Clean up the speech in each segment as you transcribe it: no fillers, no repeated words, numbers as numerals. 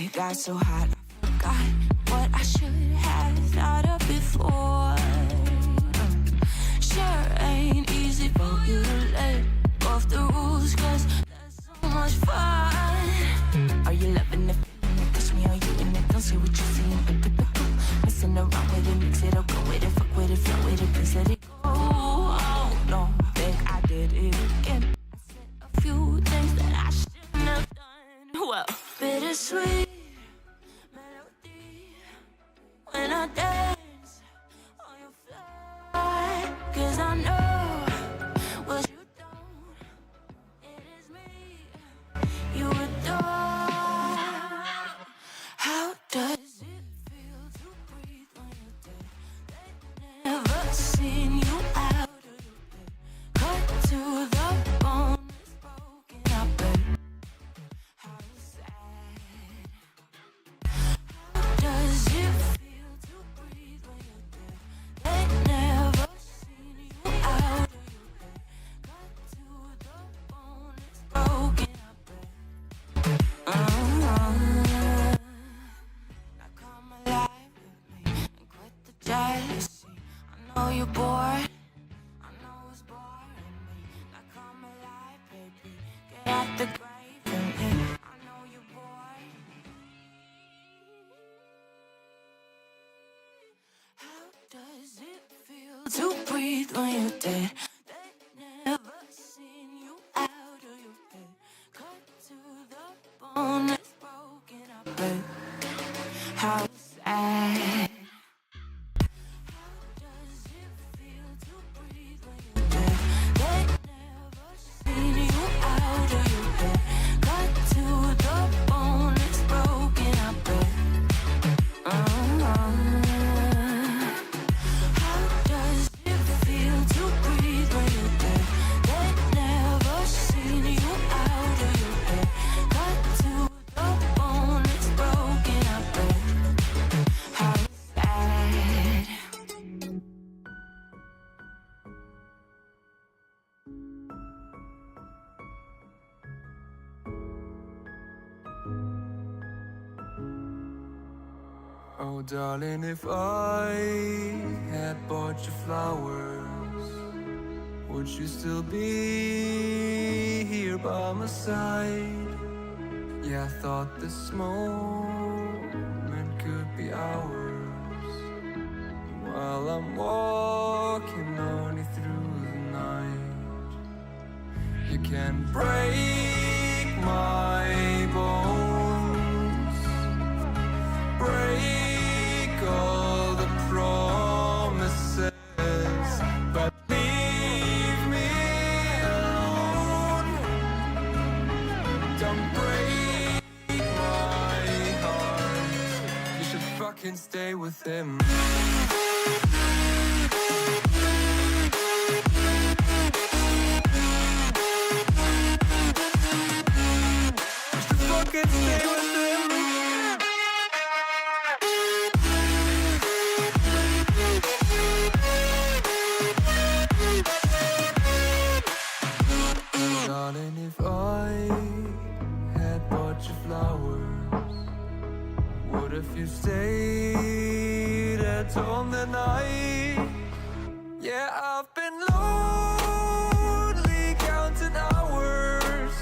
It got so hot, I forgot what I should have thought of before. Sure ain't easy for you to let go of the rules, cause that's so much fun. Are you loving the feeling? Touch me, are you in it? Don't say what you're seeing, but typical. Messing around with it, mix it up, go with it, fuck with it, flow with it, please let it go. Oh, no, think I did it again. I said a few things that I shouldn't have done. Well, bittersweet melody when I dance on your fly, cause I know what you don't, it is me you adore. How does it feel to breathe when you're dead? They never seen you out of your bed, cut to the bone, it's broken, I bet. How sad. How does it feel to breathe when you're dead? They never seen you out of your bed, cut to the bone, it's broken, I bet. Now come alive with me and quit the jealousy. I know you're bored, I know it's boring me. Now come alive, baby, get out the grave and yeah, I know you're bored. How does it feel to breathe when you're dead? They never seen you out of your bed, cut to the bone, it's broken, I bet. How sad. How does it feel to breathe when you're dead? They never seen you out of your bed, cut to the bone, it's broken, I bet. How does it feel to breathe when you're dead? They never seen you out of your bed, cut to the bone, it's broken, I bet. How sad. Oh darling, if I had bought you flowers, would you still be here by my side? Yeah, I thought this moment could be ours, while I'm walking lonely through the night. You can break my bones, break all the promises, but leave me alone. Don't break my heart. You should fucking stay with him. You should fucking stay with him. Darling, if I had bought you flowers, what if you stayed at home the night? Yeah, I've been lonely counting hours,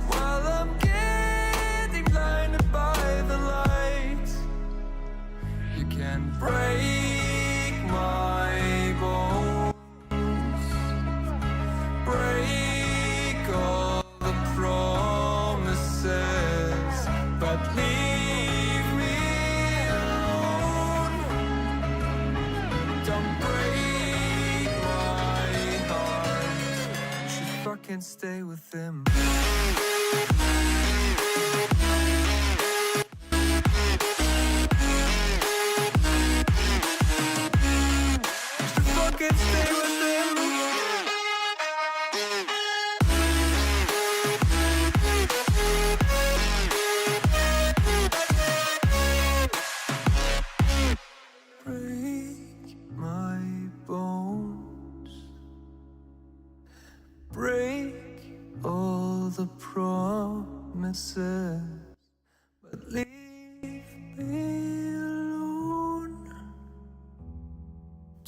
while I'm getting blinded by the light. You can break my bones, break all the promises, but leave me alone. Don't break my heart. You should fucking stay with him. You should fucking stay with him. Break my bones, break all the promises, but leave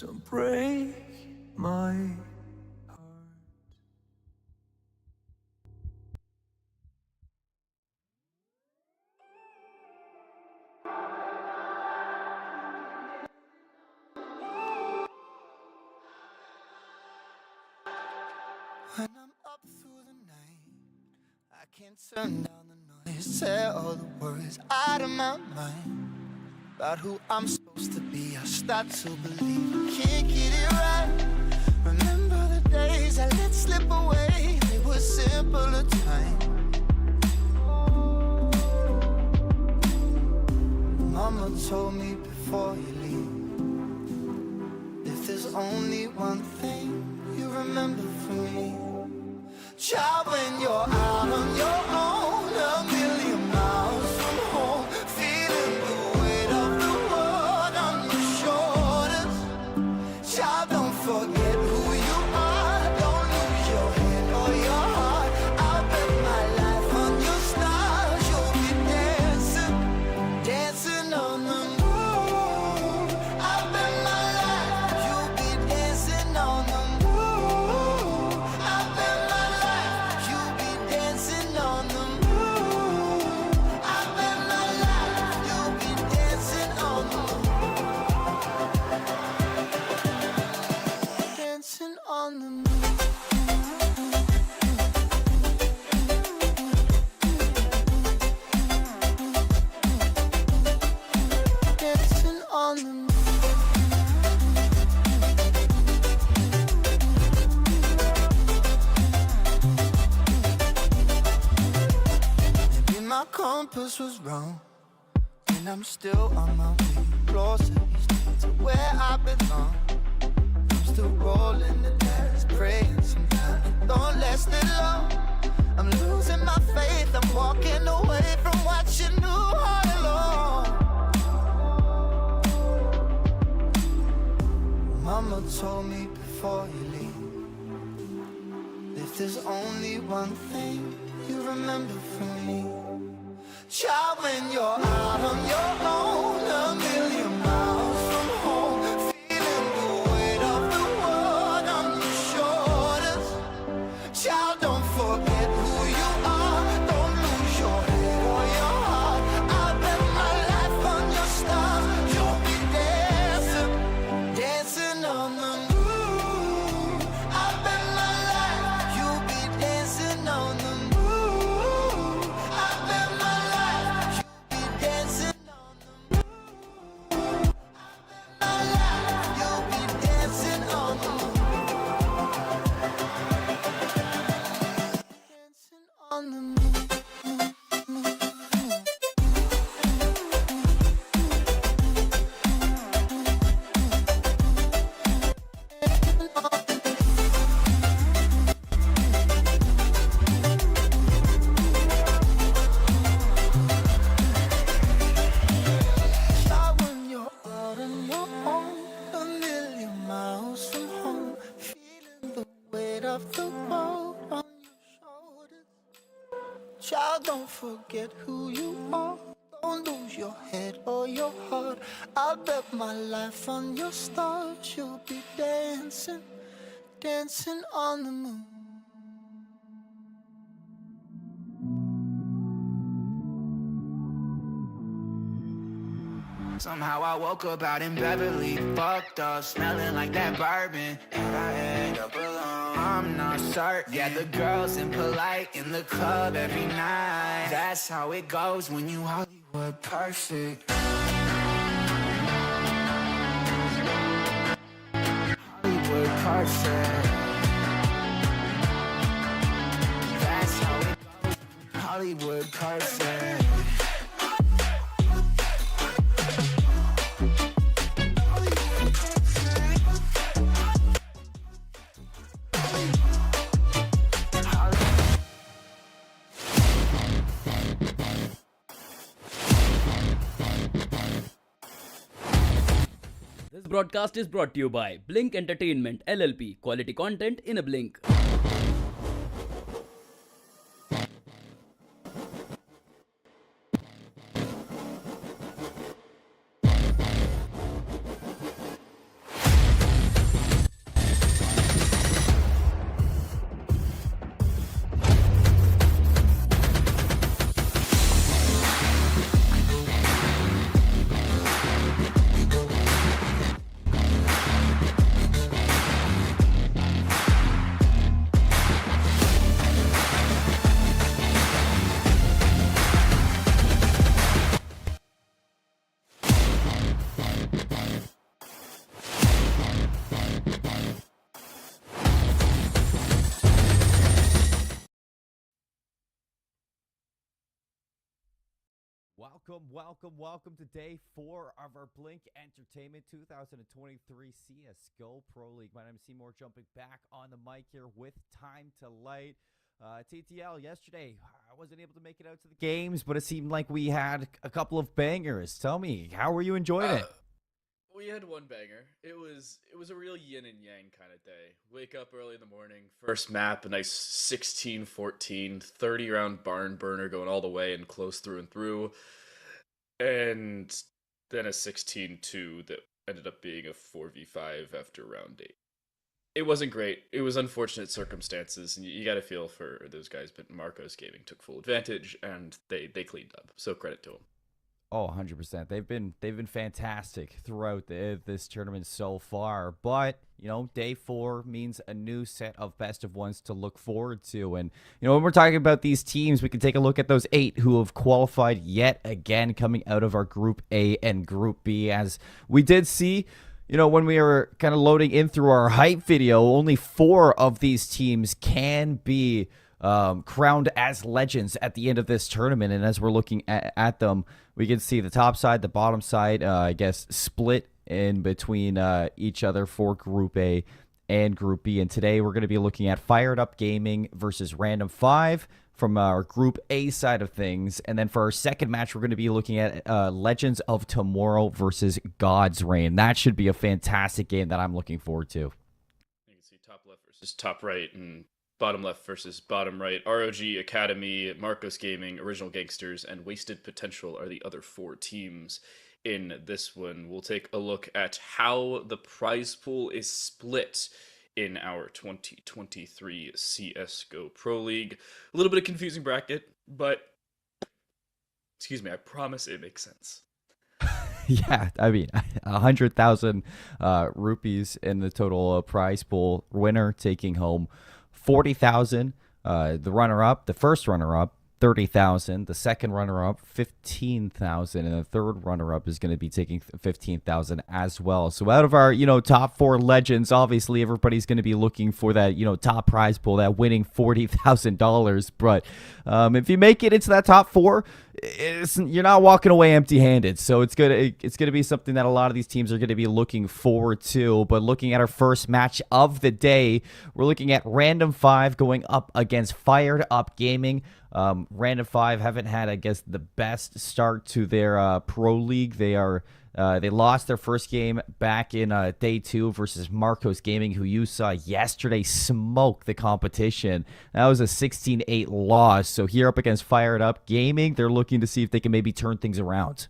Don't break my heart. When I'm up through the night, I can't turn down the noise. Tear all the worries out of my mind about who I'm supposed to be. I start to believe I can't get it right. Remember the days I let slip away. They were simpler times. Mama told me before you leave, if there's only one thing you remember from me, child, when you're out on your own, a million miles from home, feeling the weight of the world on your shoulders. Child, don't forget who you are. Don't lose your head or your heart. I'll bet my life on your stars. You'll be dancing, dancing on the moon. I'll bet my life you'll be dancing on the moon. I'll bet my life you'll be dancing on the moon. I'll bet my life you'll be dancing on the moon. Dancing on the moon. Dancing on the moon. Maybe my compass was wrong, and I'm still on my way closer to where I belong. I'm still rolling the dice, praying sometimes it don't last it long. I'm losing my faith, I'm walking away from what you knew all along. Mama told me before you leave, if there's only one thing you remember from me, child, when you're out on your own, a million miles from home, feeling the weight of the world on your shoulders. Child, don't forget who you are. Don't lose your head or your heart. I'll bet my life on your stars. You'll be dancing, dancing on the moon. I'll bet my life you'll be dancing on the moon. I'll bet my life you'll be dancing on the moon. I'll bet my life you'll be dancing on the moon. Dancing on the moon. Child, when you're out on your own, a million miles from home, feeling the weight of the world on your shoulders. Child, don't forget who you are. Don't lose your head or your heart. I'll bet my life on your stars. You'll be dancing, dancing on the moon. Somehow I woke up out in Beverly, fucked up, smelling like that bourbon, and I end up alone. I'm not certain. Yeah, the girls impolite in the club every night. That's how it goes when you Hollywood perfect. Hollywood perfect. That's how it goes. Hollywood perfect. This broadcast is brought to you by Blink Entertainment LLP. Quality content in a blink. welcome to day 4 of our Blink Entertainment 2023 CSGO Pro League. My name is Seymour, jumping back on the mic here with Time to Light. TTL, yesterday, I wasn't able to make it out to the games, but it seemed like we had a couple of bangers. Tell me, how were you enjoying it? We had one banger. It was a real yin and yang kind of day. Wake up early in the morning, first map, a nice 16-14, 30-round barn burner going all the way and close through and through. And then a 16-2 that ended up being a 4v5 after round 8. It wasn't great. It was unfortunate circumstances, and you got to feel for those guys, but ROG Gaming took full advantage, and they cleaned up. So credit to them. Oh, 100%. They've been fantastic throughout this tournament so far. But, you know, day 4 means a new set of best of ones to look forward to. And, you know, when we're talking about these teams, we can take a look at those 8 who have qualified yet again coming out of our Group A and Group B. As we did see, you know, when we were kind of loading in through our hype video, only 4 of these teams can be crowned as legends at the end of this tournament. And as we're looking at them, we can see the top side, the bottom side, I guess, split in between each other for Group A and Group B. And today we're going to be looking at Firedup Gaming versus Random 5 from our Group A side of things. And then for our second match, we're going to be looking at Legends of Tomorrow versus God's Reign. That should be a fantastic game that I'm looking forward to. You can see top left versus top right, and bottom left versus bottom right. ROG Academy, ROG Gaming, Original Gangsters, and Wasted Potential are the other 4 teams in this one. We'll take a look at how the prize pool is split in our 2023 CSGO Pro League. A little bit of confusing bracket, but excuse me, I promise it makes sense. Yeah, I mean, 100,000 rupees in the total prize pool. Winner taking home 40,000. The runner-up, the first runner-up, 30,000. The second runner-up, 15,000, and the third runner-up is going to be taking 15,000 as well. So out of our, you know, top 4 legends, obviously everybody's going to be looking for that, you know, top prize pool, that winning $40,000. But if you make it into that top 4, you're not walking away empty-handed. So it's gonna be something that a lot of these teams are going to be looking forward to. But looking at our first match of the day, we're looking at Random 5 going up against Firedup Gaming. Random 5 haven't had, I guess, the best start to their pro league. They lost their first game back in day 2 versus Marcos Gaming, who you saw yesterday smoke the competition. That was a 16-8 loss. So here up against Firedup Gaming, they're looking to see if they can maybe turn things around.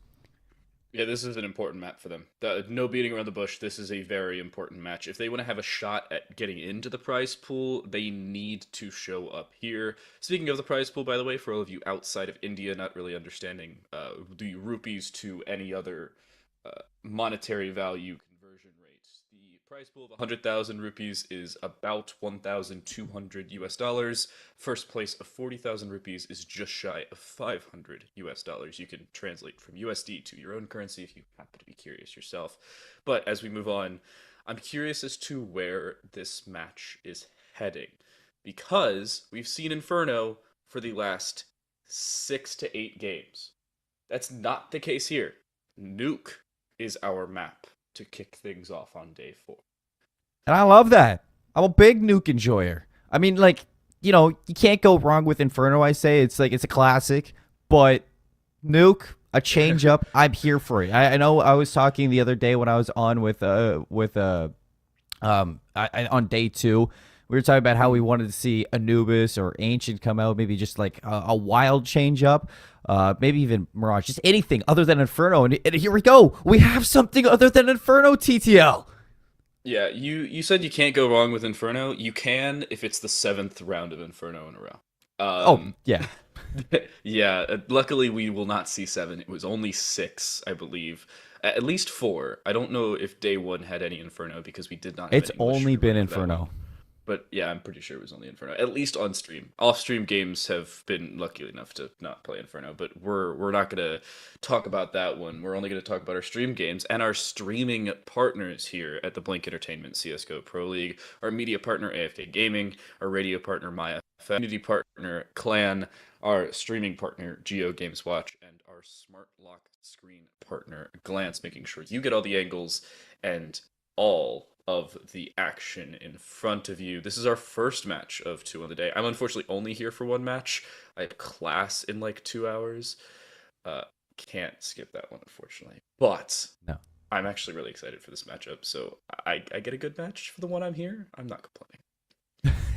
Yeah, this is an important map for them. No beating around the bush. This is a very important match. If they want to have a shot at getting into the prize pool, they need to show up here. Speaking of the prize pool, by the way, for all of you outside of India not really understanding the rupees to any other monetary value conversion rates, the prize pool of 100,000 rupees is about $1,200 US. First place of 40,000 rupees is just shy of $500 US. You can translate from USD to your own currency if you happen to be curious yourself. But as we move on, I'm curious as to where this match is heading, because we've seen Inferno for the last 6 to 8 games. That's not the case here. Nuke is our map to kick things off on day 4. And I love that. I'm a big Nuke enjoyer. I mean, like, you know, you can't go wrong with Inferno, I say. It's like, it's a classic. But Nuke, a change up, I'm here for it. I know I was talking the other day when I was on on day 2. We were talking about how we wanted to see Anubis or Ancient come out, maybe just like a wild change up. Maybe even Mirage, just anything other than Inferno. And here we go. We have something other than Inferno, TTL. Yeah, you said you can't go wrong with Inferno. You can if it's the 7th round of Inferno in a row. Oh, yeah. Yeah, luckily we will not see 7. It was only 6, I believe. At least 4. I don't know if day 1 had any Inferno because we did not have It's only been Inferno. But yeah, I'm pretty sure it was only Inferno, at least on stream. Off-stream games have been lucky enough to not play Inferno, but we're not going to talk about that one. We're only going to talk about our stream games and our streaming partners here at the Blink Entertainment CSGO Pro League. Our media partner, AFK Gaming, our radio partner, Maya, community partner, Clan, our streaming partner, Geo Games Watch, and our our smart lock screen partner, Glance, making sure you get all the angles and all of the action in front of you. This is our first match of 2 on the day. I'm unfortunately only here for one match. I have class in like 2 hours. Can't skip that one, unfortunately. But No. I'm actually really excited for this matchup. So I get a good match for the one I'm here. I'm not complaining.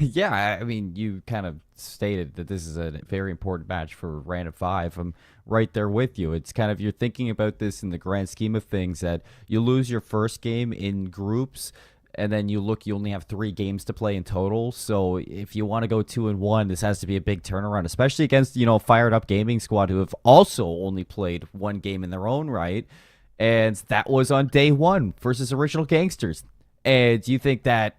Yeah, I mean, you kind of stated that this is a very important match for Random 5. I'm right there with you. It's kind of, you're thinking about this in the grand scheme of things, that you lose your first game in groups, and then you only have 3 games to play in total. So if you want to go 2-1, this has to be a big turnaround, especially against, Firedup Gaming squad, who have also only played 1 game in their own right. And that was on day 1 versus Original Gangsters. And you think that,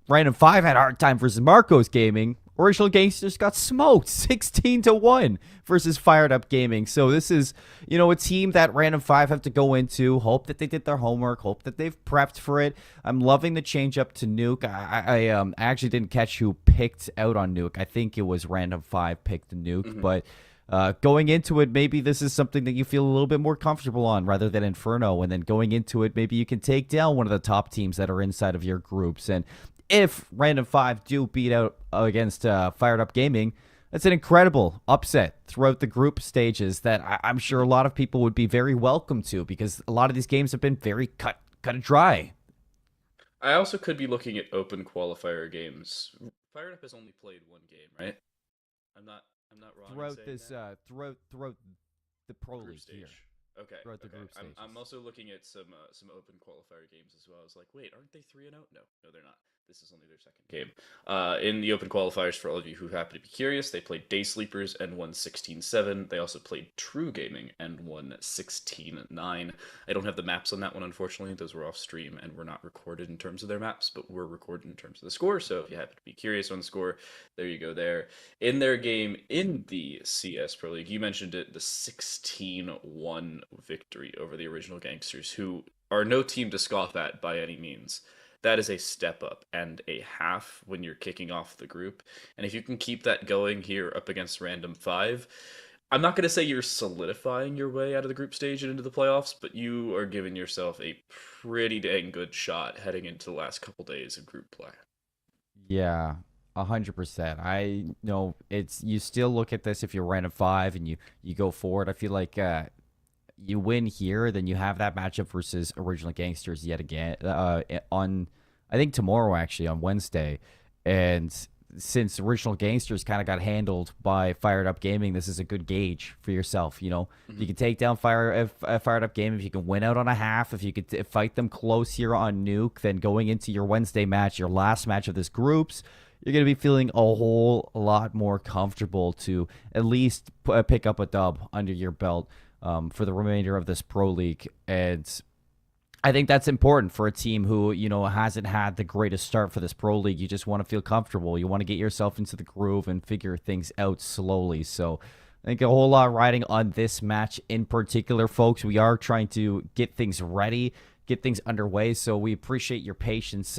Random 5 had a hard time versus Marcos Gaming. Original Gangsters got smoked 16-1 versus Firedup Gaming. So this is, a team that Random 5 have to go into. Hope that they did their homework. Hope that they've prepped for it. I'm loving the change up to Nuke. I actually didn't catch who picked out on Nuke. I think it was Random 5 picked Nuke, but going into it, maybe this is something that you feel a little bit more comfortable on rather than Inferno. And then going into it, maybe you can take down one of the top teams that are inside of your groups. And if Random 5 do beat out against Firedup Gaming, that's an incredible upset throughout the group stages that I'm sure a lot of people would be very welcome to, because a lot of these games have been very cut and dry. I also could be looking at open qualifier games. Firedup has only played 1 game, right? I'm not wrong. Throughout this, throughout the pro group league stage. here. Okay. Throughout the group I'm stages. also looking at some open qualifier games as well. I was like, wait, aren't they 3-0? No, they're not. This is only their second game. In the open qualifiers, for all of you who happen to be curious, they played Day Sleepers and won 16-7. They also played True Gaming and won 16-9. I don't have the maps on that one, unfortunately. Those were off stream and were not recorded in terms of their maps, but were recorded in terms of the score. So if you happen to be curious on the score, there you go there. In their game in the CS Pro League, you mentioned it, the 16-1 victory over the Original Gangsters, who are no team to scoff at by any means. That is a step up and a half when you're kicking off the group. And if you can keep that going here up against Random 5, I'm not going to say you're solidifying your way out of the group stage and into the playoffs, but you are giving yourself a pretty dang good shot heading into the last couple days of group play. Yeah, 100%. I know you still look at this if you're Random 5 and you go forward. I feel like you win here, then you have that matchup versus Original Gangsters yet again on, I think, tomorrow, actually, on Wednesday. And since Original Gangsters kind of got handled by Firedup Gaming, this is a good gauge for yourself. If you can take down Firedup Gaming, if you can win out on a half, if you could fight them close here on Nuke, then going into your Wednesday match, your last match of this groups, you're going to be feeling a whole lot more comfortable to at least pick up a dub under your belt for the remainder of this pro league. And I think that's important for a team who, hasn't had the greatest start for this pro league. You just want to feel comfortable. You want to get yourself into the groove and figure things out slowly. So I think a whole lot riding on this match in particular, folks. We are trying to get things ready, get things underway. So we appreciate your patience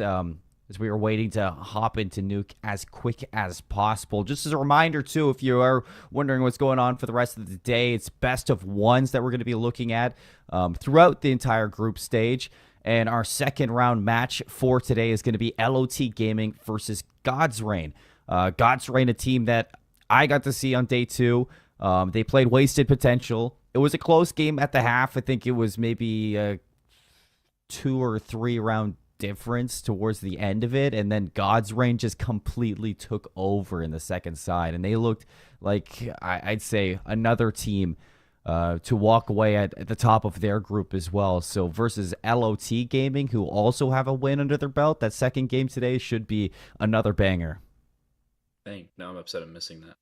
as we are waiting to hop into Nuke as quick as possible. Just as a reminder, too, if you are wondering what's going on for the rest of the day, it's best of ones that we're going to be looking at throughout the entire group stage. And our second round match for today is going to be LOT Gaming versus God's Reign. God's Reign, a team that I got to see on day 2. They played Wasted Potential. It was a close game at the half. I think it was maybe a 2 or 3 round difference towards the end of it, and then God's Reign just completely took over in the second side, and they looked like, I'd say, another team to walk away at the top of their group as well. So versus LOT Gaming, who also have a win under their belt, that second game today should be another banger. Dang, now I'm upset I'm missing that.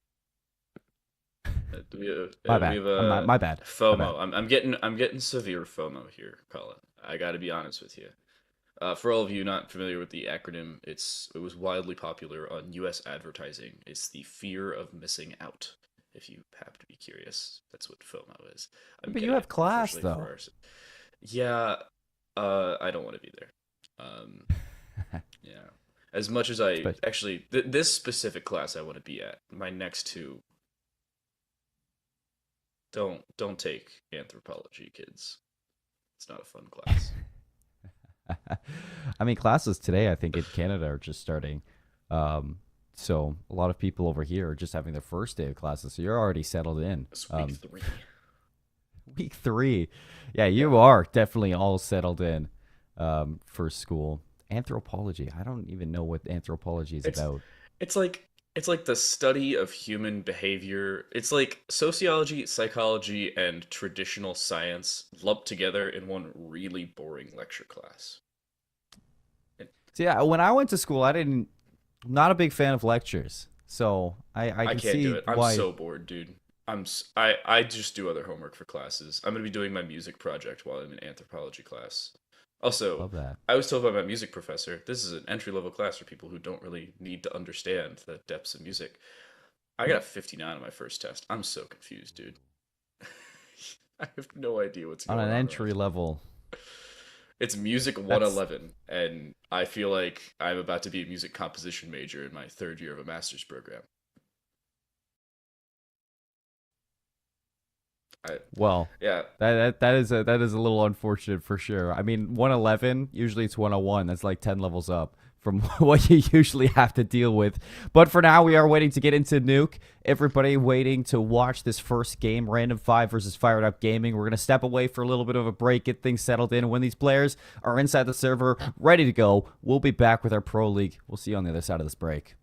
My bad. My bad. FOMO. My bad. I'm getting severe FOMO here, Colin. I got to be honest with you. For all of you not familiar with the acronym, it was wildly popular on U.S. advertising. It's the fear of missing out. If you happen to be curious, that's what FOMO is. But you have class, though. Yeah, I don't want to be there. Yeah, as much as actually this specific class I want to be at. My next 2 Don't take anthropology, kids. It's not a fun class. I mean, classes today, I think in Canada are just starting. So a lot of people over here are just having their first day of classes. So you're already settled in. It's week 3. Week 3. Yeah, you are definitely all settled in for school. Anthropology. I don't even know what anthropology is about. It's like the study of human behavior. It's like sociology, psychology, and traditional science lumped together in one really boring lecture class. So yeah, when I went to school, not a big fan of lectures. So I can can't see do it. I'm why. so bored, dude. I just do other homework for classes. I'm gonna be doing my music project while I'm in anthropology class. Also, Love that. I was told by my music professor, this is an entry-level class for people who don't really need to understand the depths of music. I got a 59 on my first test. I'm so confused, dude. I have no idea what's going On on. an entry level. It's Music 111, and I feel like I'm about to be a music composition major in my 3rd year of a master's program. Yeah, that is a little unfortunate for sure. I mean, 111, usually it's 101. That's like 10 levels up from what you usually have to deal with. But for now, we are waiting to get into Nuke. Everybody waiting to watch this first game, Random 5 versus Firedup Gaming. We're going to step away for a little bit of a break, get things settled in. And when these players are inside the server, ready to go, we'll be back with our Pro League. We'll see you on the other side of this break.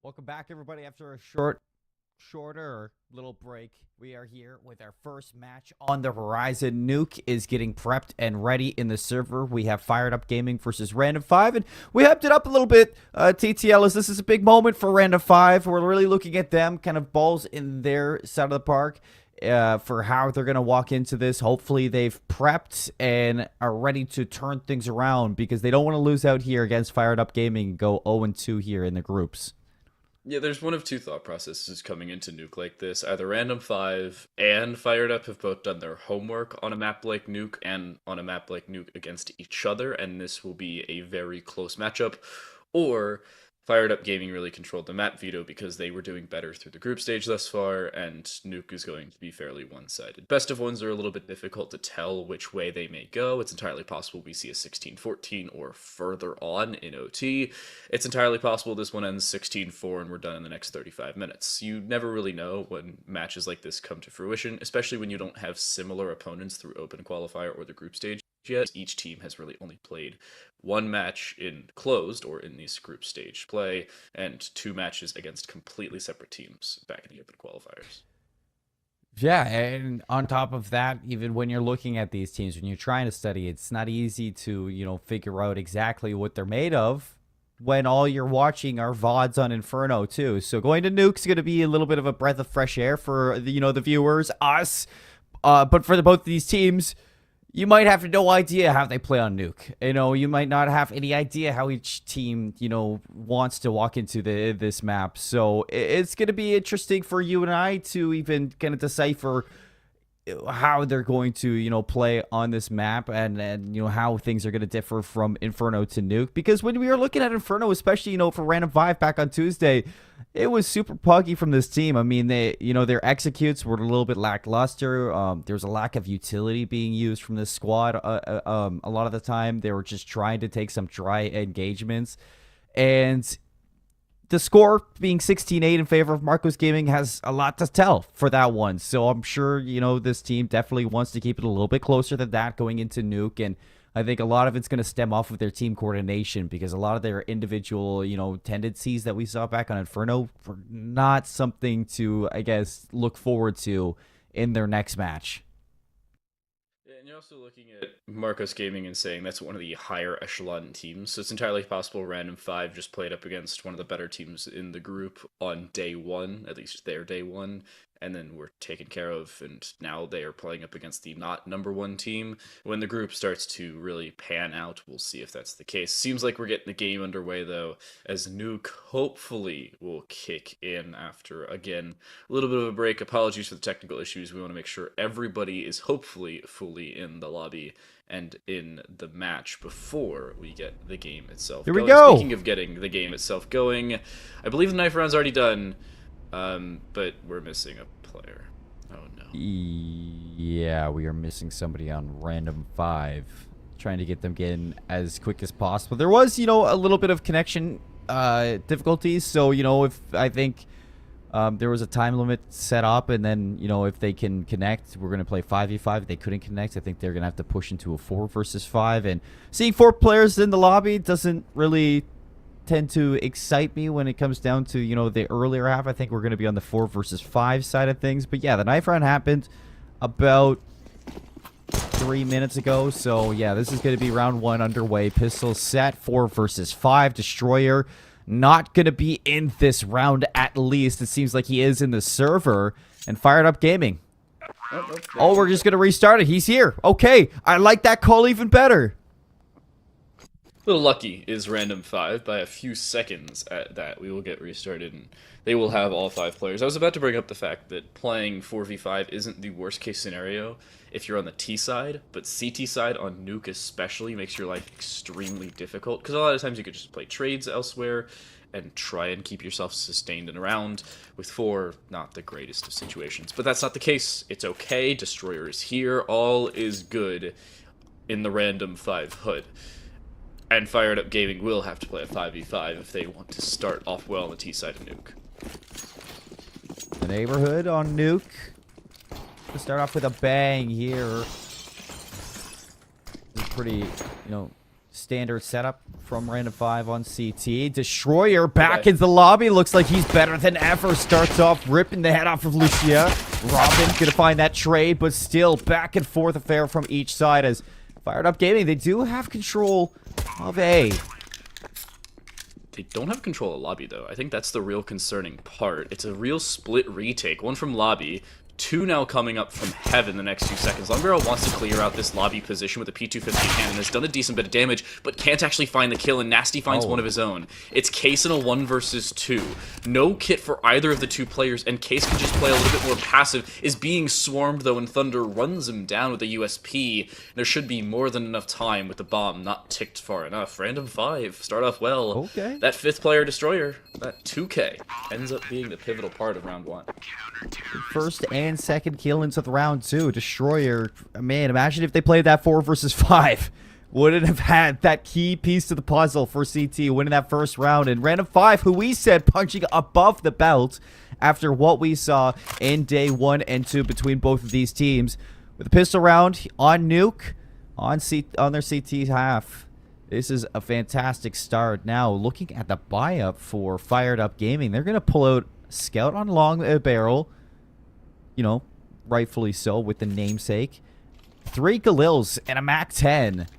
Welcome back, everybody. After a shorter little break, we are here with our first match on the horizon. Nuke is getting prepped and ready in the server. We have Firedup Gaming versus Random 5, and we hyped it up a little bit, TTL, as this is a big moment for Random 5. We're really looking at them, kind of balls in their side of the park, for how they're going to walk into this. Hopefully they've prepped and are ready to turn things around, because they don't want to lose out here against Firedup Gaming and go 0-2 here in the groups. Yeah, there's one of two thought processes coming into Nuke like this. Either Random 5 and Firedup have both done their homework on a map like Nuke and on a map like Nuke against each other, and this will be a very close matchup. Or Firedup Gaming really controlled the map veto because they were doing better through the group stage thus far, and Nuke is going to be fairly one-sided. Best of ones are a little bit difficult to tell which way they may go. It's entirely possible we see a 16-14 or further on in OT. It's entirely possible this one ends 16-4 and we're done in the next 35 minutes. You never really know when matches like this come to fruition, especially when you don't have similar opponents through Open Qualifier or the group stage yet. Each team has really only played one match in closed or in this group stage play, and 2 matches against completely separate teams back in the Open Qualifiers. Yeah, and on top of that, even when you're looking at these teams, when you're trying to study, it's not easy to, figure out exactly what they're made of when all you're watching are VODs on Inferno too. So going to Nuke's going to be a little bit of a breath of fresh air for, the viewers, us. But for both of these teams, you might have no idea how they play on Nuke. You might not have any idea how each team, wants to walk into this map. So it's going to be interesting for you and I to even kind of decipher how they're going to, play on this map, and how things are going to differ from Inferno to Nuke. Because when we were looking at Inferno, especially, for Random 5 back on Tuesday, it was super puggy from this team. I mean, they, their executes were a little bit lackluster. There was a lack of utility being used from this squad. A lot of the time, they were just trying to take some dry engagements. And the score being 16-8 in favor of Marcos Gaming has a lot to tell for that one. So I'm sure, this team definitely wants to keep it a little bit closer than that going into Nuke. And I think a lot of it's going to stem off of their team coordination, because a lot of their individual, tendencies that we saw back on Inferno were not something to, I guess, look forward to in their next match. And you're also looking at Marcos Gaming and saying that's one of the higher echelon teams. So it's entirely possible Random 5 just played up against one of the better teams in the group on day 1, at least their day 1, and then were taken care of, and now they are playing up against the not number 1 team. When the group starts to really pan out, we'll see if that's the case. Seems like we're getting the game underway, though, as Nuke hopefully will kick in after, again, a little bit of a break. Apologies for the technical issues. We want to make sure everybody is hopefully fully in the lobby and in the match before we get the game itself going. Here we go! Speaking of getting the game itself going, I believe the knife round's already done. But we're missing a player. Oh no. Yeah, we are missing somebody on Random 5. Trying to get them getting as quick as possible. There was, a little bit of connection difficulties. So, if I think there was a time limit set up, and then, if they can connect, we're going to play 5v5. If they couldn't connect, I think they're going to have to push into a 4 versus 5. And seeing 4 players in the lobby doesn't really tend to excite me when it comes down to, the earlier half. I think we're going to be on the 4 versus 5 side of things. But yeah, the knife round happened about 3 minutes ago. So yeah, this is going to be round 1 underway. Pistol set, 4 versus 5. Destroyer not going to be in this round, at least. It seems like he is in the server. And Firedup Gaming. Oh, we're just going to restart it. He's here. Okay, I like that call even better. A little lucky is Random 5 by a few seconds at that. We will get restarted and they will have all 5 players. I was about to bring up the fact that playing 4v5 isn't the worst case scenario if you're on the T side, but CT side on Nuke especially makes your life extremely difficult, because a lot of times you could just play trades elsewhere and try and keep yourself sustained and around. With 4, not the greatest of situations. But that's not the case. It's okay. Destroyer is here. All is good in the Random 5 hood. And Firedup Gaming will have to play a 5v5 if they want to start off well on the T side of Nuke. The neighborhood on Nuke. To start off with a bang here. It's pretty, standard setup from Random 5 on CT. Destroyer back in the lobby. Looks like he's better than ever. Starts off ripping the head off of Lucia. Robin gonna find that trade, but still back and forth affair from each side as Firedup Gaming, they do have control of A. They don't have control of lobby, though. I think that's the real concerning part. It's a real split retake. One from lobby, 2 now coming up from heaven the next few seconds. Lumberell wants to clear out this lobby position with a P250 cannon. Has done a decent bit of damage, but can't actually find the kill, and Nasty finds one of his own. It's Case in a 1 versus 2. No kit for either of the 2 players, and Case can just play a little bit more passive. Is being swarmed, though, and Thunder runs him down with a USP. There should be more than enough time with the bomb not ticked far enough. Random 5 start off well. Okay. That 5th player Destroyer, that 2K, ends up being the pivotal part of round 1. First and second kill into the round 2. Destroyer, man, imagine if they played that 4 versus 5. Wouldn't have had that key piece to the puzzle for CT winning that first round. And Random 5, who we said punching above the belt after what we saw in day 1 and 2 between both of these teams. With a pistol round on Nuke on their CT half. This is a fantastic start. Now, looking at the buy-up for Fired Up Gaming, they're going to pull out Scout on long barrel. You know, rightfully so with the namesake. 3 Galils and a MAC-10.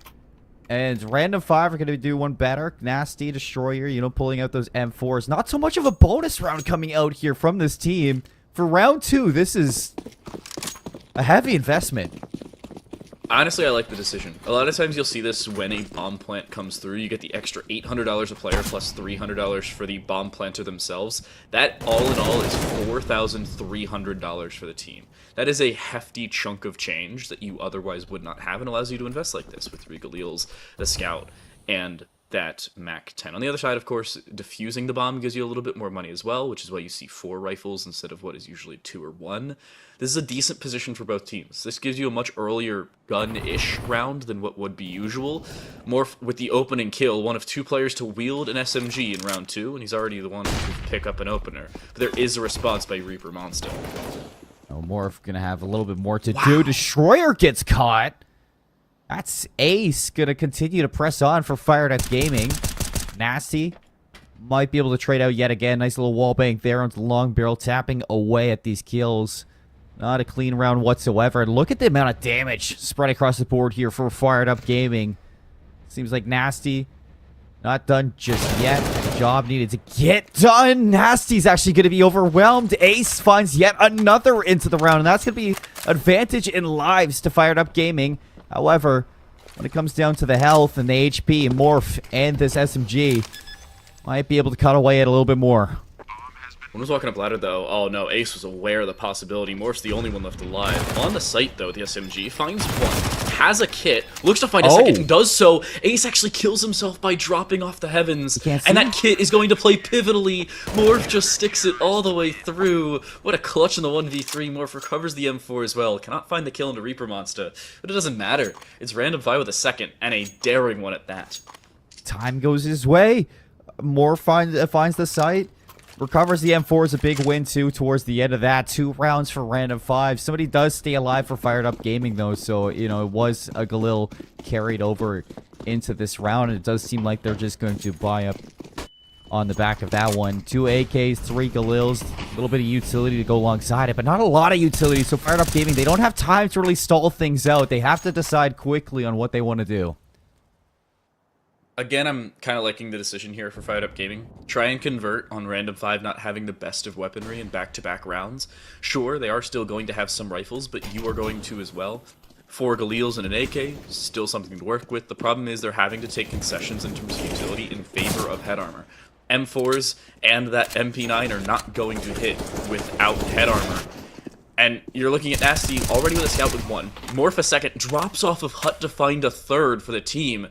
And Random 5 are going to do one better. Nasty, Destroyer, you know, pulling out those M4s. Not so much of a bonus round coming out here from this team. For round 2, this is a heavy investment. Honestly, I like the decision. A lot of times you'll see this when a bomb plant comes through. You get the extra $800 a player plus $300 for the bomb planter themselves. That, all in all, is $4,300 for the team. That is a hefty chunk of change that you otherwise would not have and allows you to invest like this with 3 Galils, the Scout, and that MAC-10. On the other side, of course, defusing the bomb gives you a little bit more money as well, which is why you see 4 rifles instead of what is usually 2 or 1. This is a decent position for both teams. This gives you a much earlier gun-ish round than what would be usual. More with the opening kill, one of 2 players to wield an SMG in round 2, and he's already the one to pick up an opener. But there is a response by Reaper Monster. Oh, Morph gonna have a little bit more to do. Destroyer gets caught. That's Ace gonna continue to press on for Fired Up Gaming. Nasty might be able to trade out yet again. Nice little wall bank there onto the long barrel, tapping away at these kills. Not a clean round whatsoever. And look at the amount of damage spread across the board here for Fired Up Gaming. Seems like Nasty not done just yet. The job needed to get done. Nasty's actually going to be overwhelmed. Ace finds yet another into the round, and that's going to be advantage in lives to Fired Up Gaming. However, when it comes down to the health and the HP, Morph and this SMG might be able to cut away at a little bit more. When I was walking up ladder, though, oh no, Ace was aware of the possibility. Morph's the only one left alive. On the site, though, the SMG finds one, has a kit, looks to find a second, and does so. Ace actually kills himself by dropping off the heavens, and that kit is going to play pivotally. Morph just sticks it all the way through. What a clutch in the 1v3. Morph recovers the M4 as well. Cannot find the kill into Reaper Monster, but it doesn't matter. It's Random 5 with a second, and a daring one at that. Time goes his way. Morph finds the site. Recovers the M4 is a big win, too, towards the end of that. 2 rounds for Random 5. Somebody does stay alive for Fired Up Gaming, though, so, you know, it was a Galil carried over into this round, and it does seem like they're just going to buy up on the back of that one. 2 AKs, 3 Galils, a little bit of utility to go alongside it, but not a lot of utility, so Fired Up Gaming, they don't have time to really stall things out. They have to decide quickly on what they want to do. Again, I'm kind of liking the decision here for Fired Up Gaming. Try and convert on Random 5 not having the best of weaponry in back-to-back rounds. Sure, they are still going to have some rifles, but you are going to as well. 4 Galils and an AK, still something to work with. The problem is they're having to take concessions in terms of utility in favor of head armor. M4s and that MP9 are not going to hit without head armor. And you're looking at Nasty already with a scout with 1. Morph a second, drops off of Hut to find a 3rd for the team.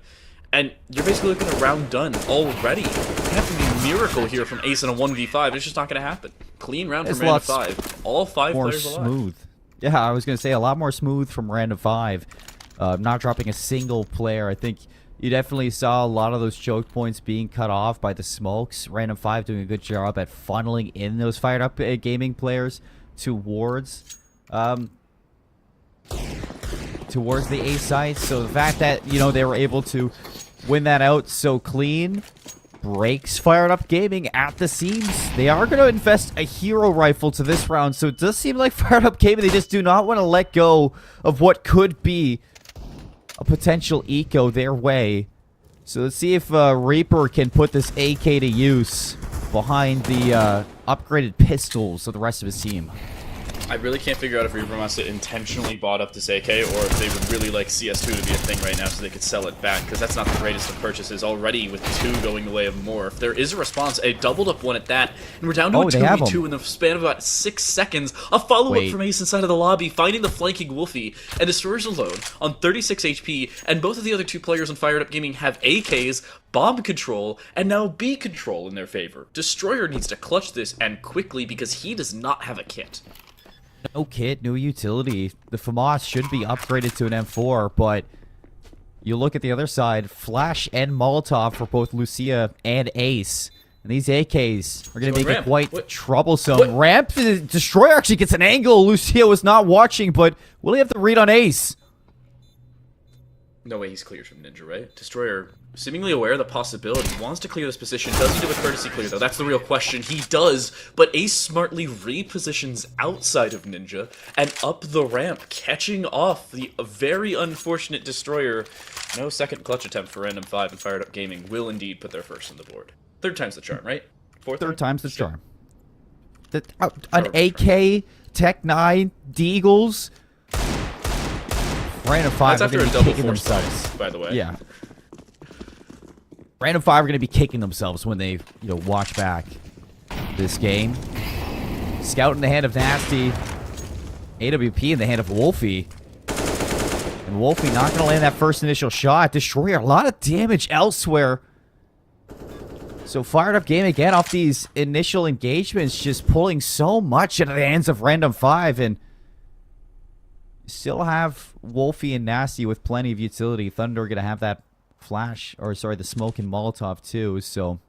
And you're basically looking at a round done already. It have to be a miracle here from Ace in a 1v5. It's just not going to happen. Clean round from Random 5. All 5 players alive. More smooth. Yeah, I was going to say a lot more smooth from Random 5. Not dropping a single player. I think you definitely saw a lot of those choke points being cut off by the smokes. Random 5 doing a good job at funneling in those Fired Up Gaming players towards the A site. So the fact that, you know, they were able to win that out so clean. Breaks Firedup Gaming at the seams. They are going to invest a hero rifle to this round, so it does seem like Firedup Gaming, they just do not want to let go of what could be a potential eco their way. So let's see if Reaper can put this AK to use behind the upgraded pistols of the rest of his team. I really can't figure out if Reaper wants to intentionally bought up this AK, or if they would really like CS2 to be a thing right now so they could sell it back, because that's not the greatest of purchases already with 2 going the way of Morph. There is a response, a doubled up one at that, and we're down to a 2v2 in the span of about 6 seconds. A follow-up from Ace inside of the lobby, finding the flanking Wolfie, and Destroyer's alone on 36 HP, and both of the other 2 players on Firedup Gaming have AKs, bomb control, and now B control in their favor. Destroyer needs to clutch this, and quickly, because he does not have a kit. No kit, no utility. The FAMAS should be upgraded to an M4, but you look at the other side, Flash and Molotov for both Lucia and Ace. And these AKs are going to make it quite troublesome. Ramp, Destroyer actually gets an angle. Lucia was not watching, but will he have the read on Ace? No way he's cleared from Ninja, right? Destroyer, seemingly aware of the possibility, wants to clear this position. Does he do a courtesy clear, though? That's the real question. He does, but Ace smartly repositions outside of Ninja and up the ramp, catching off the very unfortunate Destroyer. No second clutch attempt for Random 5, and Firedup Gaming will indeed put their first on the board. 3rd time's the charm, right? 4th? Third time's the charm. An AK, Tech 9, Deagles. Random 5 That's after a double force themselves, by the way. Yeah. Random 5 are going to be kicking themselves when they, watch back this game. Scout in the hand of Nasty. AWP in the hand of Wolfie. And Wolfie not going to land that first initial shot. Destroyer, a lot of damage elsewhere. So Firedup Game again off these initial engagements, just pulling so much into the hands of Random 5, and still have Wolfie and Nasty with plenty of utility. Thunder going to have that flash, or sorry, the smoke and Molotov too, so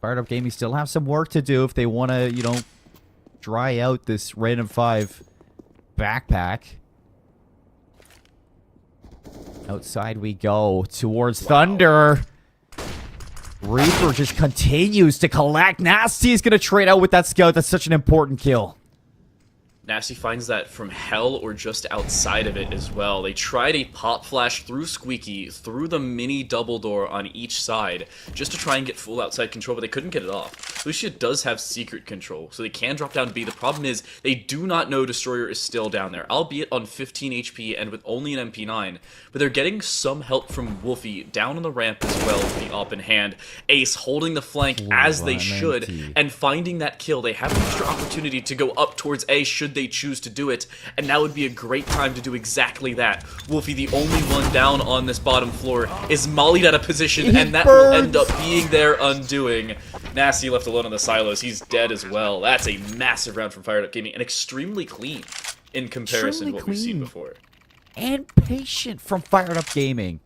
Firedup Gaming still have some work to do if they want to, dry out this Random 5 backpack. Outside we go towards Thunder. Reaper just continues to collect. Nasty is going to trade out with that scout. That's such an important kill. Nasty finds that from hell or just outside of it as well. They tried a pop flash through Squeaky, through the mini double door on each side, just to try and get full outside control, but they couldn't get it off. Lucia does have secret control, so they can drop down B. The problem is, they do not know Destroyer is still down there, albeit on 15 HP and with only an MP9, but they're getting some help from Wolfie down on the ramp as well with the op in hand. Ace holding the flank as they should, and finding that kill. They have an extra opportunity to go up towards A should they choose to do it, and now would be a great time to do exactly that. Wolfie, the only one down on this bottom floor, is mollied out of position, and that will end up being their undoing. Nasty left alone on the silos. He's dead as well. That's a massive round from Firedup Gaming, and extremely clean in comparison to what we've seen before. And patient from Firedup Gaming.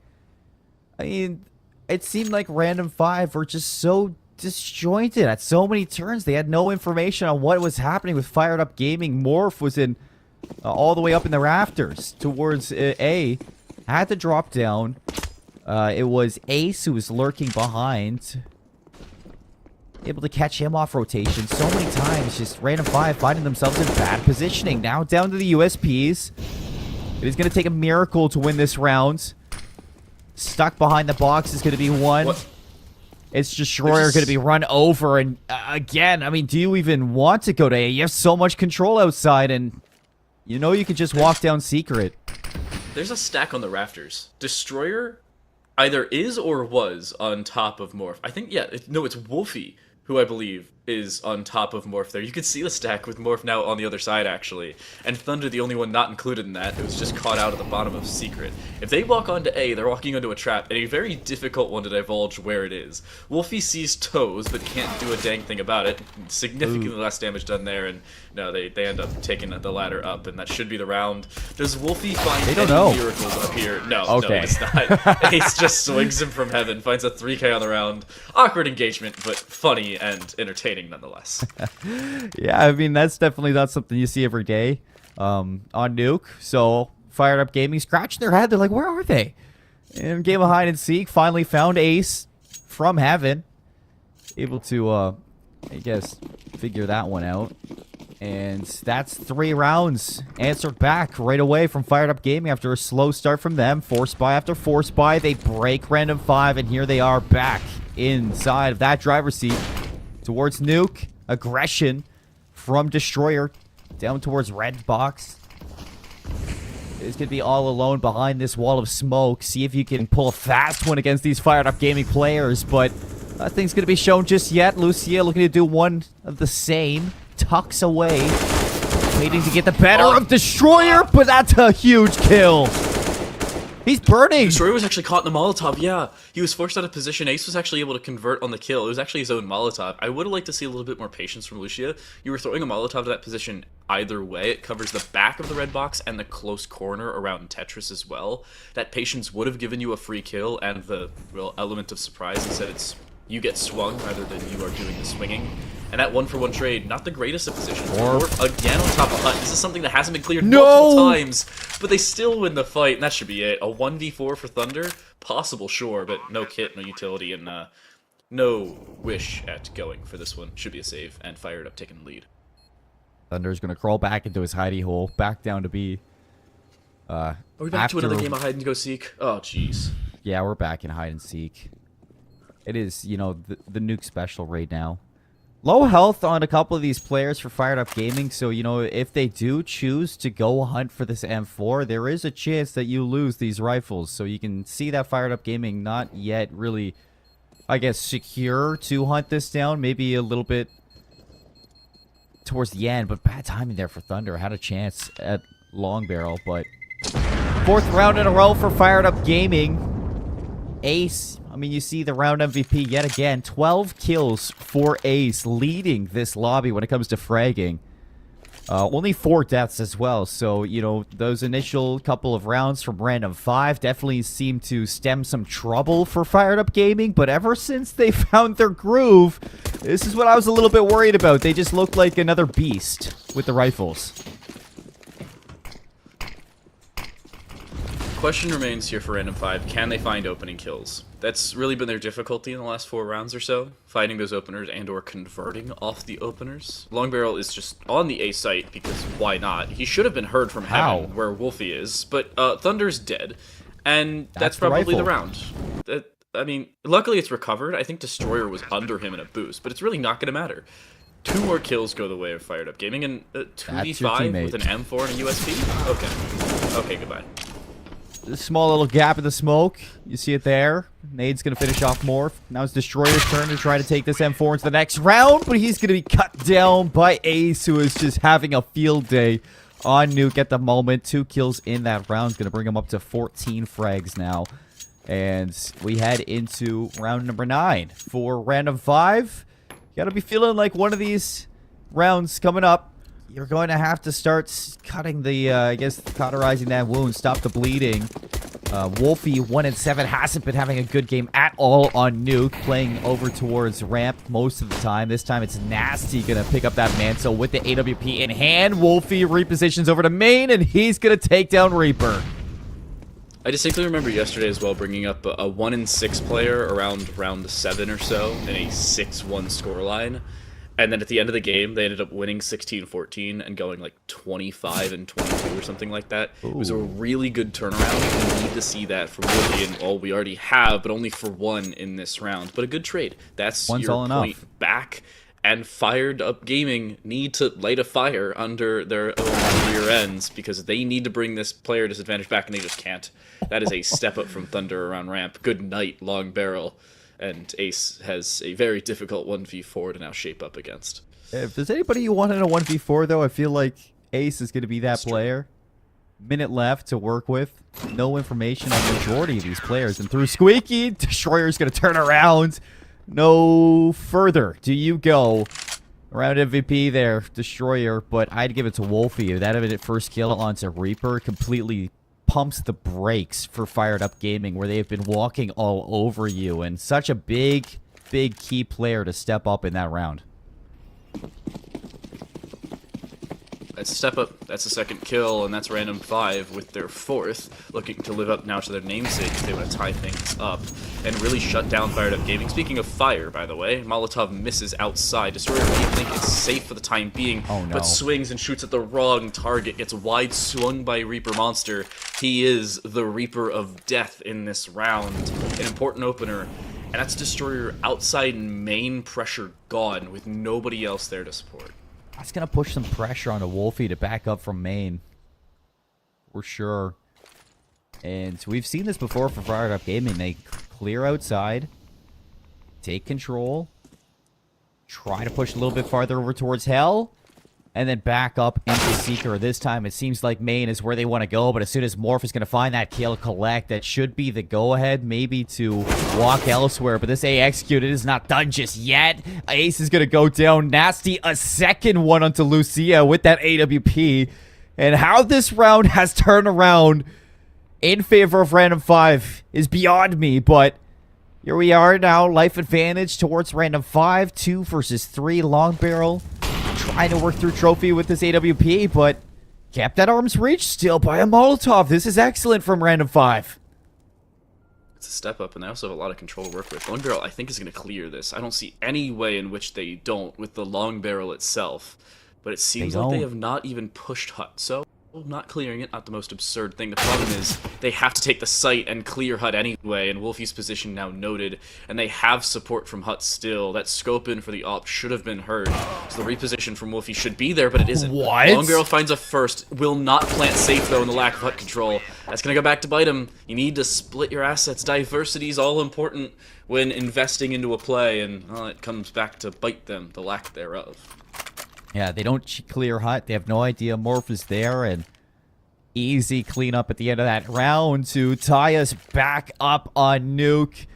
I mean, it seemed like Random 5 were just so disjointed at so many turns. They had no information on what was happening with Firedup Gaming. Morph was in all the way up in the rafters towards A. Had to drop down. It was Ace who was lurking behind. Able to catch him off rotation so many times. Just Random 5 finding themselves in bad positioning. Now down to the USPs. It is going to take a miracle to win this round. Stuck behind the box is going to be one. What? It's Destroyer going to be run over. And again, I mean, do you even want to go to A? You have so much control outside, and you know you can just walk down secret. There's a stack on the rafters. Destroyer either is or was on top of Morph. I think, yeah, no, it's Wolfie, who I believe is on top of Morph there. You can see the stack with Morph now on the other side, actually. And Thunder, the only one not included in that, it was just caught out at the bottom of Secret. If they walk onto A, they're walking onto a trap, and a very difficult one to divulge where it is. Wolfie sees toes, but can't do a dang thing about it. Significantly less damage done there, and no, they end up taking the ladder up, and that should be the round. Does Wolfie find any miracles up here? No, no, it's not. Ace just swings him from heaven, finds a 3K on the round. Awkward engagement, but funny and entertaining nonetheless. Yeah, I mean, that's definitely not something you see every day on Nuke. So Firedup Gaming scratching their head. They're like, where are they? And game of hide and seek, finally found Ace from heaven. Able to, I guess, figure that one out. And that's 3 rounds answered back right away from Firedup Gaming after a slow start from them. Force buy after force buy. They break random 5, and here they are back inside of that driver's seat towards Nuke. Aggression from Destroyer down towards red box. He's going to be all alone behind this wall of smoke. See if you can pull a fast one against these Fired Up Gaming players, but nothing's going to be shown just yet. Lucia looking to do one of the same. Tucks away. Waiting to get the better of Destroyer, but that's a huge kill. He's burning. Destroyer was actually caught in the Molotov, yeah. He was forced out of position. Ace was actually able to convert on the kill. It was actually his own Molotov. I would have liked to see a little bit more patience from Lucia. You were throwing a Molotov to that position either way. It covers the back of the red box and the close corner around Tetris as well. That patience would have given you a free kill and the real element of surprise. Instead, it's you get swung rather than you are doing the swinging. And that 1-for-1 trade, not the greatest of positions. Orf again on top of Hut. This is something that hasn't been cleared multiple times, but they still win the fight, and that should be it. A 1v4 for Thunder? Possible, sure, but no kit, no utility, and no wish at going for this one. Should be a save, and Fired Up taking the lead. Thunder's going to crawl back into his hidey hole, back down to B. Are we back to another game of hide and go seek? Oh, jeez. Yeah, we're back in hide and seek. It is, you know, the nuke special right now. Low health on a couple of these players for Fired Up Gaming, so, you know, if they do choose to go hunt for this M4, there is a chance that you lose these rifles. So you can see that Fired Up Gaming not yet really, I guess, secure to hunt this down. Maybe a little bit towards the end, but bad timing there for Thunder. Had a chance at Long Barrel, but 4th round in a row for Fired Up Gaming. Ace, I mean, you see the round MVP yet again. 12 kills for Ace, leading this lobby when it comes to fragging. Only 4 deaths as well. So, you know, those initial couple of rounds from random 5 definitely seem to stem some trouble for Fired Up Gaming. But ever since they found their groove, this is what I was a little bit worried about. They just looked like another beast with the rifles. Question remains here for Random 5. Can they find opening kills? That's really been their difficulty in the last 4 rounds or so. Finding those openers and or converting off the openers. Long Barrel is just on the A site because why not? He should have been heard from heaven where Wolfie is. But Thunder's dead. And that's probably the round. I mean, luckily it's recovered. I think Destroyer was under him in a boost. But it's really not going to matter. 2 more kills go the way of Fired Up Gaming. And 2v5 with an M4 and a USP? Okay. Okay, goodbye. This small little gap in the smoke. You see it there. Nade's going to finish off Morph. Now it's Destroyer's turn to try to take this M4 into the next round, but he's going to be cut down by Ace, who is just having a field day on Nuke at the moment. 2 kills in that round. Going to bring him up to 14 frags now. And we head into round number 9. For Random 5, you got to be feeling like one of these rounds coming up. You're going to have to start cutting the, I guess, cauterizing that wound, stop the bleeding. Wolfie, 1-7, hasn't been having a good game at all on Nuke, playing over towards ramp most of the time. This time it's Nasty going to pick up that mantle with the AWP in hand. Wolfie repositions over to main, and he's going to take down Reaper. I distinctly remember yesterday as well bringing up a 1-6 player around round 7 or so in a 6-1 scoreline. And then at the end of the game, they ended up winning 16-14 and going like 25-22 or something like that. Ooh. It was a really good turnaround. We need to see that from Woody, and all we already have, but only for 1 in this round. But a good trade. That's your point back. And Fired Up Gaming need to light a fire under their own rear ends because they need to bring this player disadvantage back, and they just can't. That is a step up from Thunder around ramp. Good night, Long Barrel. And Ace has a very difficult 1v4 to now shape up against. If there's anybody you want in a 1v4, though, I feel like Ace is going to be that player. Minute left to work with. No information on the majority of these players. And through Squeaky, Destroyer's going to turn around. No further do you go. Around MVP there, Destroyer, but I'd give it to Wolfie. That had it first kill onto Reaper. Completely pumps the brakes for Fired Up Gaming, where they've been walking all over you, and such a big key player to step up in that round. That's a step up, that's a second kill, and that's Random 5 with their 4th, looking to live up now to their namesake if they want to tie things up and really shut down Firedup Gaming. Speaking of fire, by the way, Molotov misses outside. Destroyer may think it's safe for the time being, but swings and shoots at the wrong target, gets wide swung by Reaper Monster. He is the Reaper of Death in this round, an important opener, and that's Destroyer outside main pressure gone with nobody else there to support. That's going to push some pressure onto Wolfie to back up from main. For sure. And we've seen this before for Firedup Gaming. They clear outside, take control, try to push a little bit farther over towards Hell, and then back up into Seeker. This time it seems like main is where they want to go, but as soon as Morph is going to find that kill collect, that should be the go-ahead maybe to walk elsewhere, but this A executed is not done just yet. Ace is going to go down. Nasty, a second one onto Lucia with that AWP, and how this round has turned around in favor of Random 5 is beyond me, but here we are now. Life advantage towards Random 5. 2 versus 3. Long barrel trying to work through trophy with this AWP, but kept at arm's reach still by a Molotov. This is excellent from Random 5. It's a step up, and they also have a lot of control to work with. Long barrel, I think, is going to clear this. I don't see any way in which they don't with the long barrel itself, but it seems like they have not even pushed Hut. So not clearing it, not the most absurd thing. The problem is they have to take the site and clear Hut anyway, and Wolfie's position now noted, and they have support from Hut still. That scope in for the op should have been heard, so the reposition from Wolfie should be there, but it isn't. What? Long barrel finds a first, will not plant safe though in the lack of Hut control. That's gonna go back to bite him. You need to split your assets. Diversity is all important when investing into a play, and well, it comes back to bite them, the lack thereof. Yeah, they don't clear Hut. They have no idea Morph is there, and easy cleanup at the end of that round to tie us back up on Nuke.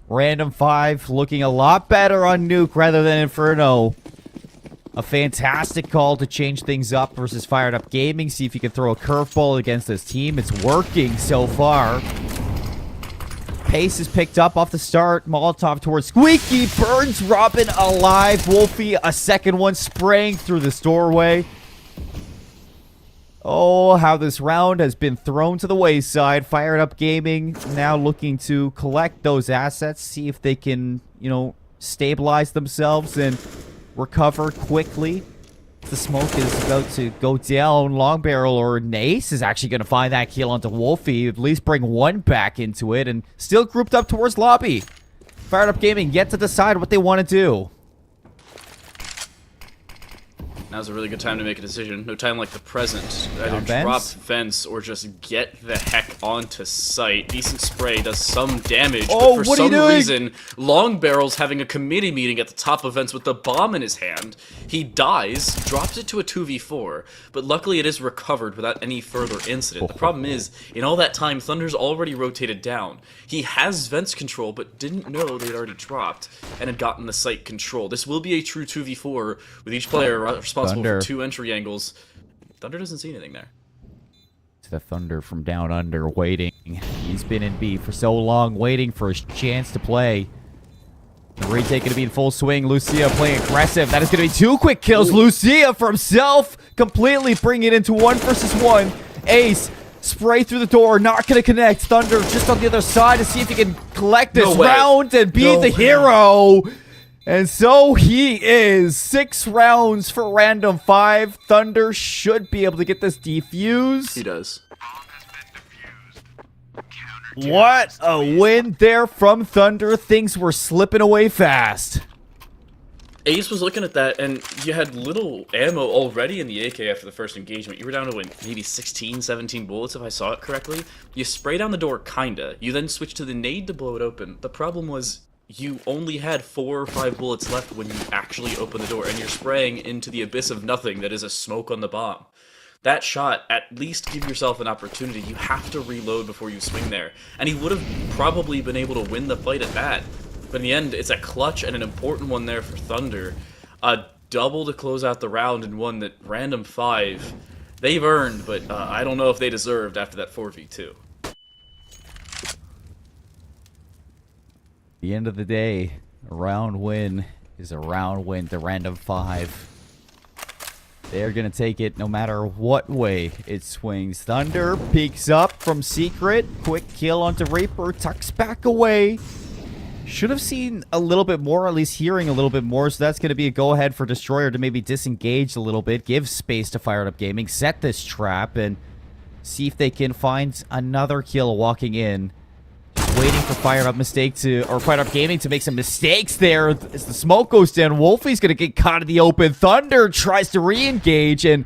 Random 5 looking a lot better on Nuke rather than Inferno. A fantastic call to change things up versus Firedup Gaming. See if you can throw a curveball against this team. It's working so far. Pace is picked up off the start. Molotov towards Squeaky. Burns Robin alive. Wolfie, a second one spraying through this doorway. Oh, how this round has been thrown to the wayside. Firedup Gaming now looking to collect those assets. See if they can, you know, stabilize themselves and recover quickly. The smoke is about to go down. Long Barrel or Nace is actually going to find that kill onto Wolfie. At least bring one back into it. And still grouped up towards lobby. Firedup Gaming yet to decide what they want to do. Now's a really good time to make a decision. No time like the present. Either drop fence or just get the heck onto site. Decent spray does some damage, but for some reason, Long Barrel's having a committee meeting at the top of fence with the bomb in his hand. He dies, drops it to a 2v4, but luckily it is recovered without any further incident. The problem is, in all that time, Thunder's already rotated down. He has Vents control, but didn't know they'd already dropped and had gotten the site control. This will be a true 2v4 with each player responsible for 2 entry angles. Thunder doesn't see anything there. It's the Thunder from down under waiting. He's been in B for so long, waiting for his chance to play. The retake going to be in full swing. Lucia playing aggressive. That is going to be 2 quick kills. Ooh. Lucia for himself, completely bringing it into 1 versus 1. Ace, spray through the door, not going to connect. Thunder just on the other side to see if he can collect this round and be the hero. And so he is. 6 rounds for Random 5. Thunder should be able to get this defused. He does. What a win there from Thunder. Things were slipping away fast. Ace was looking at that, and you had little ammo already in the AK after the first engagement. You were down to maybe 16, 17 bullets, if I saw it correctly. You spray down the door, kinda. You then switch to the nade to blow it open. The problem was you only had 4 or 5 bullets left when you actually open the door, and you're spraying into the abyss of nothing that is a smoke on the bomb. That shot, at least give yourself an opportunity. You have to reload before you swing there. And he would have probably been able to win the fight at that. But in the end, it's a clutch and an important one there for Thunder. A double to close out the round, and one that Random 5, they've earned, but I don't know if they deserved after that 4v2. The end of the day, a round win is a round win to Random 5. They're going to take it no matter what way it swings. Thunder peeks up from Secret. Quick kill onto Reaper. Tucks back away. Should have seen a little bit more, at least hearing a little bit more. So that's going to be a go-ahead for Destroyer to maybe disengage a little bit. Give space to Firedup Gaming. Set this trap and see if they can find another kill walking in. Waiting for Firedup Gaming to make some mistakes there as the smoke goes down. Wolfie's going to get caught in the open. Thunder tries to re-engage and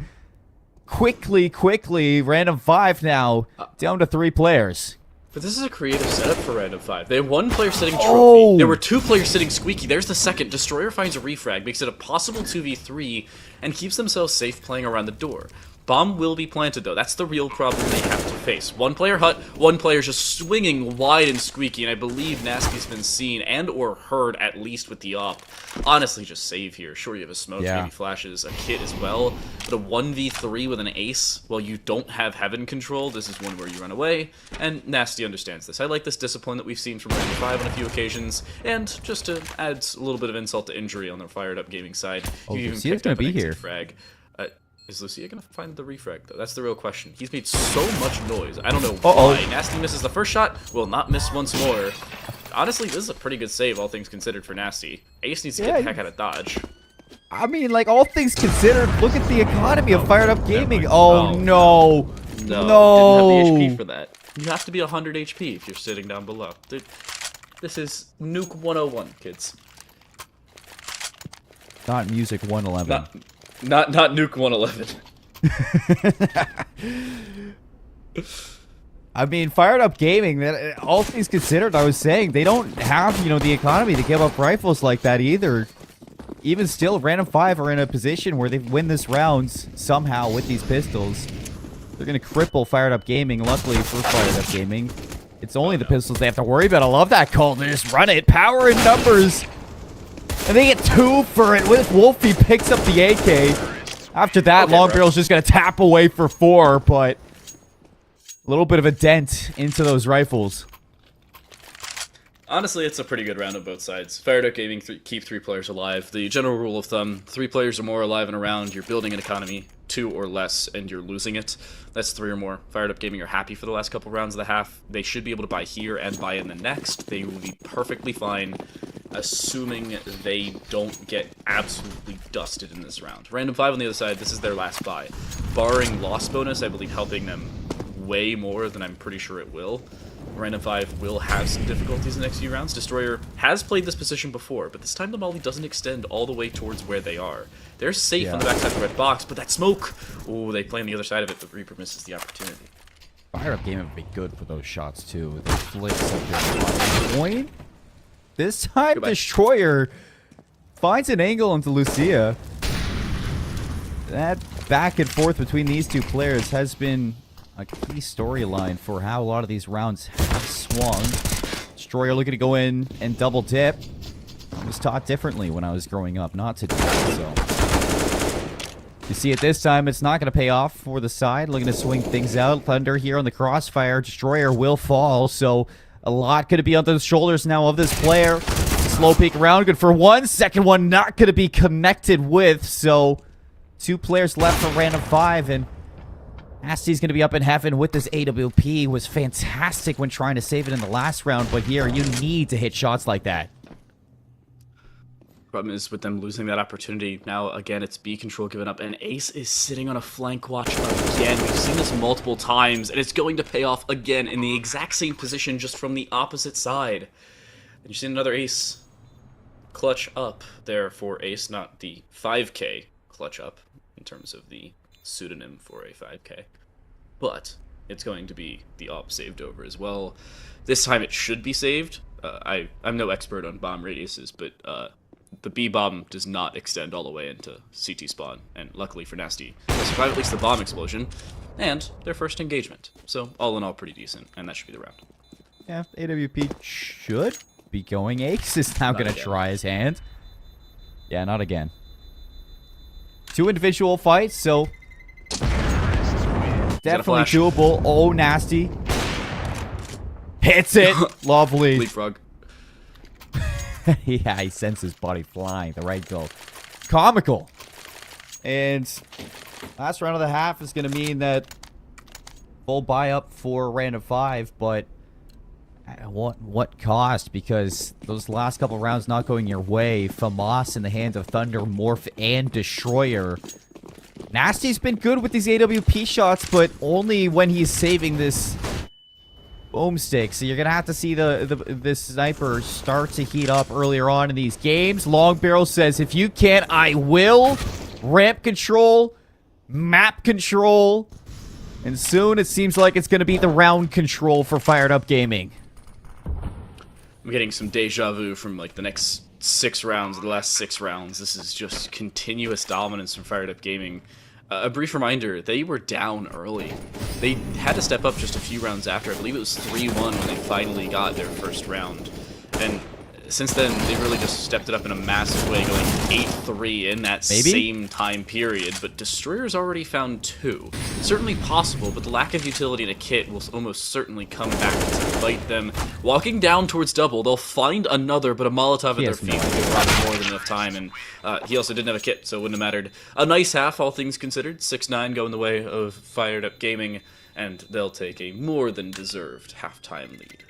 quickly, Random 5 now down to 3 players. But this is a creative setup for Random 5. They have 1 player sitting Trophy. Oh. There were 2 players sitting Squeaky. There's the second. Destroyer finds a refrag, makes it a possible 2v3, and keeps themselves safe playing around the door. Bomb will be planted, though. That's the real problem they have to face. 1 player hut, 1 player just swinging wide and Squeaky, and I believe Nasty's been seen and or heard, at least with the op. Honestly, just save here. Sure, you have a smoke, maybe flashes, a kit as well, but a 1v3 with an ace, well, you don't have Heaven control. This is one where you run away, and Nasty understands this. I like this discipline that we've seen from Random 5 on a few occasions, and just to add a little bit of insult to injury on the Firedup Gaming side, Oh, you even Lucia's picked up gonna an be exit here. frag. Is Lucia gonna find the refrag, though? That's the real question. He's made so much noise. I don't know why. Nasty misses the first shot, will not miss once more. Honestly, this is a pretty good save, all things considered, for Nasty. Ace needs to get the heck out of dodge. I mean, like, all things considered, look at the economy of Firedup Gaming. Oh, no. No. Didn't have the HP for that. You have to be 100 HP if you're sitting down below. Dude, this is Nuke 101, kids. Not Music 111. Not Nuke 111. I mean, Firedup Gaming, that all things considered, I was saying, they don't have, the economy to give up rifles like that either. Even still, Random 5 are in a position where they win this round somehow with these pistols. They're going to cripple Firedup Gaming. Luckily for Firedup Gaming, it's only the pistols they have to worry about. I love that call. They just run it. Power in numbers. And they get 2 for it with Wolfie picks up the AK. After that, Long Barrel's just going to tap away for 4, but a little bit of a dent into those rifles. Honestly, it's a pretty good round on both sides. Firedup Gaming keep 3 players alive. The general rule of thumb, 3 players or more alive in a round, you're building an economy. 2 or less, and you're losing it. That's 3 or more. Firedup Gaming are happy for the last couple rounds of the half. They should be able to buy here and buy in the next. They will be perfectly fine, assuming they don't get absolutely dusted in this round. Random 5 on the other side, this is their last buy. Barring loss bonus, I believe helping them way more than I'm pretty sure it will. Random 5 will have some difficulties in the next few rounds. Destroyer has played this position before, but this time the molly doesn't extend all the way towards where they are. They're safe on the backside of the red box, but that smoke! Oh, they play on the other side of it, but Reaper misses the opportunity. Firedup Gaming would be good for those shots, too. The flicks of their point. This time, Destroyer finds an angle into Lucia. That back and forth between these 2 players has been a key storyline for how a lot of these rounds have swung. Destroyer looking to go in and double dip. I was taught differently when I was growing up not to do it, so. You see it this time, it's not going to pay off for the side. Looking to swing things out. Thunder here on the crossfire. Destroyer will fall, so a lot going to be on the shoulders now of this player. Slow peek around, good for 1. Second one not going to be connected with, so 2 players left for Random 5, and Nasty's going to be up in heaven with this AWP. Was fantastic when trying to save it in the last round, but here, you need to hit shots like that. Problem is with them losing that opportunity. Now, again, it's B control given up, and Ace is sitting on a flank watch again. We've seen this multiple times, and it's going to pay off again in the exact same position, just from the opposite side. And you see another Ace clutch up there for Ace, not the 5K clutch up in terms of the pseudonym for a 5K, but it's going to be the op saved over as well. This time it should be saved. I'm no expert on bomb radiuses, but the B bomb does not extend all the way into CT spawn, and luckily for Nasty, they survive at least the bomb explosion and their first engagement. So all in all, pretty decent, and that should be the round. Yeah, AWP should be going. Ace is now going to try his hand. Yeah, not again. 2 individual fights, so definitely doable. Oh, Nasty. Hits it. Lovely. Leapfrog. Yeah, he sends his body flying. The right goal. Comical. And last round of the half is going to mean that full buy up for random 5, but at what cost? Because those last couple rounds not going your way. FAMAS in the hands of Thunder, Morph, and Destroyer. Nasty's been good with these AWP shots, but only when he's saving this boomstick. So you're going to have to see this sniper start to heat up earlier on in these games. Long Barrel says, if you can't, I will. Ramp control, map control, and soon it seems like it's going to be the round control for Firedup Gaming. I'm getting some deja vu from like the next 6 rounds, the last 6 rounds. This is just continuous dominance from Firedup Gaming. A brief reminder, they were down early. They had to step up just a few rounds after. I believe it was 3-1 when they finally got their first round. And since then, they've really just stepped it up in a massive way, going 8-3 in that same time period. But Destroyer's already found 2. Certainly possible, but the lack of utility in a kit will almost certainly come back to bite them. Walking down towards double, they'll find another, but a Molotov at their feet will give Robin more than enough time. And he also didn't have a kit, so it wouldn't have mattered. A nice half, all things considered. 6-9 going the way of Firedup Gaming, and they'll take a more than deserved halftime lead.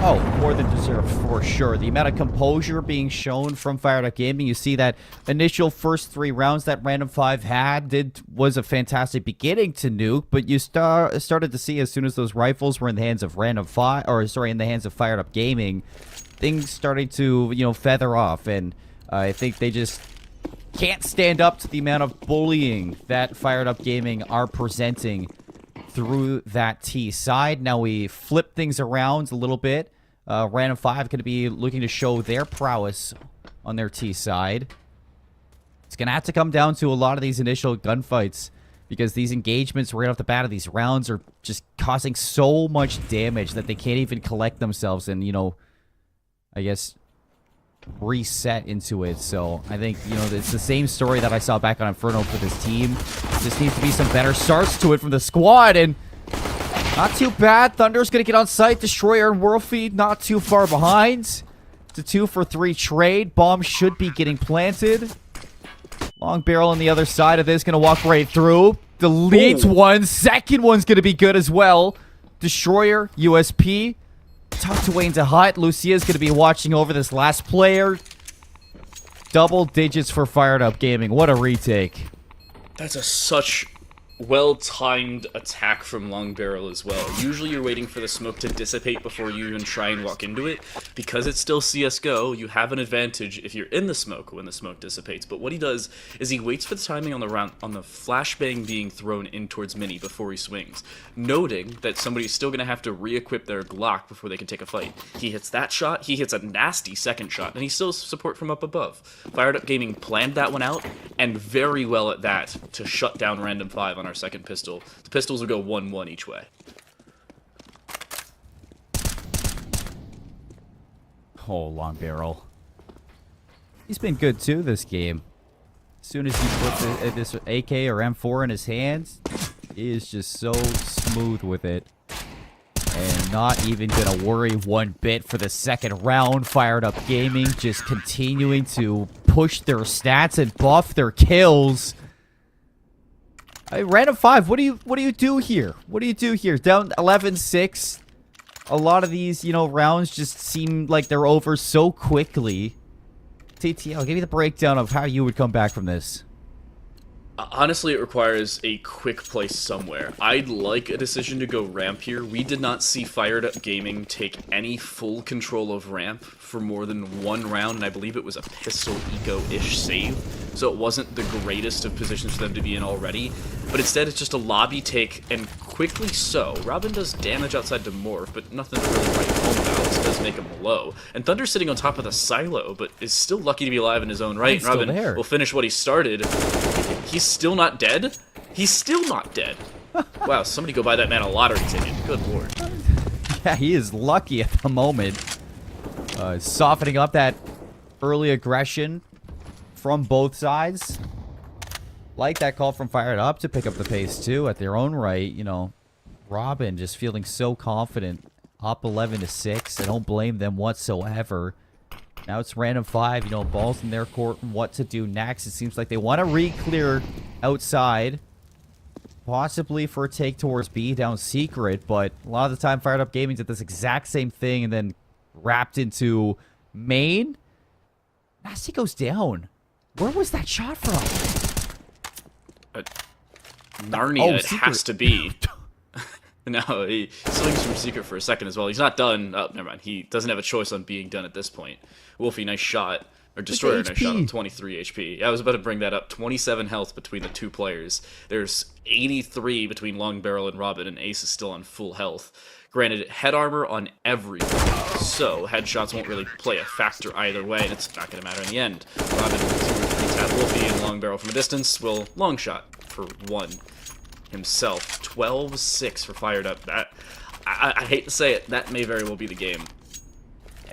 Oh, more than deserved, for sure. The amount of composure being shown from Firedup Gaming, you see that initial first 3 rounds that Random 5 had was a fantastic beginning to nuke, but you started to see as soon as those rifles were in the hands of in the hands of Firedup Gaming, things started to, feather off, and I think they just can't stand up to the amount of bullying that Firedup Gaming are presenting through that T side. Now we flip things around a little bit. Random 5 going to be looking to show their prowess on their T side. It's going to have to come down to a lot of these initial gunfights because these engagements right off the bat of these rounds are just causing so much damage that they can't even collect themselves and, I guess, reset into it. So I think, it's the same story that I saw back on Inferno for this team. Just needs to be some better starts to it from the squad, and not too bad. Thunder's gonna get on site. Destroyer and Whirlfeed not too far behind. It's a 2-for-3 trade. Bomb should be getting planted. Long Barrel on the other side of this, gonna walk right through. Deletes one. Second one's gonna be good as well. Destroyer, USP. Tucked away into hut. Lucia's going to be watching over this last player. Double digits for Firedup Gaming. What a retake. That's such well-timed attack from Long Barrel as well. Usually you're waiting for the smoke to dissipate before you even try and walk into it. Because it's still CSGO, you have an advantage if you're in the smoke when the smoke dissipates. But what he does is he waits for the timing on the flashbang being thrown in towards Mini before he swings, noting that somebody's still going to have to re-equip their Glock before they can take a fight. He hits that shot, he hits a nasty second shot, and he still has support from up above. Firedup Gaming planned that one out, and very well at that, to shut down Random 5 on our second pistol. The pistols will go 1-1 each way. Oh, Long Barrel. He's been good too this game. As soon as he puts this AK or M4 in his hands, he is just so smooth with it. And not even gonna worry one bit for the second round. Firedup Gaming just continuing to push their stats and buff their kills. Random 5, what do you do here? What do you do here? Down 11-6. A lot of these, rounds just seem like they're over so quickly. TTL, give me the breakdown of how you would come back from this. Honestly, it requires a quick place somewhere. I'd like a decision to go ramp here. We did not see Firedup Gaming take any full control of ramp for more than 1 round, and I believe it was a pistol eco-ish save, so it wasn't the greatest of positions for them to be in already. But instead, it's just a lobby take, and quickly so. Robin does damage outside to Morph, but nothing to really write home about. It does make him low. And Thunder's sitting on top of the silo, but is still lucky to be alive in his own right. He's Robin still there. will finish what he started. He's still not dead? He's still not dead. Wow, somebody go buy that man a lottery ticket. Good lord. Yeah, he is lucky at the moment. Softening up that early aggression from both sides. Like that call from Firedup to pick up the pace too at their own right. Robin just feeling so confident. Up 11-6. I don't blame them whatsoever. Now it's random 5, you know, balls in their court and what to do next. It seems like they want to re-clear outside. Possibly for a take towards B down secret, but a lot of the time Firedup Gaming did this exact same thing and then wrapped into main. Nasty goes down. Where was that shot from? Narnia, it has to be. No, he swings from secret for a second as well. He's not done. Oh, never mind. He doesn't have a choice on being done at this point. Wolfie, nice shot. Or Destroyer, nice shot on 23 HP. I was about to bring that up. 27 health between the two players. There's 83 between Long Barrel and Robin, and Ace is still on full health. Granted, head armor on everything, so headshots won't really play a factor either way, and it's not going to matter in the end. Robin will tap Wolfie, and Long Barrel from a distance will long shot for 1 himself. 12-6 for Firedup. That, I hate to say it, that may very well be the game.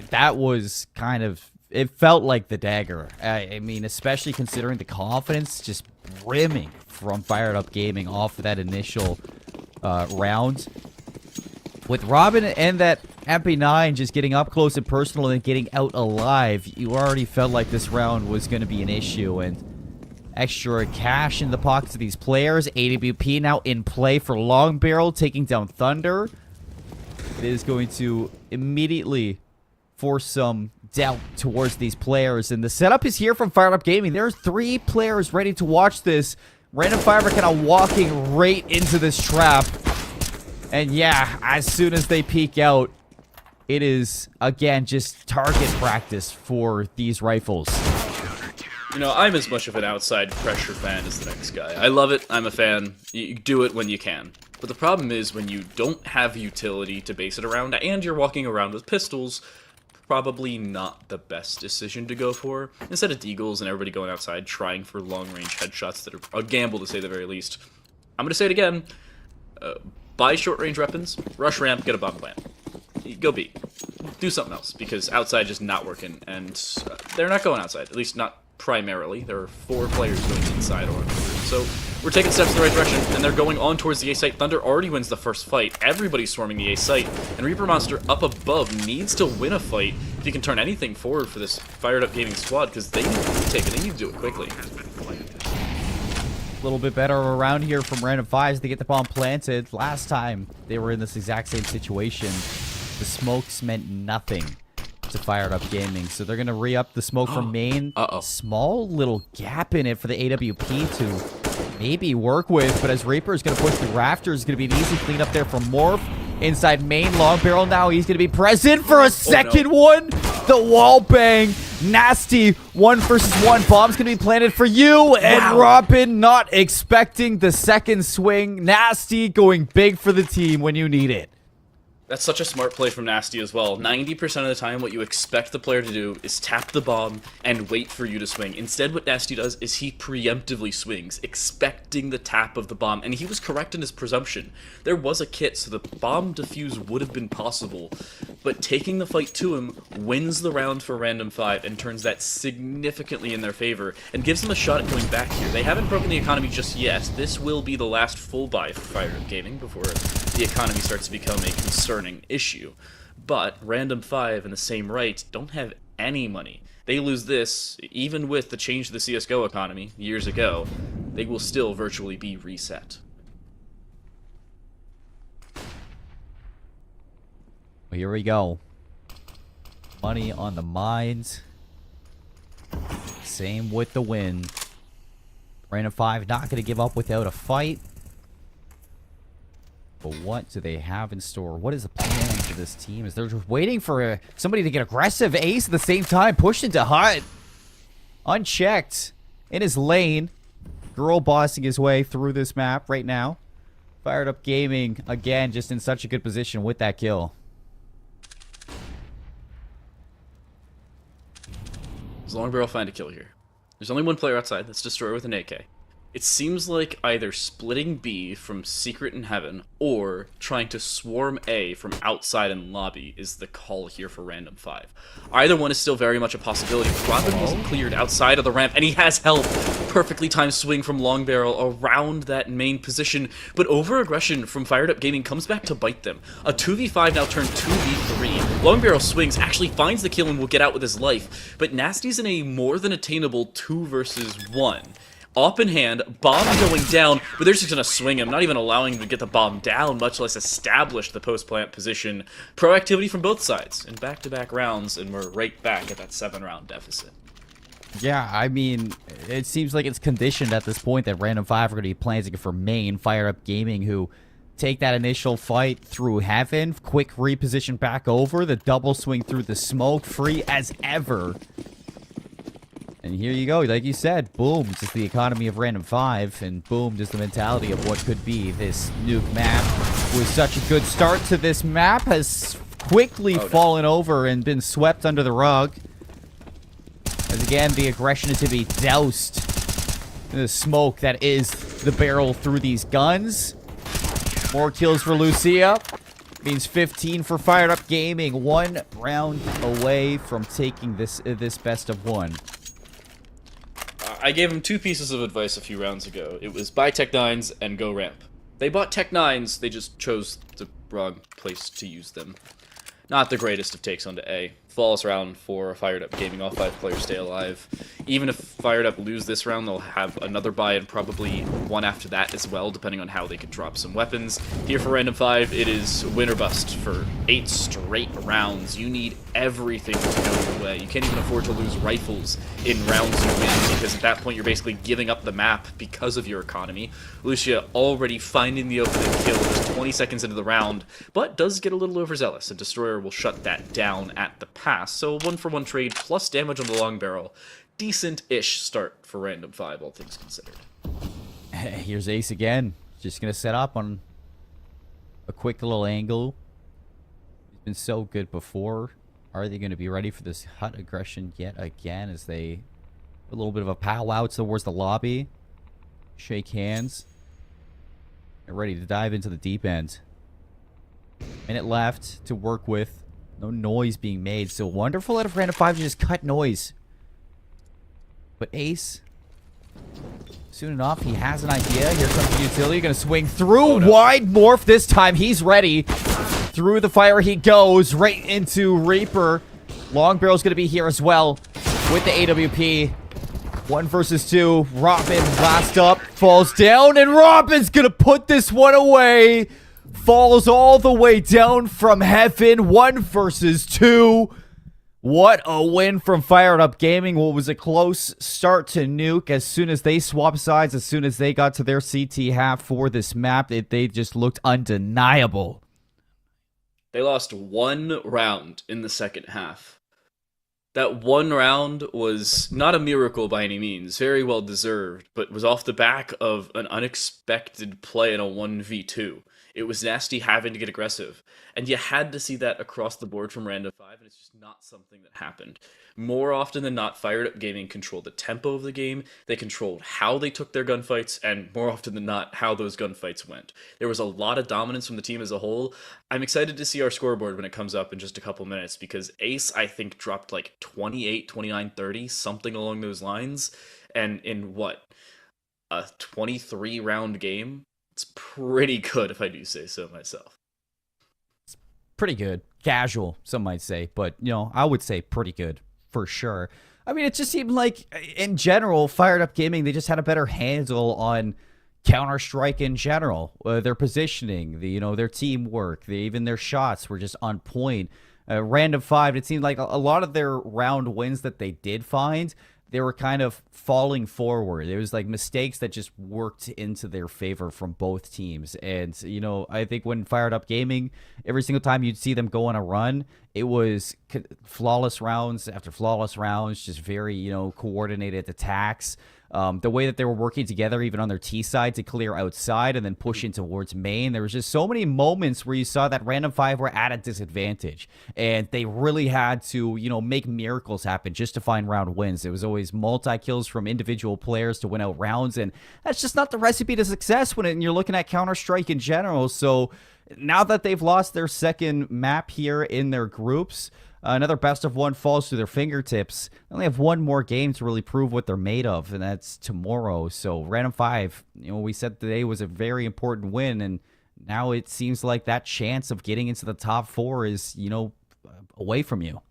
That was kind of... It felt like the dagger. I mean, especially considering the confidence just brimming from Firedup Gaming off of that initial round. With Robin and that MP9 just getting up close and personal and getting out alive, you already felt like this round was going to be an issue. And extra cash in the pockets of these players. AWP now in play for Long Barrel, taking down Thunder. It is going to immediately force some doubt towards these players, and the setup is here from Firedup Gaming. There's 3 players ready to watch this. Random Fiber kind of walking right into this trap, and yeah, as soon as they peek out, it is again just target practice for these rifles. You know, I'm as much of an outside pressure fan as the next guy. I love it. I'm a fan. You do it when you can. But the problem is when you don't have utility to base it around, and you're walking around with pistols, probably not the best decision to go for. Instead of deagles and everybody going outside trying for long-range headshots that are a gamble to say the very least. I'm going to say it again. Buy short-range weapons, rush ramp, get a bomb plant. Go B. Do something else, because outside just not working, and they're not going outside, at least not primarily. There are 4 players going inside or so we're taking steps in the right direction, and they're going on towards the A site. Thunder already wins the first fight. Everybody's swarming the A site, and Reaper Monster up above needs to win a fight if he can turn anything forward for this Fired Up Gaming squad, because they need to take it. They need to do it quickly. A little bit better around here from Random 5s to get the bomb planted. Last time they were in this exact same situation, the smokes meant nothing to Fired Up Gaming, so they're going to re-up the smoke from main. Small little gap in it for the AWP to maybe work with, but as Reaper is going to push the rafters, it's going to be an easy clean up there from Morph. Inside main, Long Barrel now, he's going to be present for a second one. The wall bang. Nasty 1 versus 1. Bomb's going to be planted for you, and Robin not expecting the second swing. Nasty going big for the team when you need it. That's such a smart play from Nasty as well. 90% of the time, what you expect the player to do is tap the bomb and wait for you to swing. Instead, what Nasty does is he preemptively swings, expecting the tap of the bomb, and he was correct in his presumption. There was a kit, so the bomb defuse would have been possible, but taking the fight to him wins the round for Random 5 and turns that significantly in their favor, and gives them a shot at going back here. They haven't broken the economy just yet. This will be the last full buy for Firedup Gaming before the economy starts to become a concern issue. But Random 5 in the same right don't have any money. They lose this, even with the change to the CSGO economy years ago, they will still virtually be reset. Well, here we go. Money on the mines. Same with the win. Random 5 not going to give up without a fight. But what do they have in store? What is the plan for this team? Is they're just waiting for somebody to get aggressive? Ace at the same time, pushed into Hut. Unchecked in his lane. Girl bossing his way through this map right now. Fired Up Gaming, again, just in such a good position with that kill. Does Long Barrel find a kill here? There's only one player outside. That's Destroyer with an AK. It seems like either splitting B from Secret in Heaven or trying to swarm A from outside in lobby is the call here for Random 5. Either one is still very much a possibility. Robin wasn't cleared outside of the ramp, and he has help. Perfectly timed swing from Long Barrel around that main position, but over-aggression from Firedup Gaming comes back to bite them. A 2v5 now turned 2v3. Long Barrel swings, actually finds the kill and will get out with his life, but Nasty's in a more than attainable 2 versus 1. Op in hand, bomb going down, but they're just going to swing him, not even allowing him to get the bomb down, much less establish the post-plant position. Proactivity from both sides in back-to-back rounds, and we're right back at that 7-round deficit. Yeah, I mean, it seems like it's conditioned at this point that Random 5 are going to be planning for main. Firedup Gaming, who take that initial fight through Heaven, quick reposition back over, the double swing through the smoke, free as ever. And here you go, like you said, boom, just the economy of Random 5, and boom, just the mentality of what could be this nuke map. With such a good start to this map, has quickly fallen over and been swept under the rug. As again, the aggression is to be doused in the smoke that is the barrel through these guns. More kills for Lucia. Means 15 for Firedup Gaming. 1 round away from taking this best of 1. I gave him 2 pieces of advice a few rounds ago. It was buy Tech 9s and go ramp. They bought Tech 9s, they just chose the wrong place to use them. Not the greatest of takes onto A. Flawless round for Firedup Gaming. All 5 players stay alive. Even if Firedup lose this round, they'll have another buy and probably one after that as well, depending on how they can drop some weapons. Here for Random 5, it is win or bust for 8 straight rounds. You need everything to go your way. You can't even afford to lose rifles in rounds you win, because at that point you're basically giving up the map because of your economy. Lucia already finding the opening kill just 20 seconds into the round, but does get a little overzealous, and Destroyer will shut that down at the pass. So a 1-for-1 trade plus damage on the long barrel. Decent-ish start for Random 5, all things considered. Here's Ace again. Just going to set up on a quick little angle. He's been so good before. Are they going to be ready for this hot aggression yet again as they a little bit of a powwow towards the lobby? Shake hands. They're ready to dive into the deep end. Minute left to work with. No noise being made. So wonderful out of Random 5 to just cut noise. But Ace, soon enough, he has an idea. Here comes the utility. Going to swing through. Wide morph this time. He's ready. Through the fire he goes. Right into Reaper. Long Barrel's going to be here as well with the AWP. 1 versus 2. Robin last up. Falls down. And Robin's going to put this one away. Falls all the way down from Heaven. 1 versus 2. What a win from Firedup Gaming. What was a close start to Nuke. As soon as they swapped sides, as soon as they got to their CT half for this map, they just looked undeniable. They lost 1 round in the second half. That 1 round was not a miracle by any means, very well deserved, but was off the back of an unexpected play in a 1v2. It was Nasty having to get aggressive. And you had to see that across the board from Random 5, and it's just not something that happened. More often than not, Firedup Gaming controlled the tempo of the game, they controlled how they took their gunfights, and more often than not, how those gunfights went. There was a lot of dominance from the team as a whole. I'm excited to see our scoreboard when it comes up in just a couple minutes, because Ace, I think, dropped like 28, 29, 30, something along those lines. And in what? A 23-round game? It's pretty good, if I do say so myself. It's pretty good. Casual, some might say. But, you know, I would say pretty good, for sure. I mean, it just seemed like, in general, Firedup Gaming, they just had a better handle on Counter-Strike in general. Their positioning, their teamwork, even their shots were just on point. Random 5, it seemed like a lot of their round wins that they did find, they were kind of falling forward. It was like mistakes that just worked into their favor from both teams. And, I think when Firedup Gaming, every single time you'd see them go on a run, it was flawless rounds after flawless rounds, just very, coordinated attacks. The way that they were working together, even on their T side, to clear outside and then push in towards main. There was just so many moments where you saw that Random 5 were at a disadvantage. And they really had to, make miracles happen just to find round wins. It was always multi-kills from individual players to win out rounds. And that's just not the recipe to success when you're looking at Counter-Strike in general. So now that they've lost their second map here in their groups, another best of one falls through their fingertips. They only have one more game to really prove what they're made of, and that's tomorrow. So Random 5, we said today was a very important win, and now it seems like that chance of getting into the top 4 is, away from you.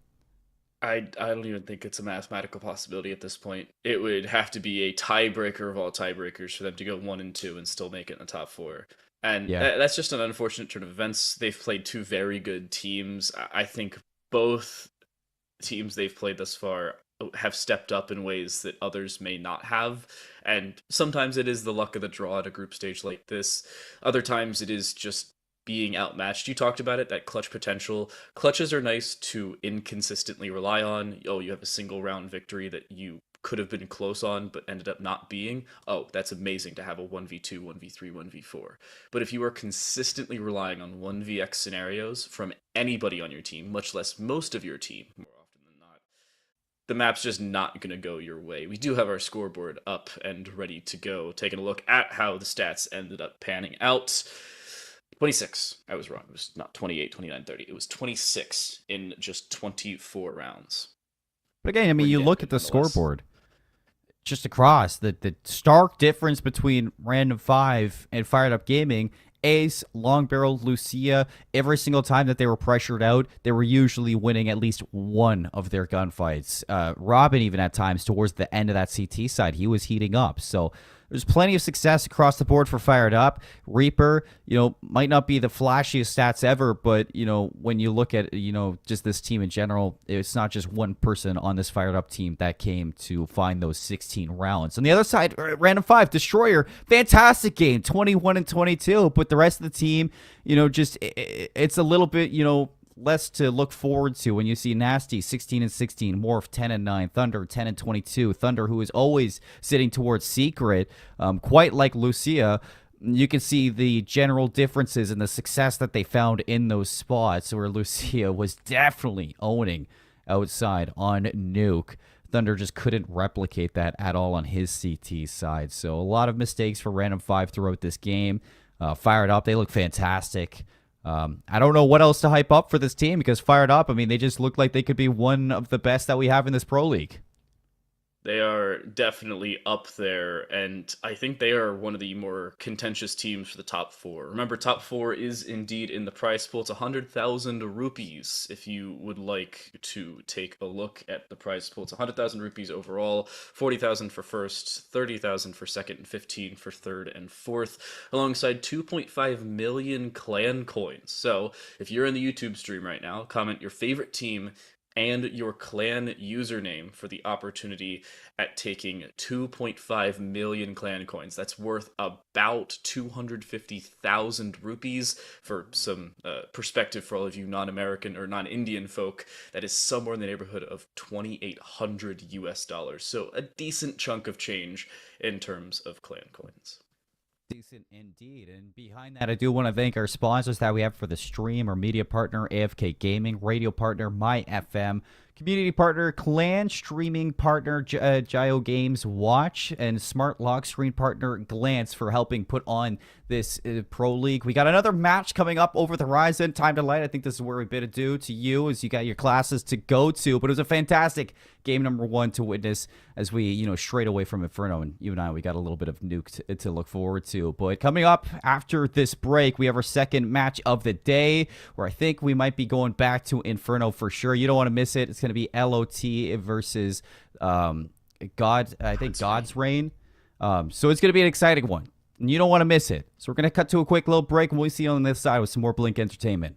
I don't even think it's a mathematical possibility at this point. It would have to be a tiebreaker of all tiebreakers for them to go 1 and 2 and still make it in the top 4. And that's just an unfortunate turn of events. They've played two very good teams. I think both teams they've played thus far have stepped up in ways that others may not have. And sometimes it is the luck of the draw at a group stage like this. Other times it is just being outmatched. You talked about it, that clutch potential. Clutches are nice to inconsistently rely on. Oh, you have a single round victory that you could have been close on but ended up not being. Oh, that's amazing to have a 1v2, 1v3, 1v4. But if you are consistently relying on 1vx scenarios from anybody on your team, much less most of your team, more often than not, the map's just not going to go your way. We do have our scoreboard up and ready to go, taking a look at how the stats ended up panning out. 26. I was wrong. It was not 28, 29, 30. It was 26 in just 24 rounds. But again, I mean, you look at the scoreboard just across, the stark difference between Random 5 and Firedup Gaming. Ace, Long Barrel, Lucia, every single time that they were pressured out, they were usually winning at least one of their gunfights. Robin, even at times, towards the end of that CT side, he was heating up. So there's plenty of success across the board for Fired Up. Reaper, might not be the flashiest stats ever, but, when you look at, just this team in general, it's not just one person on this Fired Up team that came to find those 16 rounds. On the other side, Random 5, Destroyer, fantastic game, 21 and 22, but the rest of the team, it's a little bit, less to look forward to when you see Nasty 16 and 16, Morph 10 and 9, Thunder 10 and 22. Thunder, who is always sitting towards Secret, quite like Lucia. You can see the general differences in the success that they found in those spots, where Lucia was definitely owning outside on Nuke. Thunder just couldn't replicate that at all on his CT side. So a lot of mistakes for Random 5 throughout this game. Fired Up, they look fantastic. I don't know what else to hype up for this team, because Fired Up, I mean, they just look like they could be one of the best that we have in this Pro League. They are definitely up there, and I think they are one of the more contentious teams for the top 4. Remember, top 4 is indeed in the prize pool. It's 100,000 rupees if you would like to take a look at the prize pool. It's 100,000 rupees overall, 40,000 for first, 30,000 for second, and 15 for third and fourth, alongside 2.5 million clan coins. So if you're in the YouTube stream right now, comment your favorite team and your clan username for the opportunity at taking 2.5 million clan coins. That's worth about 250,000 rupees. For some perspective for all of you non-American or non-Indian folk, that is somewhere in the neighborhood of $2,800 US. So a decent chunk of change in terms of clan coins. Decent indeed. And behind that, I do want to thank our sponsors that we have for the stream: our media partner, AFK Gaming; radio partner, My FM; community partner, Clan; streaming partner, csgo Games Watch; and smart lock screen partner, Glance, for helping put on this Pro League. We got another match coming up over the horizon. Time to light. I think this is where we bid adieu to you, as you got your classes to go to. But it was a fantastic game number 1 to witness, as we, strayed away from Inferno, and you and I, we got a little bit of Nuke to look forward to. But coming up after this break, we have our second match of the day, where I think we might be going back to Inferno for sure. You don't want to miss it. It's going to be LOT versus God's Reign. So it's going to be an exciting one, and you don't want to miss it. So we're going to cut to a quick little break, and we'll see you on this side with some more Blink Entertainment.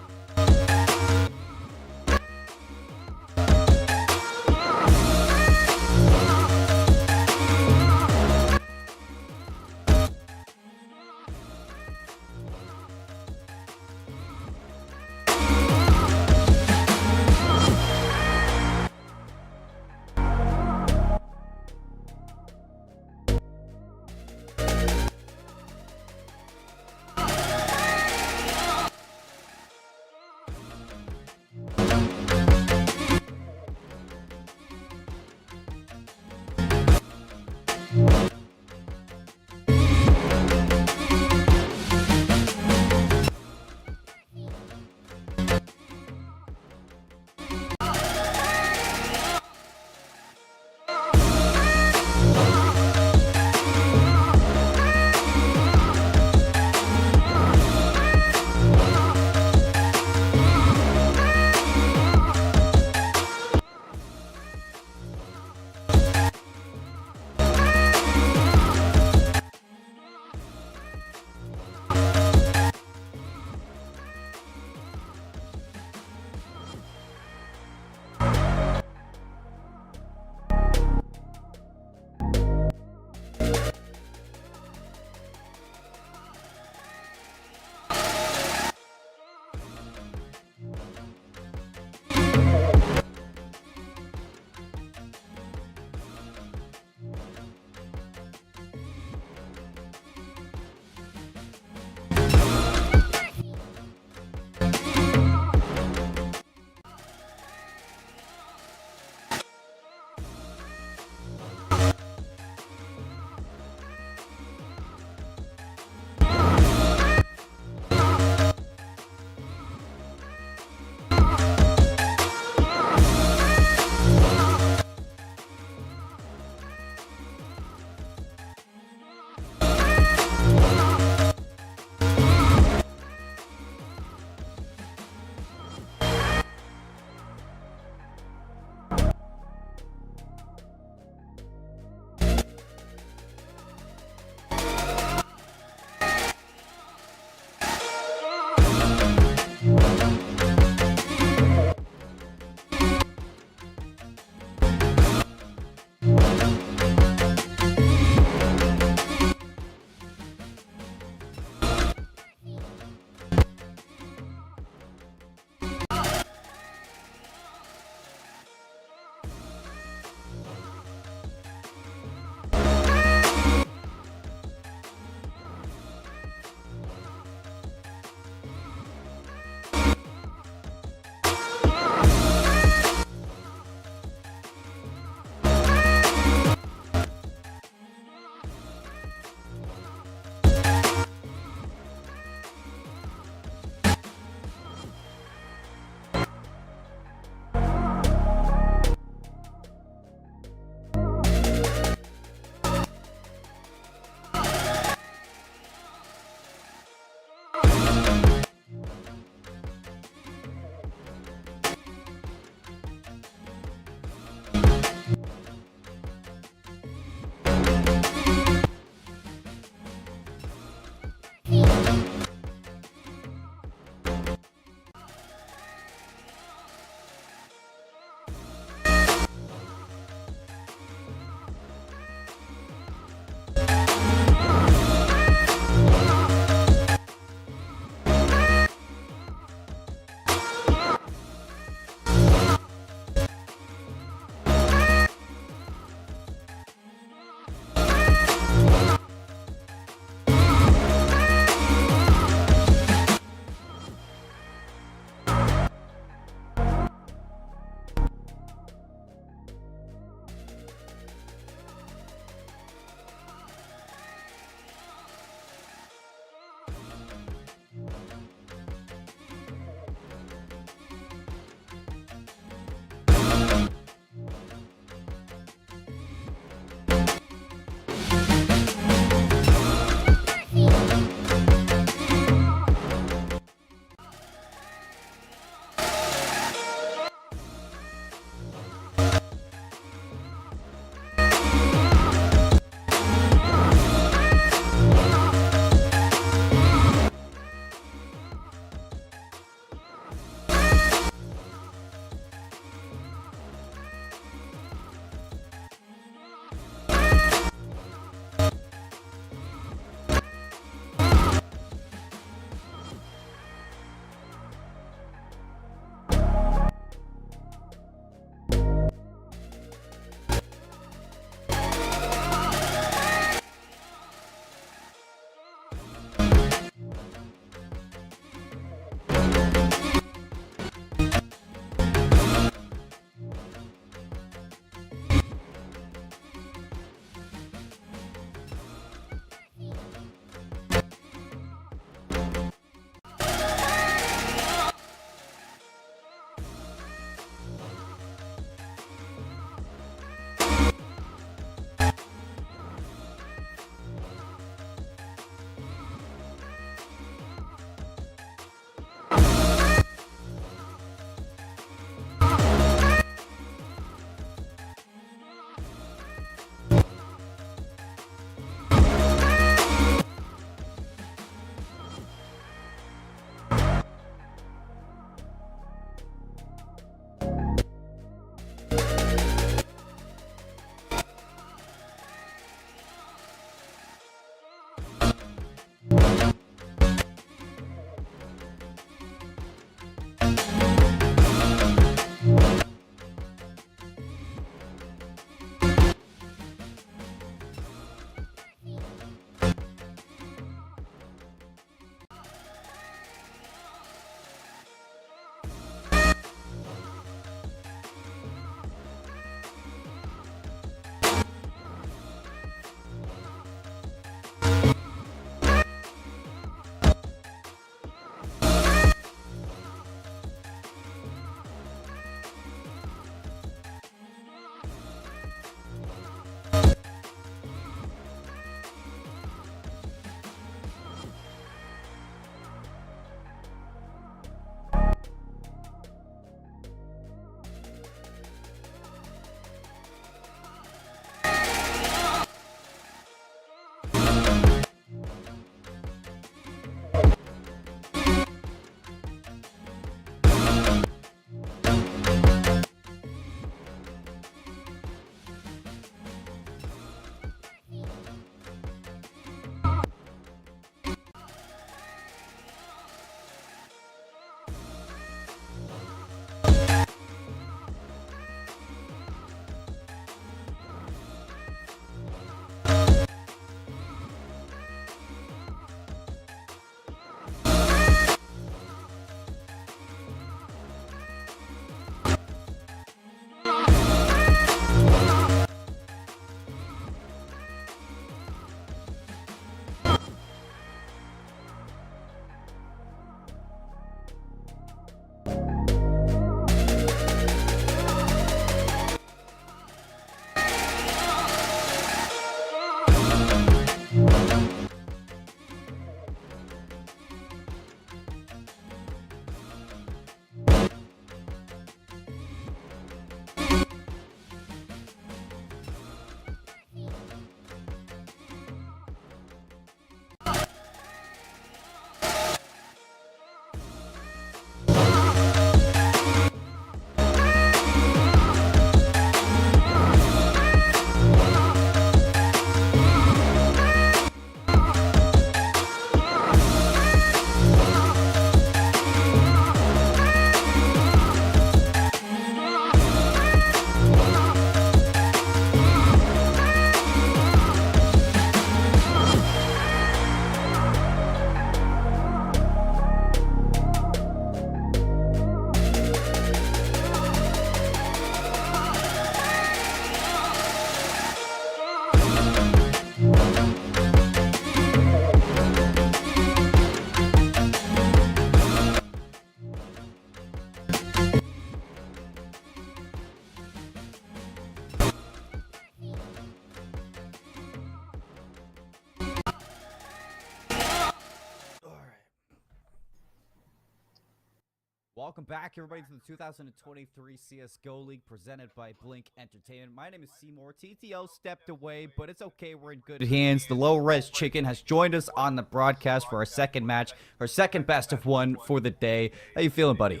Welcome back, everybody, to the 2023 CSGO League presented by Blink Entertainment. My name is Seymour. TTL stepped away, but it's okay. We're in good hands. The low-res chicken has joined us on the broadcast for our second match, our second best of one for the day. How you feeling, buddy?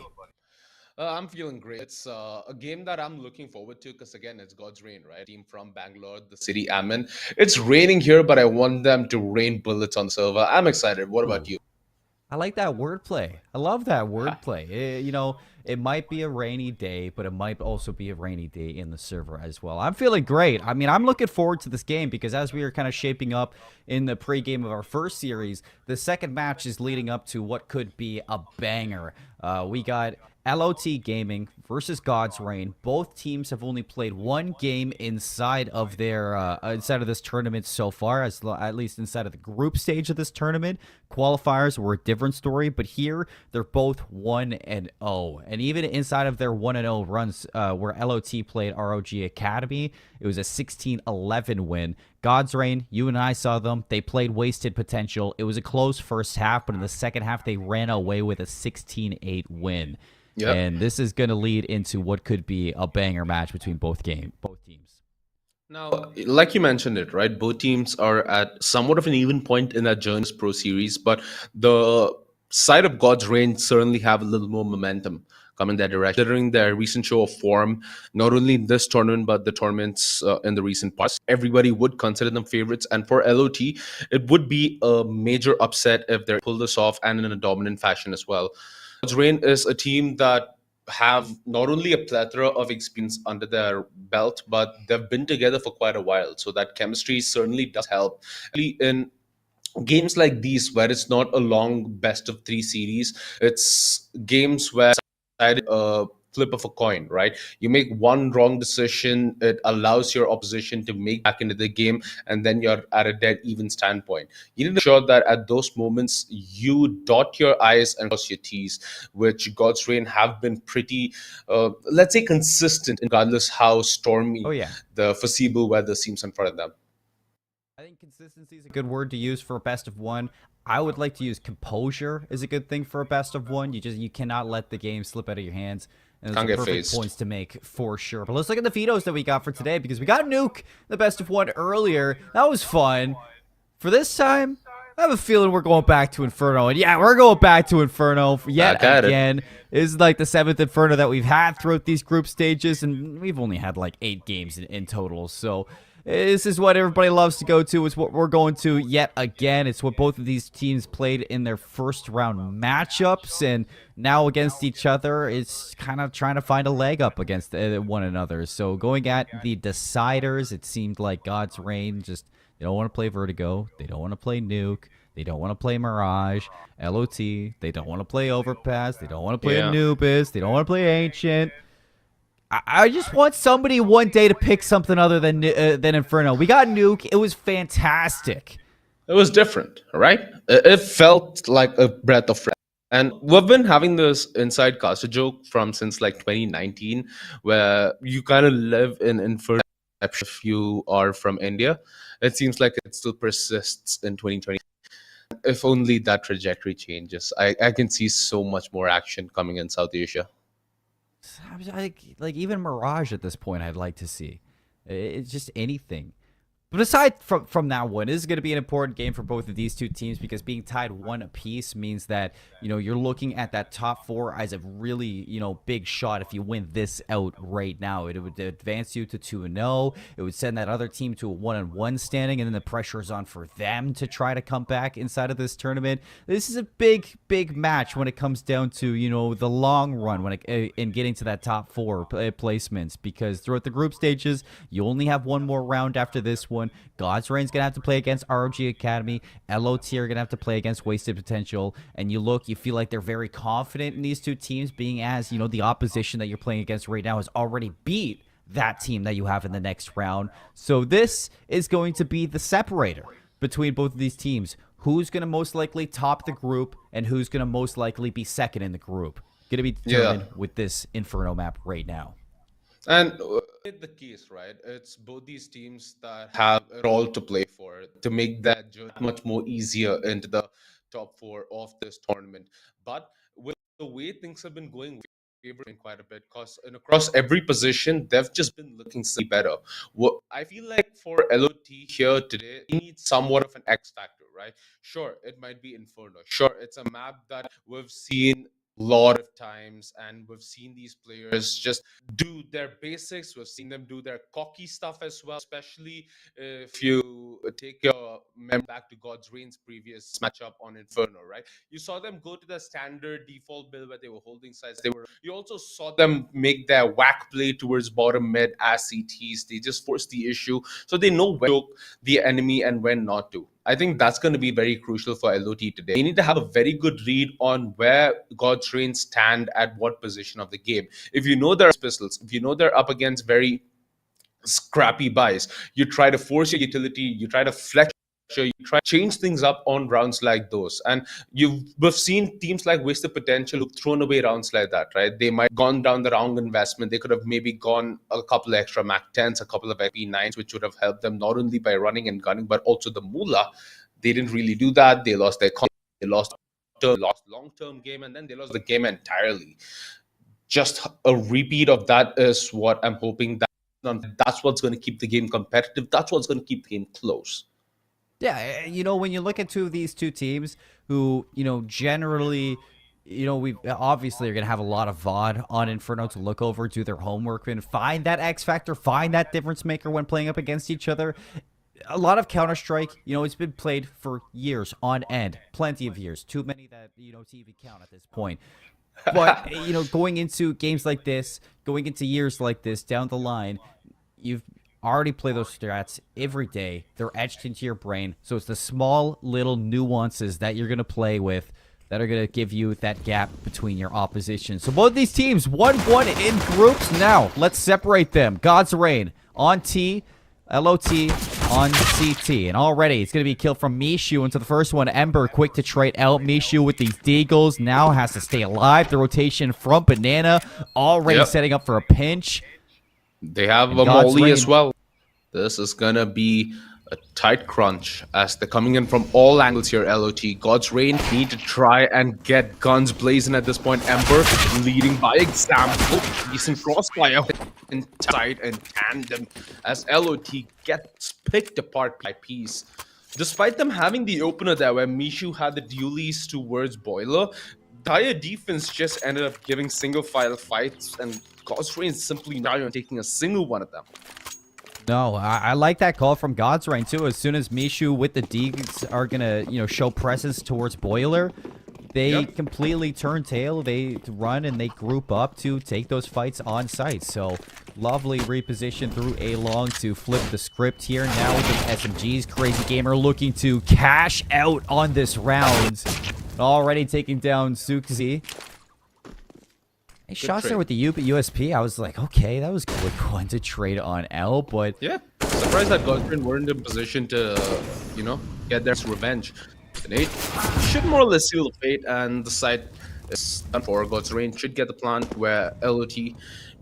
I'm feeling great. It's a game that I'm looking forward to because, again, it's God's rain, right? Team from Bangalore, the city I'm in. It's raining here, but I want them to rain bullets on the server. I'm excited. What about you? I like that wordplay. I love that wordplay. It might be a rainy day, but it might also be a rainy day in the server as well. I'm feeling great. I mean, I'm looking forward to this game because as we are kind of shaping up in the pregame of our first series, the second match is leading up to what could be a banger. We got ROG Gaming versus God's Reign. Both teams have only played one game inside of their inside of this tournament so far, at least inside of the group stage of this tournament. Qualifiers were a different story, but here they're both 1-0, and even inside of their 1-0 runs, where ROG played ROG Academy, it was a 16-11 win. God's Reign, you and I saw them. They played Wasted Potential. It was a close first half, but in the second half, they ran away with a 16-8 win. Yep. And this is going to lead into what could be a banger match between both teams. Now, like you mentioned it, right? Both teams are at somewhat of an even point in that Journey's Pro Series, but the side of God's Reign certainly have a little more momentum coming their direction. Considering their recent show of form, not only in this tournament, but the tournaments in the recent past, everybody would consider them favorites. And for LOT, it would be a major upset if they pull this off and in a dominant fashion as well. God's Reign is a team that have not only a plethora of experience under their belt, but they've been together for quite a while. So that chemistry certainly does help. In games like these, where it's not a long best of 3 series, it's games where a flip of a coin, right? You make one wrong decision, it allows your opposition to make back into the game, and then you're at a dead even standpoint. You need to ensure that at those moments you dot your I's and cross your T's, which God's Reign have been pretty, let's say, consistent, regardless how stormy the foreseeable weather seems in front of them. I think consistency is a good word to use for a best of one. I would like to use composure is a good thing for a best of one. You cannot let the game slip out of your hands. And those are perfect points to make for sure. But let's look at the vetoes that we got for today, because we got Nuke, the best of one earlier. That was fun. For this time, I have a feeling we're going back to Inferno. And yeah, we're going back to Inferno yet again. This is like the 7th Inferno that we've had throughout these group stages, and we've only had like 8 games in total. So this is what everybody loves to go to. It's what we're going to yet again. It's what both of these teams played in their first round matchups, and now against each other, it's kind of trying to find a leg up against one another. So going at the deciders, it seemed like God's Reign they don't want to play Vertigo. They don't want to play Nuke. They don't want to play Mirage. LOT. They don't want to play Overpass. They don't want to play Anubis. They don't want to play Ancient. I just want somebody one day to pick something other than Inferno. We got Nuke. It was fantastic. It was different, right? It felt like a breath of fresh air. And we've been having this inside caster joke from since like 2019, where you kind of live in Inferno if you are from India. It seems like it still persists in 2020. If only that trajectory changes. I can see so much more action coming in South Asia. Like even Mirage at this point, I'd like to see. It's just anything. But aside from that one, this is going to be an important game for both of these two teams, because being tied 1 apiece means that, you're looking at that top 4 as a really, big shot. If you win this out right now, it would advance you to 2-0. It would send that other team to a 1-1 standing, and then the pressure is on for them to try to come back inside of this tournament. This is a big, big match when it comes down to, the long run in getting to that top 4 placements, because throughout the group stages, you only have one more round after this one. God's Reign's going to have to play against ROG Academy. LOT are going to have to play against Wasted Potential. And you feel like they're very confident in these two teams, being as, the opposition that you're playing against right now has already beat that team that you have in the next round. So this is going to be the separator between both of these teams. Who's going to most likely top the group, and who's going to most likely be second in the group? Going to be determined with this Inferno map right now. And the case, right? It's both these teams that have it all to play for to make that journey much more easier into the top 4 of this tournament. But the way things have been going favoring quite a bit because across every position they've just been looking slightly better. What I feel like for LOT here today, they need somewhat of an X factor, right? Sure, it might be Inferno. Sure, it's a map that we've seen a lot of times, and we've seen these players just do their basics. We've seen them do their cocky stuff as well, especially if you take your memory back to God's Reign's previous matchup on Inferno, right? You saw them go to the standard default build where they were holding sides. You also saw them make their whack play towards bottom mid as CTs. They just forced the issue, so they know when to choke the enemy and when not to. I think that's going to be very crucial for LOT today. They need to have a very good read on where God's Reign stand at what position of the game. If you know they're pistols, if you know they're up against very scrappy buys, you try to force your utility, you try to flex, you try to change things up on rounds like those. And we've seen teams like Wasted Potential who've thrown away rounds like that, right? They might have gone down the wrong investment. They could have maybe gone a couple of extra Mac 10s, a couple of FP9s, which would have helped them not only by running and gunning, but also the moolah. They didn't really do that. They lost their they lost long-term game, and then they lost the game entirely. Just a repeat of that is what I'm hoping. That's what's going to keep the game competitive. That's what's going to keep the game close. Yeah, when you look at these two teams who, generally, we obviously are going to have a lot of VOD on Inferno to look over, do their homework, and find that X factor, find that difference maker when playing up against each other. A lot of Counter-Strike, it's been played for years on end, plenty of years, too many that, to even count at this point. But, going into games like this, going into years like this down the line, you've already play those strats every day. They're etched into your brain. So it's the small little nuances that you're going to play with that are going to give you that gap between your opposition. So both these teams 1-1 in groups. Now let's separate them. God's Reign on T, LOT on CT. And already it's going to be killed from Mishu into the first one. Ember quick to trade out. Mishu with these deagles now has to stay alive. The rotation from Banana already setting up for a pinch. They have a molly as well. This is going to be a tight crunch as they're coming in from all angles here, LOT. God's Reign need to try and get guns blazing at this point. Ember leading by example. Decent crossfire inside and tandem as LOT gets picked apart by piece. Despite them having the opener there where Mishu had the dualies towards Boiler, dire defense just ended up giving single file fights, and God's Reign simply not taking a single one of them. No, I like that call from God's Reign too. As soon as Mishu with the Deags are gonna, show presence towards Boiler, they completely turn tail. They run and they group up to take those fights on site. So lovely reposition through A-Long to flip the script here. Now with the SMGs, Crazy Gamer looking to cash out on this round. Already taking down Suxi. Hey, shots there with the USP. I was like, okay, that was a quick one to trade on L, but yeah, surprised that God's Reign weren't in position to, get their revenge. The Nate should more or less seal the fate, and the site is done for. God's Reign should get the plant where LOT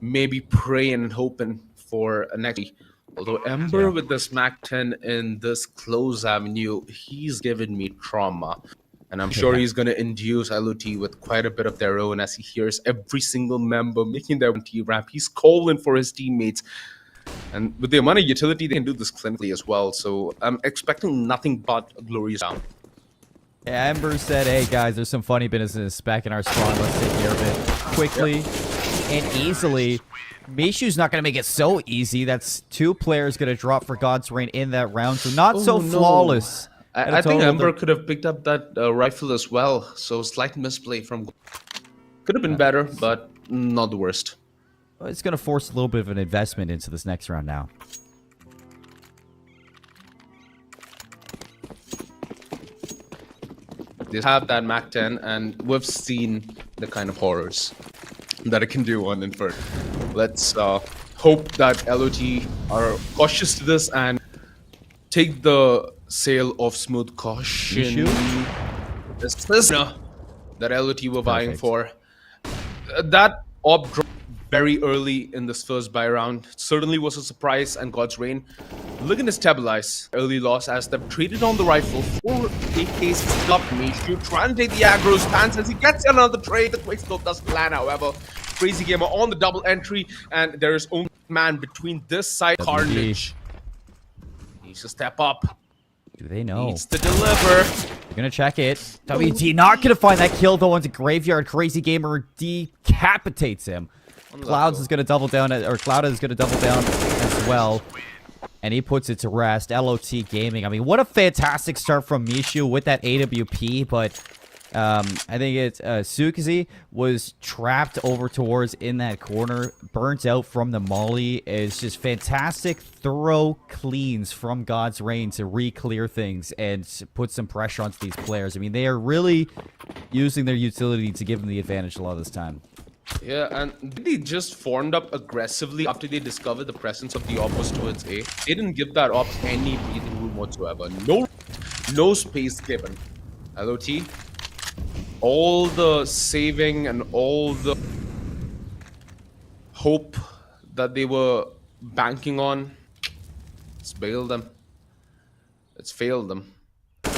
may be praying and hoping for a next. Although Ember with this Mac 10 in this close avenue, he's given me trauma. And I'm sure he's going to induce LOT with quite a bit of their own as he hears every single member making their own T-ramp. He's calling for his teammates. And with the amount of utility, they can do this clinically as well. So I'm expecting nothing but a glorious round. Yeah, Ember said, hey guys, there's some funny business back in our spawn. Let's take care of it quickly and easily. Mishu's not going to make it so easy. That's 2 players going to drop for God's Reign in that round. So not so flawless. I think Ember could have picked up that rifle as well. So slight misplay from... Could have been better, but not the worst. It's going to force a little bit of an investment into this next round now. They have that Mac 10, and we've seen the kind of horrors that it can do on Inferno. Let's hope that LOT are cautious to this and take the sail of smooth caution. This is that LOT were vying for. That op drop very early in this first buy round. Certainly was a surprise, and God's Reign looking to stabilize. Early loss as they've traded on the rifle for AK's up Mishu, trying to take the aggro stance as he gets another trade. The quick scope doesn't land, however. Crazy Gamer on the double entry, and there is only man between this side. Carnage needs to step up. Do they know? Needs to deliver. They're gonna check it. WT not gonna find that kill though onto Graveyard. Crazy Gamer decapitates him. Clouds is gonna double down, or Cloud is gonna double down as well. And he puts it to rest. LOT Gaming. I mean, what a fantastic start from Mishu with that AWP, but I think it's Sukazi was trapped over towards in that corner, burnt out from the molly. It's just fantastic, thorough cleans from God's Reign to re-clear things and put some pressure onto these players. I mean, they are really using their utility to give them the advantage a lot of this time. Yeah, and they just formed up aggressively after they discovered the presence of the Opus towards A. They didn't give that Ops any breathing room whatsoever. No space given. LOT, all the saving and all the hope that they were banking on, it's bailed them. It's failed them.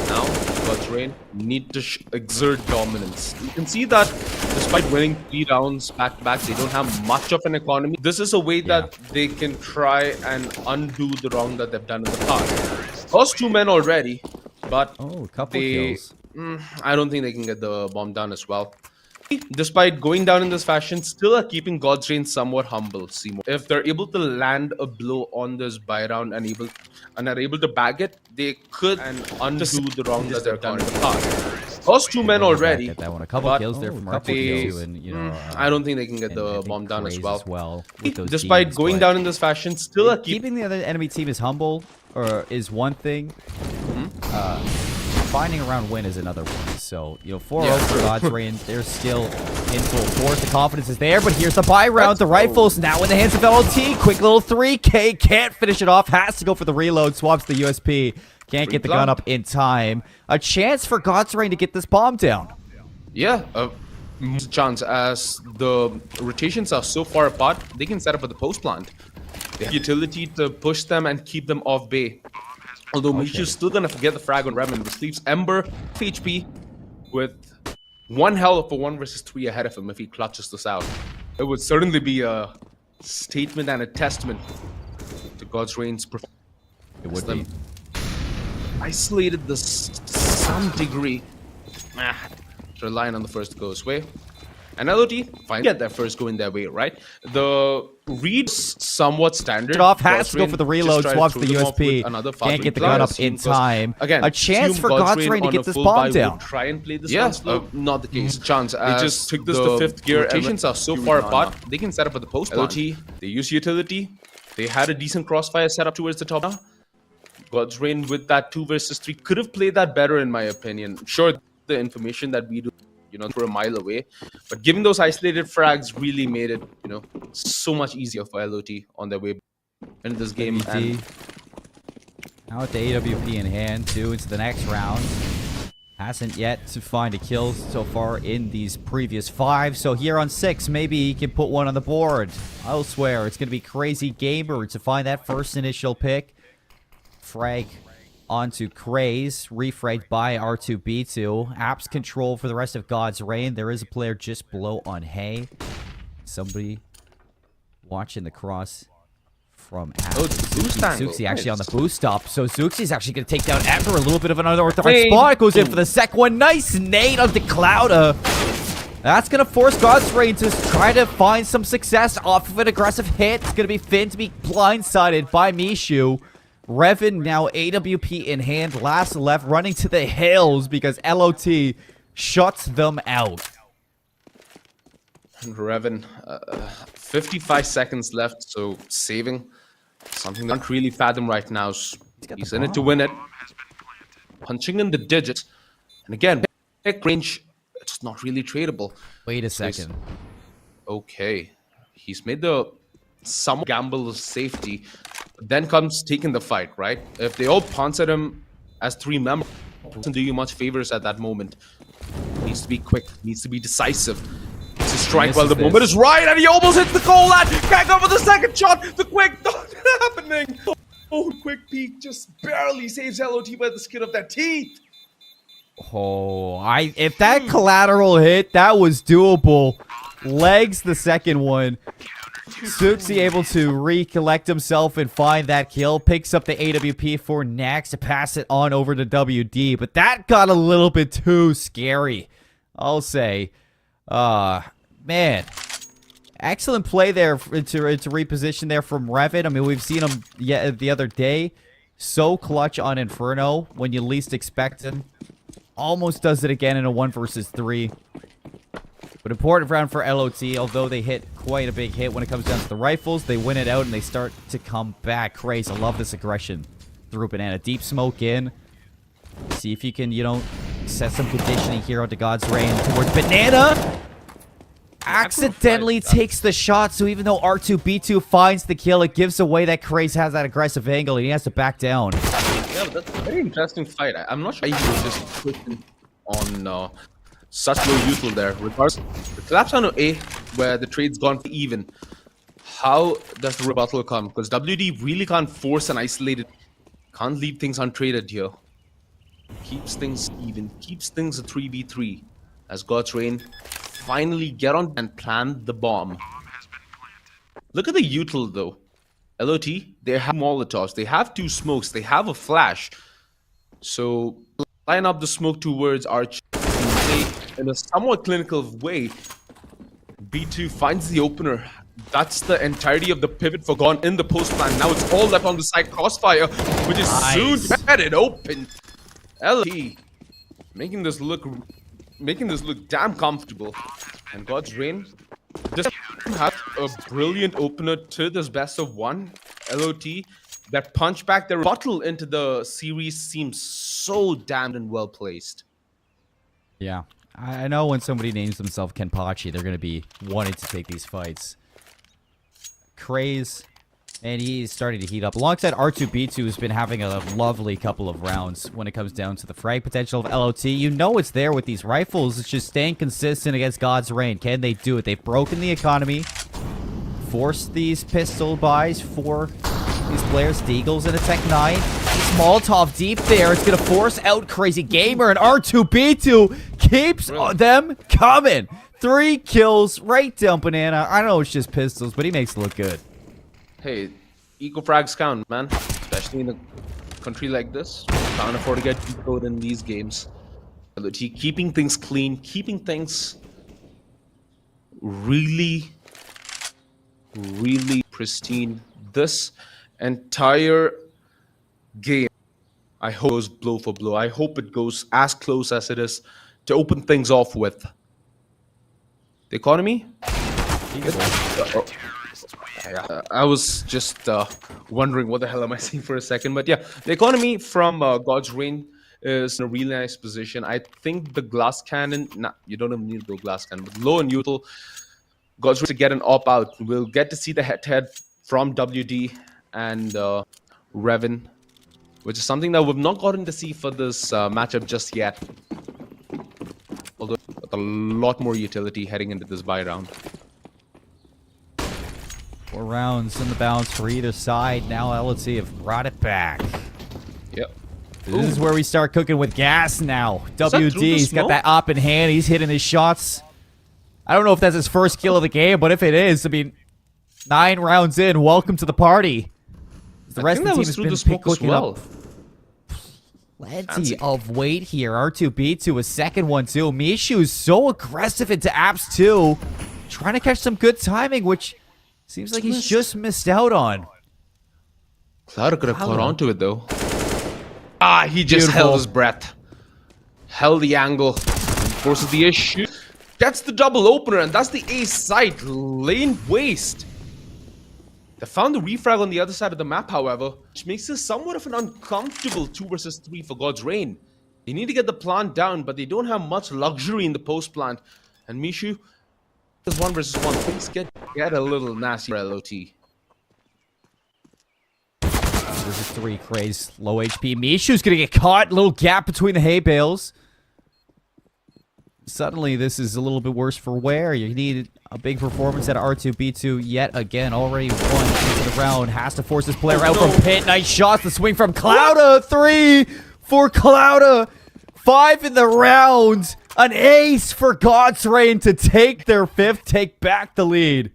Now, God's Reign need to exert dominance. You can see that despite winning 3 rounds back-to-back, they don't have much of an economy. This is a way that they can try and undo the wrong that they've done in the past. Lost 2 men already, but a couple kills. I don't think they can get the bomb done as well. Despite going down in this fashion, still are keeping God's Reign somewhat humble. Seymour, if they're able to land a blow on this buy round and are able to bag it, they could and undo the wrong that they've done in the past. Lost 2 men already. Get that one. A couple kills there from RTO, and you know, I don't think they can get the bomb done as well. Despite going down in this fashion, still are keeping the other enemy team is humble, or is one thing. Finding a round win is another one. So, you know, 4-0 for God's Reign. They're still in full force. The confidence is there, but here's the buy round. The rifles now in the hands of LOT. Quick little 3K. Can't finish it off. Has to go for the reload. Swaps the USP. Can't get the gun up in time. A chance for God's Reign to get this bomb down. Yeah, chance as the rotations are so far apart, they can set up at the post plant. They have utility to push them and keep them off bay. Although Mishu's still gonna forget the frag on Revan, which leaves Ember HP with one hell of a 1 versus 3 ahead of him if he clutches this out. It would certainly be a statement and a testament to God's Reign's performance. It would be. Isolated this to some degree. Relying on the first to go his way. And LOT finally get their first go in their way, right? The read's somewhat standard. Off has to go for the reload, swaps the USP. Can't get the gun up in time. Again, a chance for God's Reign to get this bomb down. Try and play this one slow. Not the case. Chance. They just took this to 5th gear. Rotations are so far apart, they can set up at the post plant. LOT, they use utility. They had a decent crossfire set up towards the top. God's Reign with that 2 versus 3 could have played that better in my opinion. Sure, the information that we do, you know, for a mile away, but giving those isolated frags really made it, you know, so much easier for LOT on their way into this game. And now with the AWP in hand, too, into the next round. Hasn't yet to find a kill so far in these previous 5. So here on 6, maybe he can put one on the board. I'll swear it's going to be Crazy Gamer to find that first initial pick. Frag onto Craze, refragged by R2B2. Apps control for the rest of God's Reign. There is a player just below on Hay. Somebody watching the cross from Zuxi actually on the boost stop. So Zuxi's actually going to take down Ember. A little bit of an unorthodox spot. Goes in for the second one. Nice nade onto Clouda. That's going to force God's Reign to try to find some success off of an aggressive hit. It's going to be Finn to be blindsided by Mishu. Revan now AWP in hand, last left, running to the hills because LOT shuts them out. Revan, 55 seconds left, so saving something I can't really fathom right now. He's in it to win it. Punching in the digits, and again, pick range, it's not really tradable. Wait a second. Okay, he's made the some gamble of safety. Then comes taking the fight, right? If they all pounce at him as 3 members, it doesn't do you much favors at that moment. Needs to be quick, needs to be decisive. It's his strike Misses while the this. moment is right, and he almost hits the goal line. Can't go for the second shot. The quick, not happening. Oh, quick peek just barely saves LOT by the skin of their teeth. Oh, if that collateral hit, that was doable. Legs the second one. Suxi able to recollect himself and find that kill. Picks up the AWP for Nax to pass it on over to WD. But that got a little bit too scary, I'll say. Man. Excellent play there to reposition there from Revit. I mean, we've seen him the other day. So clutch on Inferno when you least expect him. Almost does it again in a 1 versus 3. But important round for LOT, although they hit quite a big hit when it comes down to the rifles. They win it out and they start to come back. Crazy. I love this aggression through Banana. Deep smoke in. See if you can, set some conditioning here onto God's Rain towards Banana. Accidentally takes the shot, so even though R2B2 finds the kill, it gives away that Craze has that aggressive angle and he has to back down. Yeah, but that's a very interesting fight. I'm not sure he was just pushing on such low util there. Regardless, the collapse on A, where the trade's gone even. How does the rebuttal come? Because WD really can't force an isolated, can't leave things untraded here. Keeps things even, keeps things a 3v3. As God's Rain finally get on and plant the bomb. Look at the util though. LOT, they have Molotovs, they have 2 smokes, they have a flash. So line up the smoke towards Arch in a somewhat clinical way. B2 finds the opener. That's the entirety of the pivot for Gone in the post plan. Now it's all left on the side crossfire, which is soon headed open. LOT making this look damn comfortable. And God's Rain just have a brilliant opener to this best of 1. LOT, that punch back, the rebuttal into the series seems so damned and well placed. Yeah. I know when somebody names themselves Kenpachi, they're going to be wanting to take these fights. Craze, and he's starting to heat up. Alongside R2B2, who's been having a lovely couple of rounds when it comes down to the frag potential of LOT. You know it's there with these rifles. It's just staying consistent against God's Rain. Can they do it? They've broken the economy. Forced these pistol buys for these players. Deagles in a Tech 9. Molotov deep there. It's going to force out Crazy Gamer, and R2B2 keeps them coming. 3 kills right down Banana. I know it's just pistols, but he makes it look good. Hey, eco frags count, man. Especially in a country like this. Can't afford to get decode in these games. LOT keeping things clean, keeping things really pristine. This entire game, I hope it goes blow for blow. I hope it goes as close as it is to open things off with. The economy? I was just wondering what the hell am I saying for a second. But yeah, the economy from God's Rain is in a really nice position. I think the glass cannon, you don't even need to go glass cannon, but low and util, God's Rain to get an op out. We'll get to see the head-to-head from WD and Revan, which is something that we've not gotten to see for this matchup just yet. Although with a lot more utility heading into this bye round. 4 rounds in the balance for either side. Now LOT have brought it back. Yep. This is where we start cooking with gas now. WD's got that op in hand. He's hitting his shots. I don't know if that's his first kill of the game, but if it is, I mean, 9 rounds in, welcome to the party. The rest of the team has been cooking up plenty of weight here. R2B2 a second one too. Mishu is so aggressive into apps too. Trying to catch some good timing, which seems like he's just missed out on. Cloud could have caught onto it though. He just held his breath. Held the angle. Forces the issue. Gets the double opener, and that's the ace side. Lane waste. They found the refrag on the other side of the map, however, which makes this somewhat of an uncomfortable 2 versus 3 for God's Rain. They need to get the plant down, but they don't have much luxury in the post plant. And Mishu, is 1 versus 1. Things get a little nasty for LOT. Versus 3, Craze, low HP. Mishu's gonna get caught. Little gap between the hay bales. suddenly this is a little bit worse for wear. You need a big performance at R2B2 yet again. Already one into the round. Has to force this player out from pit. Nice shots. The swing from Clouda. 3 for Clouda. 5 in the round. An ace for God's Reign to take their 5th, take back the lead.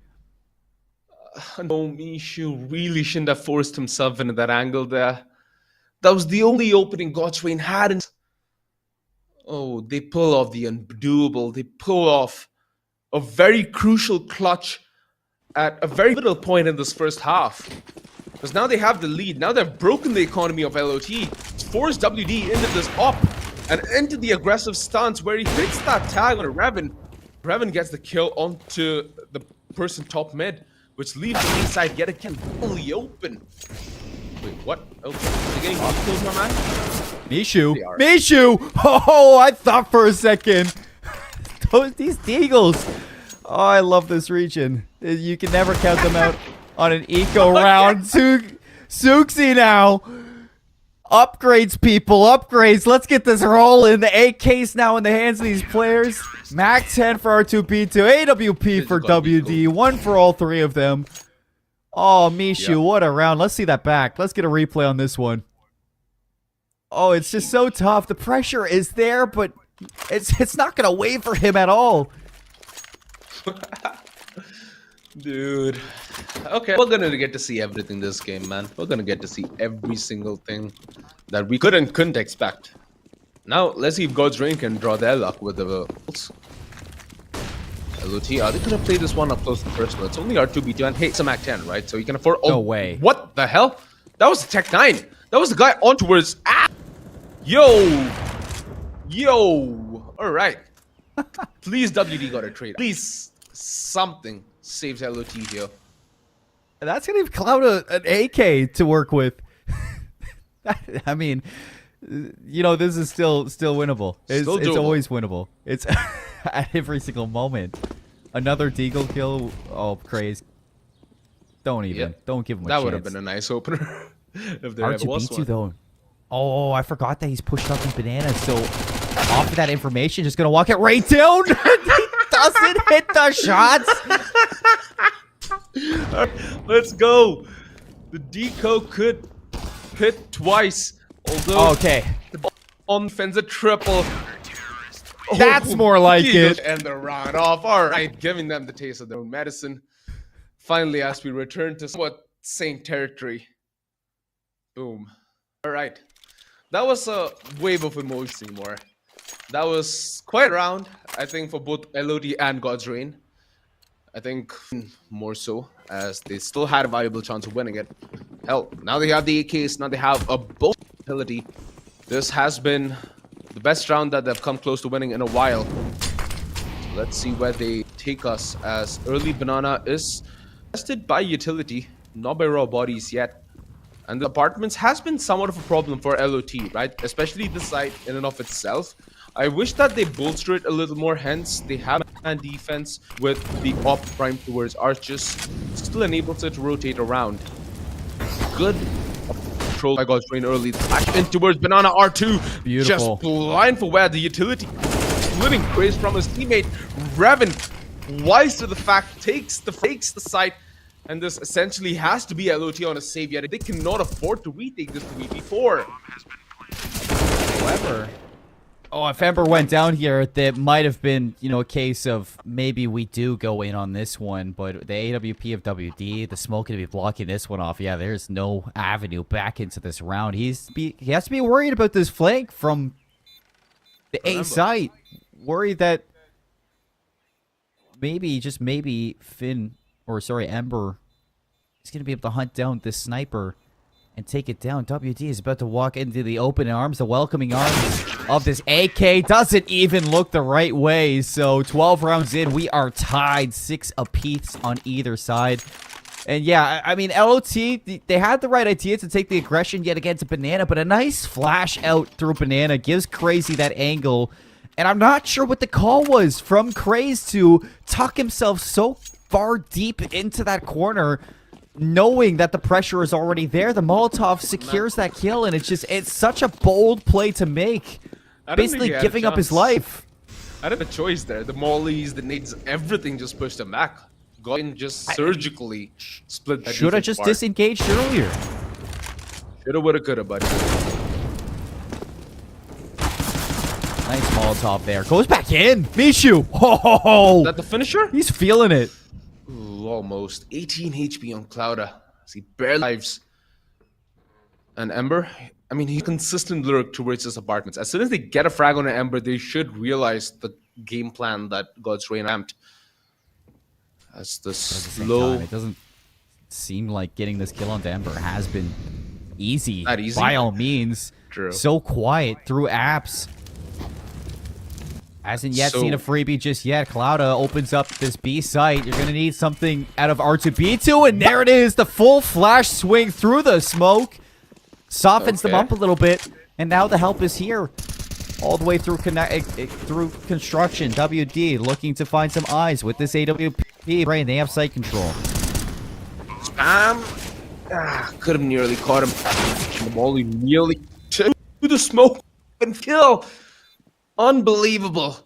No, Mishu really shouldn't have forced himself into that angle there. That was the only opening God's Reign had. Oh, they pull off the undoable. They pull off a very crucial clutch at a very little point in this first half. Because now they have the lead. Now they've broken the economy of LOT. It's forced WD into this up and into the aggressive stance where he hits that tag on a Revan. Revan gets the kill onto the person top mid, which leaves the inside yet again fully open. Wait, what? Oh, they're getting killed, my man? Mishu. Mishu! Oh, I thought for a second. These Deagles. Oh, I love this region. You can never count them out on an eco round. Suxi now. Upgrades, people. Upgrades. Let's get this rolling. The AK's now in the hands of these players. Max 10 for R2P2. AWP for WD. 1 for all 3 of them. Oh, Mishu, what a round. Let's see that back. Let's get a replay on this one. Oh, it's just so tough. The pressure is there, but it's not going to wait for him at all. Dude. Okay, we're gonna get to see everything this game, man. We're gonna get to see every single thing that we couldn't expect. Now, let's see if God's Reign can draw their luck with the LOT. Are they gonna play this one up close and personal? It's only R2B2 and hey, it's a Mac 10, right? So you can afford. Oh, no way. What the hell? That was Tech 9. That was the guy on towards. Ah! Yo! Alright. Please, WD got a trade. Please, something saves LOT here. That's going to give Cloud an AK to work with. I mean, you know, this is still winnable. It's always winnable. It's at every single moment. Another Deagle kill. Oh, craze. Don't even. Yep. Don't give him a That chance. would have been a nice opener. If there ever was R2B2 one. though. Oh, I forgot that he's pushed up in bananas. So off of that information, just going to walk it right down. He doesn't hit the shots. Let's go. The deco could hit twice. Although Okay. the on fends a triple. That's more like Eagles it. And the round off. All right, giving them the taste of their own medicine. Finally, as we return to somewhat same territory. Boom. All right. That was a wave of emotion, Seymour. That was quite a round, I think, for both LOD and God's Reign. I think more so, as they still had a viable chance of winning it. Hell, now they have the AKs, now they have a both ability. This has been the best round that they've come close to winning in a while. Let's see where they take us, as early banana is tested by utility, not by raw bodies yet. And the apartments has been somewhat of a problem for LOT, right? Especially the site in and of itself. I wish that they bolster it a little more, hence they have a defense with the op prime towards Arches, still enables it to rotate around. Good control by God's Reign early. Flash in towards Banana R2. Beautiful. Just blind for where the utility splitting praise from his teammate. Revan, wise to the fact, takes the site. And this essentially has to be LOT on a save, yet they cannot afford to retake this 3v4. However, if Ember went down here, that might have been, you know, a case of maybe we do go in on this one, but the AWP of WD, the smoke going to be blocking this one off. Yeah, there's no avenue back into this round. He has to be worried about this flank from the A site. Worried that maybe, just maybe, Ember is going to be able to hunt down this sniper and take it down. WD is about to walk into the open arms, the welcoming arms of this AK. Doesn't even look the right way. So 12 rounds in, we are tied 6 apiece on either side. And yeah, I mean, LOT, they had the right idea to take the aggression yet again to Banana, but a nice flash out through Banana gives Crazy that angle. And I'm not sure what the call was from Craze to tuck himself so far deep into that corner, knowing that the pressure is already there. The Molotov secures that kill, and it's such a bold play to make. Basically giving up his life. I had a choice there. The mollies, the nades, everything just pushed him back. Goin just surgically split that Should have defense just apart. disengaged earlier. Shoulda, woulda, coulda, buddy. Nice Molotov there. Goes back in. Mishu. Oh, Is that the finisher? he's feeling it. Ooh, almost. 18 HP on Clouda. He barely lives. And Ember, I mean, he consistent lurk towards his apartments. As soon as they get a frag on an Ember, they should realize the game plan that God's Rain amped. As the At the same slow... time, it doesn't seem like getting this kill on Ember has been easy. Not easy? By all means. True. So quiet through apps. Hasn't yet seen a freebie just yet. Clouda opens up this B site. You're going to need something out of R2B2, and there it is. The full flash swing through the smoke. Softens them up a little bit, and now the help is here. All the way through through construction. WD looking to find some eyes with this AWP. Brain, they have site control. Spam. Could have nearly caught him. The molly nearly to the smoke and kill. Unbelievable.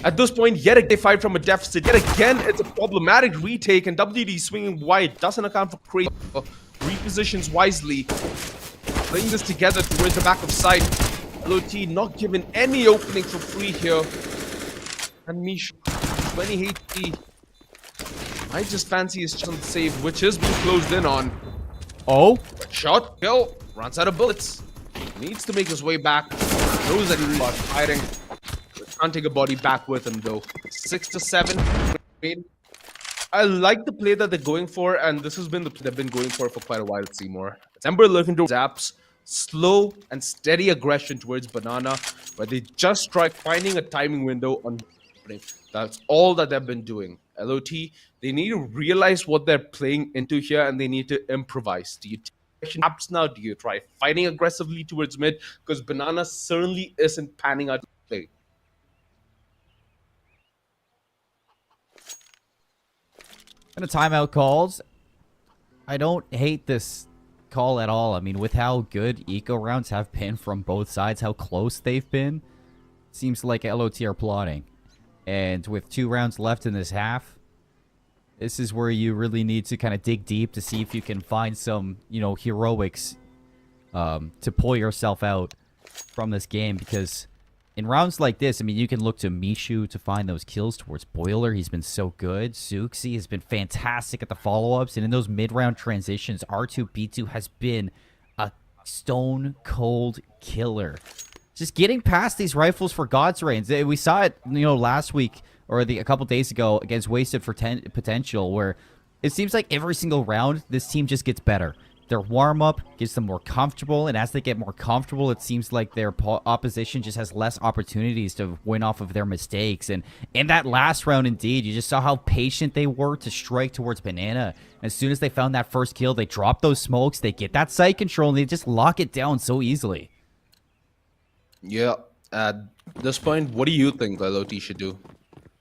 At this point, yet again, they fight from a deficit. Yet again, it's a problematic retake, and WD swinging wide doesn't account for crazy. Repositions wisely. Playing this together towards the back of sight. LOT not given any opening for free here. And Mishu, 20 HP. I just fancy his chance to save, which is being closed in on. Oh? Shot, kill, runs out of bullets. Needs to make his way back. Knows that he's about fighting. Can't take a body back with him though. 6 to 7. I like the play that they're going for, and this has been the play they've been going for quite a while at Seymour. It's Ember looking towards Zaps. Slow and steady aggression towards Banana, where they just try finding a timing window on opening. That's all that they've been doing. LOT, they need to realize what they're playing into here, and they need to improvise. Do you take apps now? Do you try fighting aggressively towards mid? Because Banana certainly isn't panning out to play. And a timeout calls. I don't hate this call at all. I mean, with how good eco rounds have been from both sides, how close they've been, seems like LOT are plotting. And with 2 rounds left in this half, this is where you really need to kind of dig deep to see if you can find some, you know, heroics to pull yourself out from this game. Because in rounds like this, I mean, you can look to Mishu to find those kills towards Boiler. He's been so good. Suxi has been fantastic at the follow-ups. And in those mid-round transitions, R2B2 has been a stone-cold killer. Just getting past these rifles for God's Reigns. We saw it, you know, last week or a couple days ago against Wasted for Potential, where it seems like every single round, this team just gets better. Their warm-up gets them more comfortable, and as they get more comfortable, it seems like their opposition just has less opportunities to win off of their mistakes. And in that last round, indeed, you just saw how patient they were to strike towards Banana. As soon as they found that first kill, they drop those smokes, they get that sight control, and they just lock it down so easily. Yeah, at this point, what do you think LOT should do?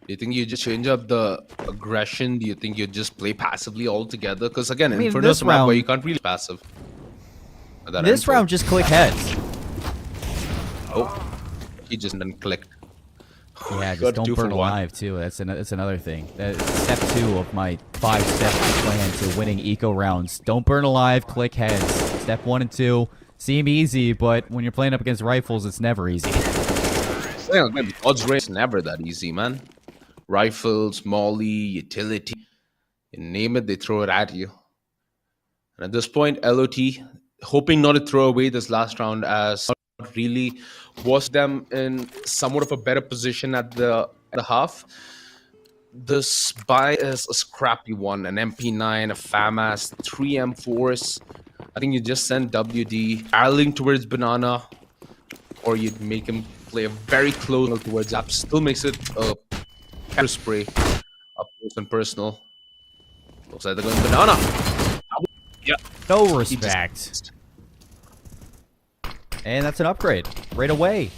Do you think you just change up the aggression? Do you think you just play passively altogether? Because again, Inferno's a map where you can't really passive. This round, just click heads. Oh, he just then clicked. Yeah, just don't burn alive too. That's another thing. That's step 2 of my 5-step plan to winning eco rounds. Don't burn alive, click heads. Step 1 and 2 seem easy, but when you're playing up against rifles, it's never easy. Yeah, maybe God's Rain is never that easy, man. Rifles, molly, utility, you name it, they throw it at you. And at this point, LOT, hoping not to throw away this last round, as really was them in somewhat of a better position at the half. This buy is a scrappy one, an MP9, a FAMAS, 3 M4s. I think you just send WD barreling towards Banana, or you'd make him play a very close towards App. Still makes it a pepper spray up close and personal. Looks like they're going Banana. Yeah. No respect. And that's an upgrade right away.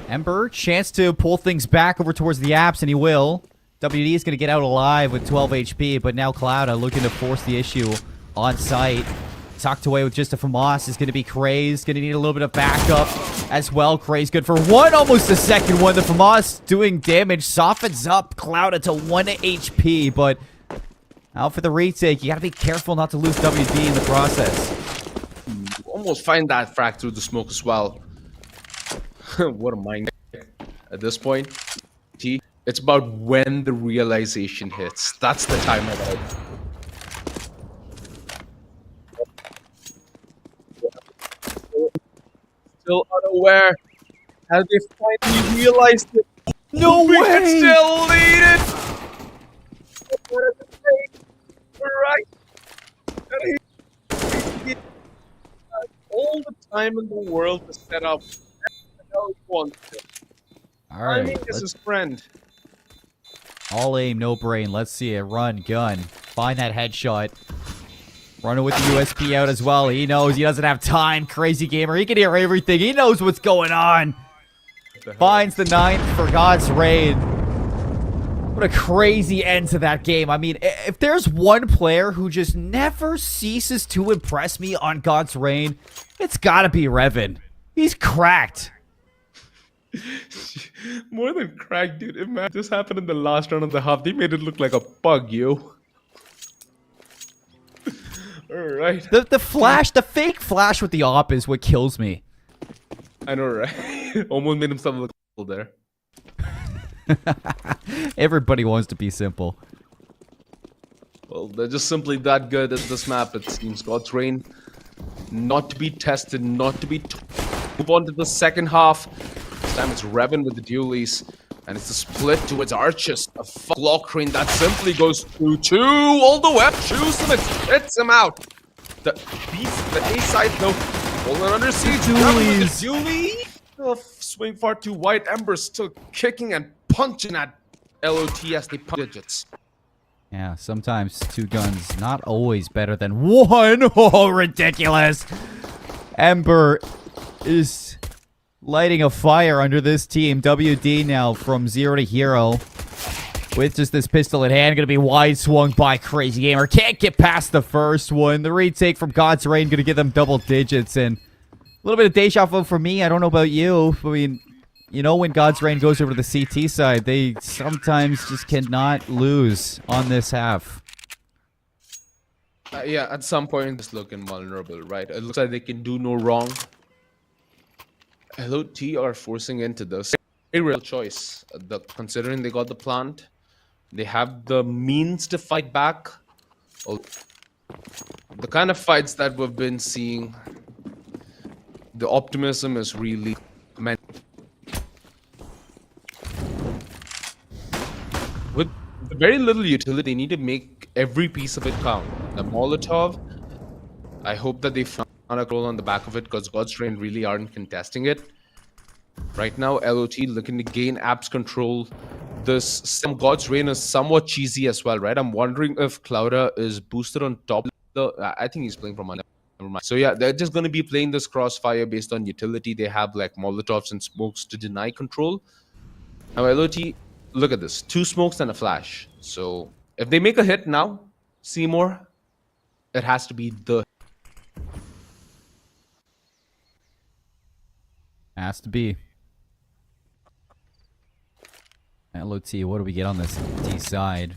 Ember, chance to pull things back over towards the apps, and he will. WD is going to get out alive with 12 HP, but now Clouda looking to force the issue on site. Tucked away with just a FAMAS is going to be Craze. Going to need a little bit of backup as well. Craze good for one, almost the second one. The FAMAS doing damage. Softens up Clouda to 1 HP, but out for the retake. You got to be careful not to lose WD in the process. Almost find that frag through the smoke as well. What a mind at this point. It's about when the realization hits. That's the time of it. Still unaware. Have they finally realized it? No We way! can still lead it! Right. All the time in the world to set up. How he wants it. All right, Timing is his friend. all aim, no brain. Let's see it. Run, gun. Find that headshot. Running with the USP out as well. He knows he doesn't have time. Crazy gamer. He can hear everything. He knows what's going on. Finds the 9th for God's Rain. What a crazy end to that game. I mean, if there's one player who just never ceases to impress me on God's Rain, it's gotta be Revan. He's cracked. More than crack, dude. Imagine this happened in the last round of the half. They made it look like a bug, yo. Alright. The flash, the fake flash with the op is what kills me. I know, right? Almost made himself look cool there. Everybody wants to be simple. Well, they're just simply that good at this map, it seems. God's Rain. Not to be tested, not to be... Move on to the second half. This time it's Revan with the dualies. And it's a split towards Archus. A Glock Rain that simply goes through 2 all the way. Shoots him and spits him out. The A side, though, holding under siege. Revan with the dually. Swing far too wide. Ember still kicking and punching at LOT as they punch digits. Yeah, sometimes 2 guns, not always better than 1. Oh, ridiculous. Ember is lighting a fire under this team. WD now from 0 to hero. With just this pistol in hand, gonna be wide swung by Crazy Gamer. Can't get past the first one. The retake from God's Rain gonna give them double digits. And a little bit of deja vu for me. I don't know about you. I mean, you know, when God's Rain goes over to the CT side, they sometimes just cannot lose on this half. Yeah, at some point it's looking vulnerable, right? It looks like they can do no wrong. LOT are forcing into this. A real choice. Considering they got the plant, they have the means to fight back. The kind of fights that we've been seeing, the optimism is really meant. With very little utility, they need to make every piece of it count. The Molotov, I hope that they found a goal on the back of it because God's Rain really aren't contesting it. Right now, LOT looking to gain Apps control. This God's Rain is somewhat cheesy as well, right? I'm wondering if Clouda is boosted on top. I think he's playing from under. Never mind. So yeah, they're just going to be playing this crossfire based on utility. They have like Molotovs and smokes to deny control. Now LOT, look at this. 2 smokes and a flash. So if they make a hit now, Seymour, it has to be the... Has to be. LOT, what do we get on this D side?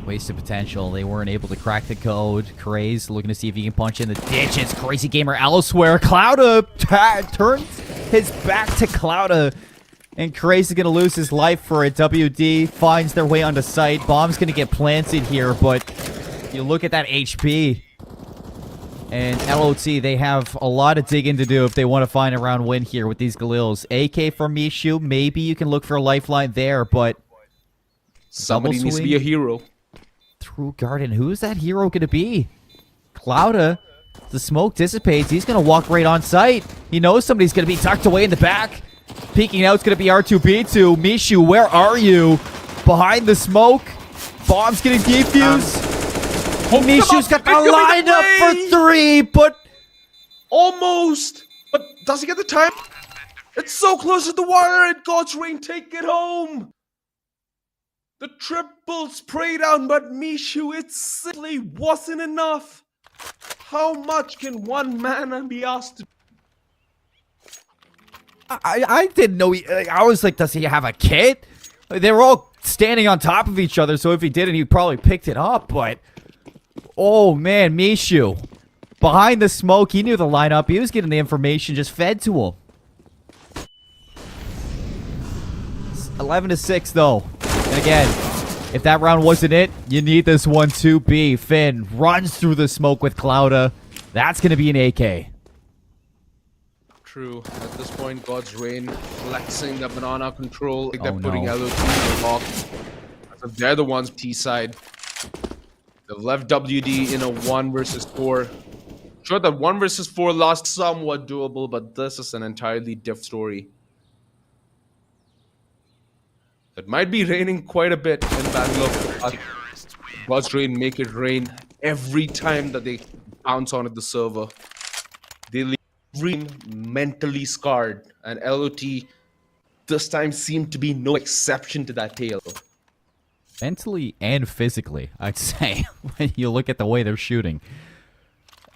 Wasted potential. They weren't able to crack the code. Craze looking to see if he can punch in the ditches. Crazy Gamer elsewhere. Clouda turns his back to Clouda. And Craze is going to lose his life for it. WD finds their way onto site. Bomb's going to get planted here, but you look at that HP. And LOT, they have a lot of digging to do if they want to find a round win here with these Galils. AK from Mishu, maybe you can look for a lifeline there, but... Somebody needs to be a hero. Through Garden. Who is that hero going to be? Clouda. The smoke dissipates. He's going to walk right on site. He knows somebody's going to be tucked away in the back. Peeking out is going to be R2B2. Mishu, where are you? Behind the smoke. Bomb's getting defused. Mishu's got the lineup for 3, but... Almost! But does he get the time? It's so close to the wire and God's Rain take it home! The triple spray down, but Mishu, it simply wasn't enough. How much can one man be asked to? I didn't know I was like, does he have a kit? They were all standing on top of each other, so if he didn't, he probably picked it up, but... Oh, man, Mishu. Behind the smoke, he knew the lineup. He was getting the information just fed to him. 11-6, though. And again, if that round wasn't it, you need this one to be. Finn runs through the smoke with Clouda. That's going to be an AK. True. At this point, God's Reign flexing the banana control. Like they're Oh, putting no. LOT in the lock. So they're the ones T side. They've left WD in a 1 versus 4. Sure, that 1 versus 4 lost somewhat doable, but this is an entirely different story. It might be raining quite a bit in Bangalore. But God's Reign make it rain every time that they bounce onto the server. They leave mentally scarred, and LOT this time seemed to be no exception to that tale. Mentally and physically, I'd say, when you look at the way they're shooting.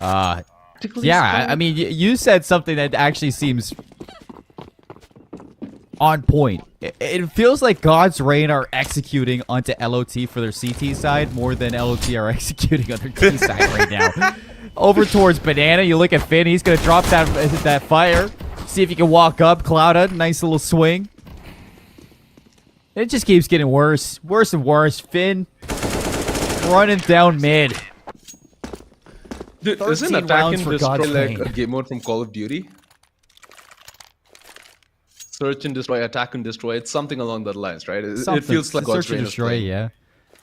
Yeah, I mean, you said something that actually seems on point. It feels like God's Reign are executing onto LOT for their CT side more than LOT are executing on their T side right now. Over towards Banana, you look at Finn, he's going to drop that fire. See if he can walk up. Clouda, nice little swing. It just keeps getting worse. Worse and worse. Finn running down mid. Dude, isn't 13 Attack rounds and for Destroy God's like Reign. a game mode from Call of Duty? Search and destroy, attack and destroy. It's something along that lines, right? It feels like God's Search and Reign is destroy, playing. yeah.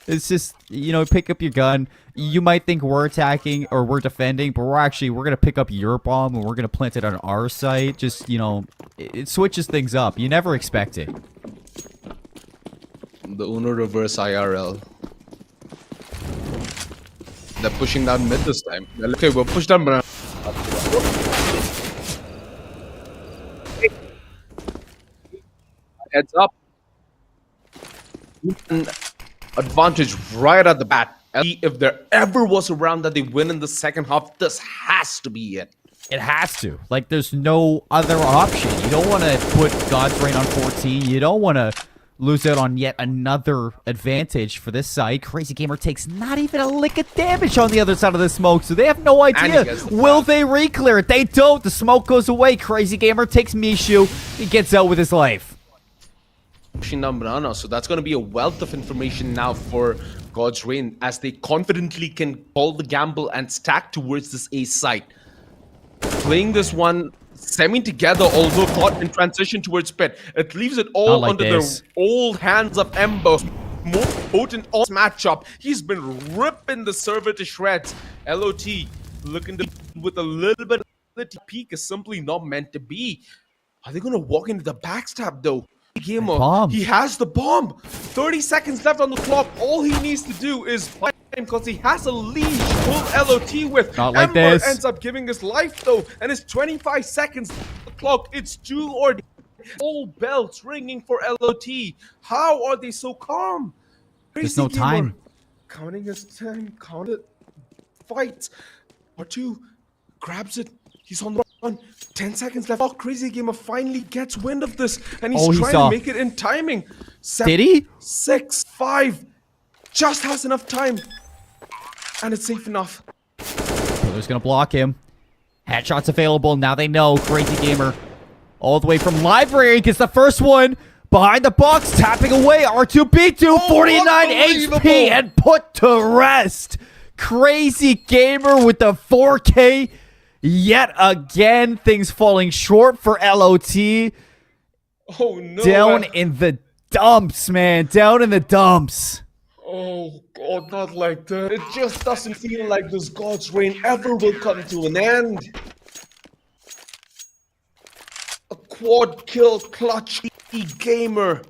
It's just, you know, pick up your gun. You might think we're attacking or we're defending, but we're going to pick up your bomb and we're going to plant it on our site. Just, you know, it switches things up. You never expect it. The Uno reverse IRL. They're pushing down mid this time. Okay, we'll push down. Heads up. An advantage right at the bat. If there ever was a round that they win in the second half, this has to be it. It has to. Like, there's no other option. You don't want to put God's Reign on 14. You don't want to lose out on yet another advantage for this side. Crazy Gamer takes not even a lick of damage on the other side of the smoke, so they have no idea. Will they re-clear it? They don't. The smoke goes away. Crazy Gamer takes Mishu. He gets out with his life. Pushing down Banana, so that's going to be a wealth of information now for God's Reign as they confidently can call the gamble and stack towards this A site. Playing this one semi-together, although caught in transition towards pit. It leaves it all like under this. the old hands of Ember. More potent on this matchup. He's been ripping the server to shreds. LOT looking to with a little bit of the peak is simply not meant to be. Are they going to walk into the backstab though? Gamer, Bomb. he has the bomb. 30 seconds left on the clock. All he needs to do is buy time because he has a leash to pull LOT with. Not like Ember this. ends up giving his life though, and it's 25 seconds on the clock. It's do or die. All bells ringing for LOT. How are they so calm? There's no Crazy time. Gamer counting his time. Counted. Fights. R2 grabs it. He's on the run. 10 seconds left. Oh, Crazy Gamer finally gets wind of this, and he's He trying saw. to make it in timing. Did he? 6, 5. Just has enough time. And it's safe enough. Brother's going to block him. Headshots available. Now they know. Crazy Gamer all the way from Library gets the first one. Behind the box, tapping away. R2B2, 49 unbelievable. HP and put to rest. Crazy Gamer with the 4K. Yet again, things falling short for LOT. Oh no. Down in the dumps, man. Down in the dumps. Oh god, not like that. It just doesn't feel like this God's Reign ever will come to an end. A quad kill clutch Gamer.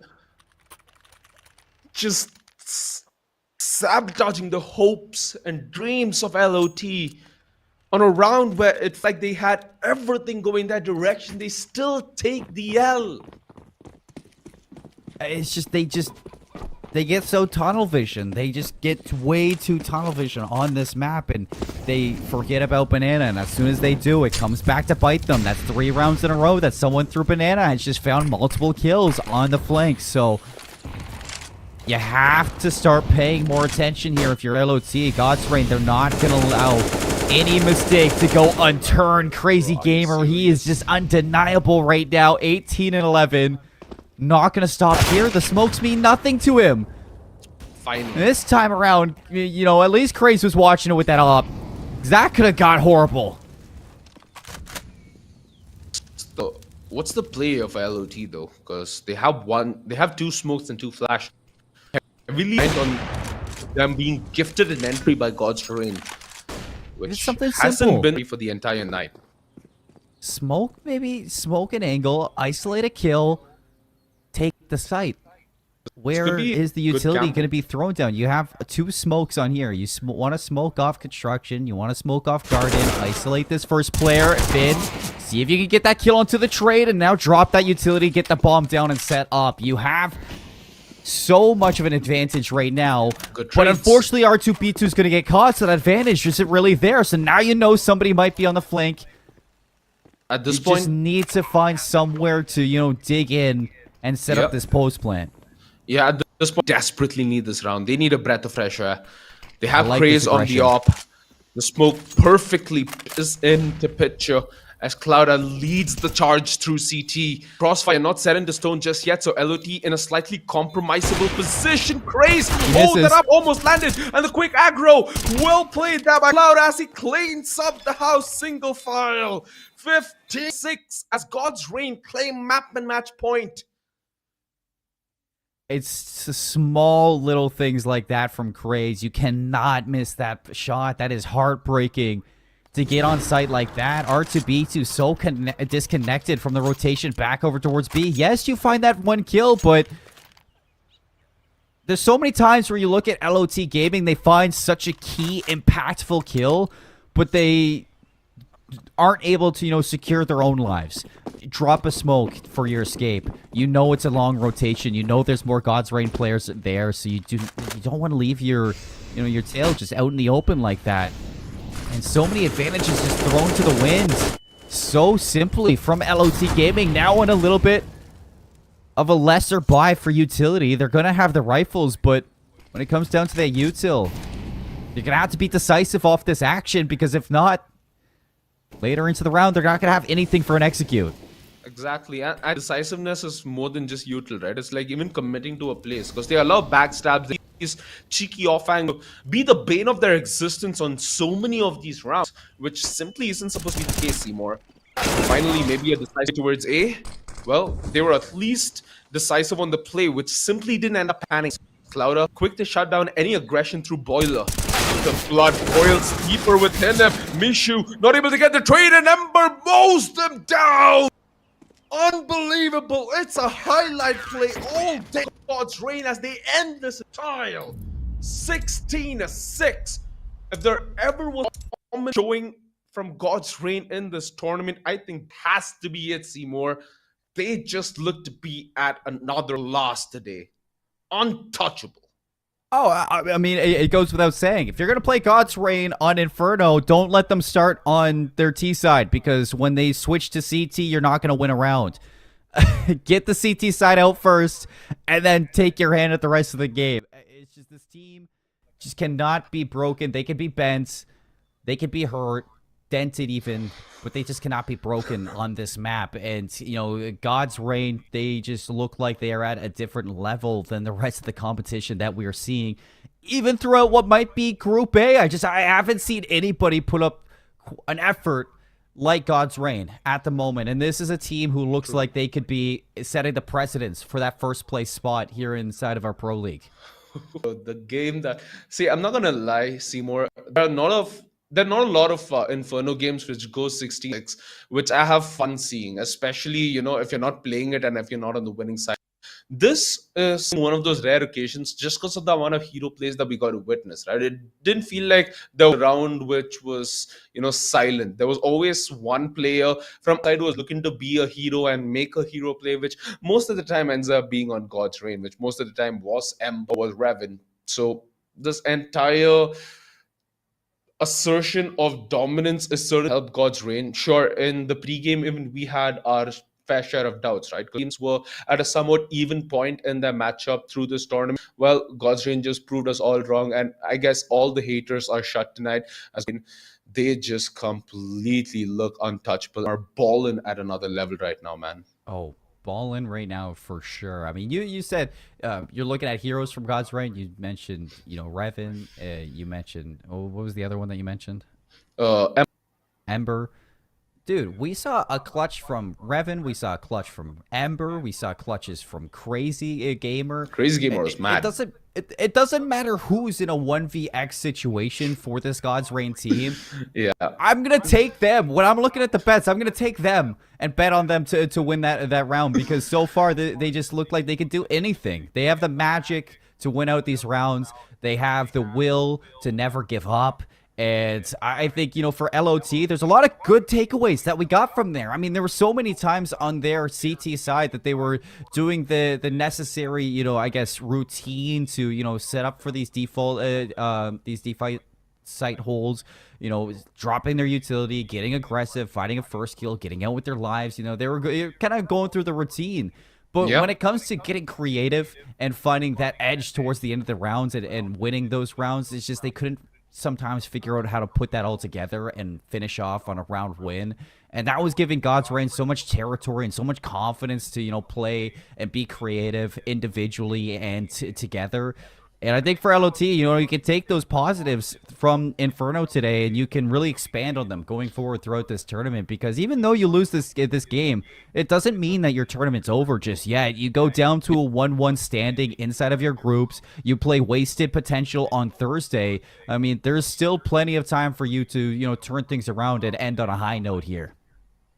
Just sabotaging the hopes and dreams of LOT. On a round where it's like they had everything going that direction, they still take the L. It's just so tunnel vision. They just get way too tunnel vision on this map, and they forget about Banana. And as soon as they do, it comes back to bite them. That's 3 rounds in a row that someone threw Banana and just found multiple kills on the flank. So you have to start paying more attention here if you're LOT. God's Reign, they're not going to allow any mistake to go unturned. Crazy Gamer, he is just undeniable right now. 18 and 11. Not going to stop here. The smokes mean nothing to him. Finally. This time around, you know, at least Craze was watching it with that op. That could have got horrible. So, what's the play of LOT though? Because they have 2 smokes and 2 flash. Really went on them being gifted an entry by God's Reign, which It's something hasn't simple. been for the entire night. Smoke, maybe smoke an angle, isolate a kill, take the site. Where be is the good utility gamble. going to be thrown down? You have 2 smokes on here. You want to smoke off construction. You want to smoke off garden. Isolate this first player. Finn, see if you can get that kill onto the trade, and now drop that utility, get the bomb down, and set up. You have so much of an advantage right now. Good But trades. unfortunately, R2B2 is going to get caught, so that advantage isn't really there. So now you know somebody might be on the flank. At this You point, just need to find somewhere to, you know, dig in and set up Yep. this post plant. yeah, at this point, desperately need this round. They need a breath of fresh air. They have like Craze this on the aggression. op. The smoke perfectly is into picture as Clouda leads the charge through CT. Crossfire not set into stone just yet, so LOT in a slightly compromisable position. Craze! Oh, misses. that up almost landed, and the quick aggro. Well played there by Cloud as he cleans up the house single file. 15-6 as God's Reign claim map and match point. It's small little things like that from Craze. You cannot miss that shot. That is heartbreaking to get on site like that. R2B2 so disconnected from the rotation back over towards B. Yes, you find that 1 kill, but there's so many times where you look at LOT Gaming, they find such a key, impactful kill, but they aren't able to, you know, secure their own lives. Drop a smoke for your escape. You know it's a long rotation. You know there's more God's Reign players there, so you don't want to leave your, you know, your tail just out in the open like that. And so many advantages just thrown to the wind so simply from LOT Gaming. Now in a little bit of a lesser buy for utility. They're going to have the rifles, but when it comes down to that util, you're going to have to be decisive off this action, because if not, later into the round, they're not going to have anything for an execute. Exactly, and decisiveness is more than just util, right? It's like even committing to a place, because they allow backstabs, these cheeky off angle, be the bane of their existence on so many of these rounds, which simply isn't supposed to be the case, Seymour. Finally, maybe a decisive towards A. Well, they were at least decisive on the play, which simply didn't end up panning. Clouda quick to shut down any aggression through Boiler. The blood boils deeper within them. Mishu not able to get the trade, and Ember mows them down. Unbelievable. It's a highlight play all day. God's Reign as they end this tile. 16-6. If there ever was a showing from God's Reign in this tournament, I think has to be it, Seymour. They just look to be at another loss today. Untouchable. Oh, I mean, it goes without saying. If you're going to play God's Reign on Inferno, don't let them start on their T side, because when they switch to CT, you're not going to win a round. Get the CT side out first, and then take your hand at the rest of the game. It's just this team just cannot be broken. They can be bent. They can be hurt, dented even, but they just cannot be broken on this map. And, you know, God's Reign, they just look like they are at a different level than the rest of the competition that we are seeing, even throughout what might be Group A. I haven't seen anybody put up an effort like God's Reign at the moment. And this is a team who looks like they could be setting the precedence for that first place spot here inside of our Pro League. The game that... See, I'm not going to lie, Seymour. There are not a lot of Inferno games which go 16-6, which I have fun seeing, especially, you know, if you're not playing it and if you're not on the winning side. This is one of those rare occasions just because of the amount of hero plays that we got to witness, right? It didn't feel like the round which was, silent. There was always one player from side who was looking to be a hero and make a hero play, which most of the time ends up being on God's reign, which most of the time was M or was Revan. So this entire assertion of dominance is certainly helped God's reign. Sure, in the pregame, even we had our fair share of doubts, right? Teams were at a somewhat even point in their matchup through this tournament. Well, God's reign just proved us all wrong, and I guess all the haters are shut tonight. As in, they just completely look untouchable, are balling at another level right now, man. Oh, balling right now for sure. I mean, you said you're looking at heroes from God's Reign. You mentioned, Revan. You mentioned, what was the other one that you mentioned? Ember. Dude, we saw a clutch from Revan. We saw a clutch from Ember. We saw clutches from Crazy Gamer. Crazy Gamer was mad. It doesn't matter who's in a 1vx situation for this God's Reign team. Yeah. I'm going to take them. When I'm looking at the bets, I'm going to take them and bet on them to win that round, because so far they just look like they can do anything. They have the magic to win out these rounds. They have the will to never give up. And I think, for LOT, there's a lot of good takeaways that we got from there. I mean, there were so many times on their CT side that they were doing the necessary, I guess, routine to, set up for these default site holds, dropping their utility, getting aggressive, fighting a first kill, getting out with their lives. They were kind of going through the routine. But when it comes to getting creative and finding that edge towards the end of the rounds and winning those rounds, it's just they couldn't sometimes figure out how to put that all together and finish off on a round win. And that was giving God's Reign so much territory and so much confidence to, play and be creative individually and together. And I think for LOT, you can take those positives from Inferno today and you can really expand on them going forward throughout this tournament, because even though you lose this game, it doesn't mean that your tournament's over just yet. You go down to a 1-1 standing inside of your groups. You play Wasted Potential on Thursday. I mean, there's still plenty of time for you to, turn things around and end on a high note here.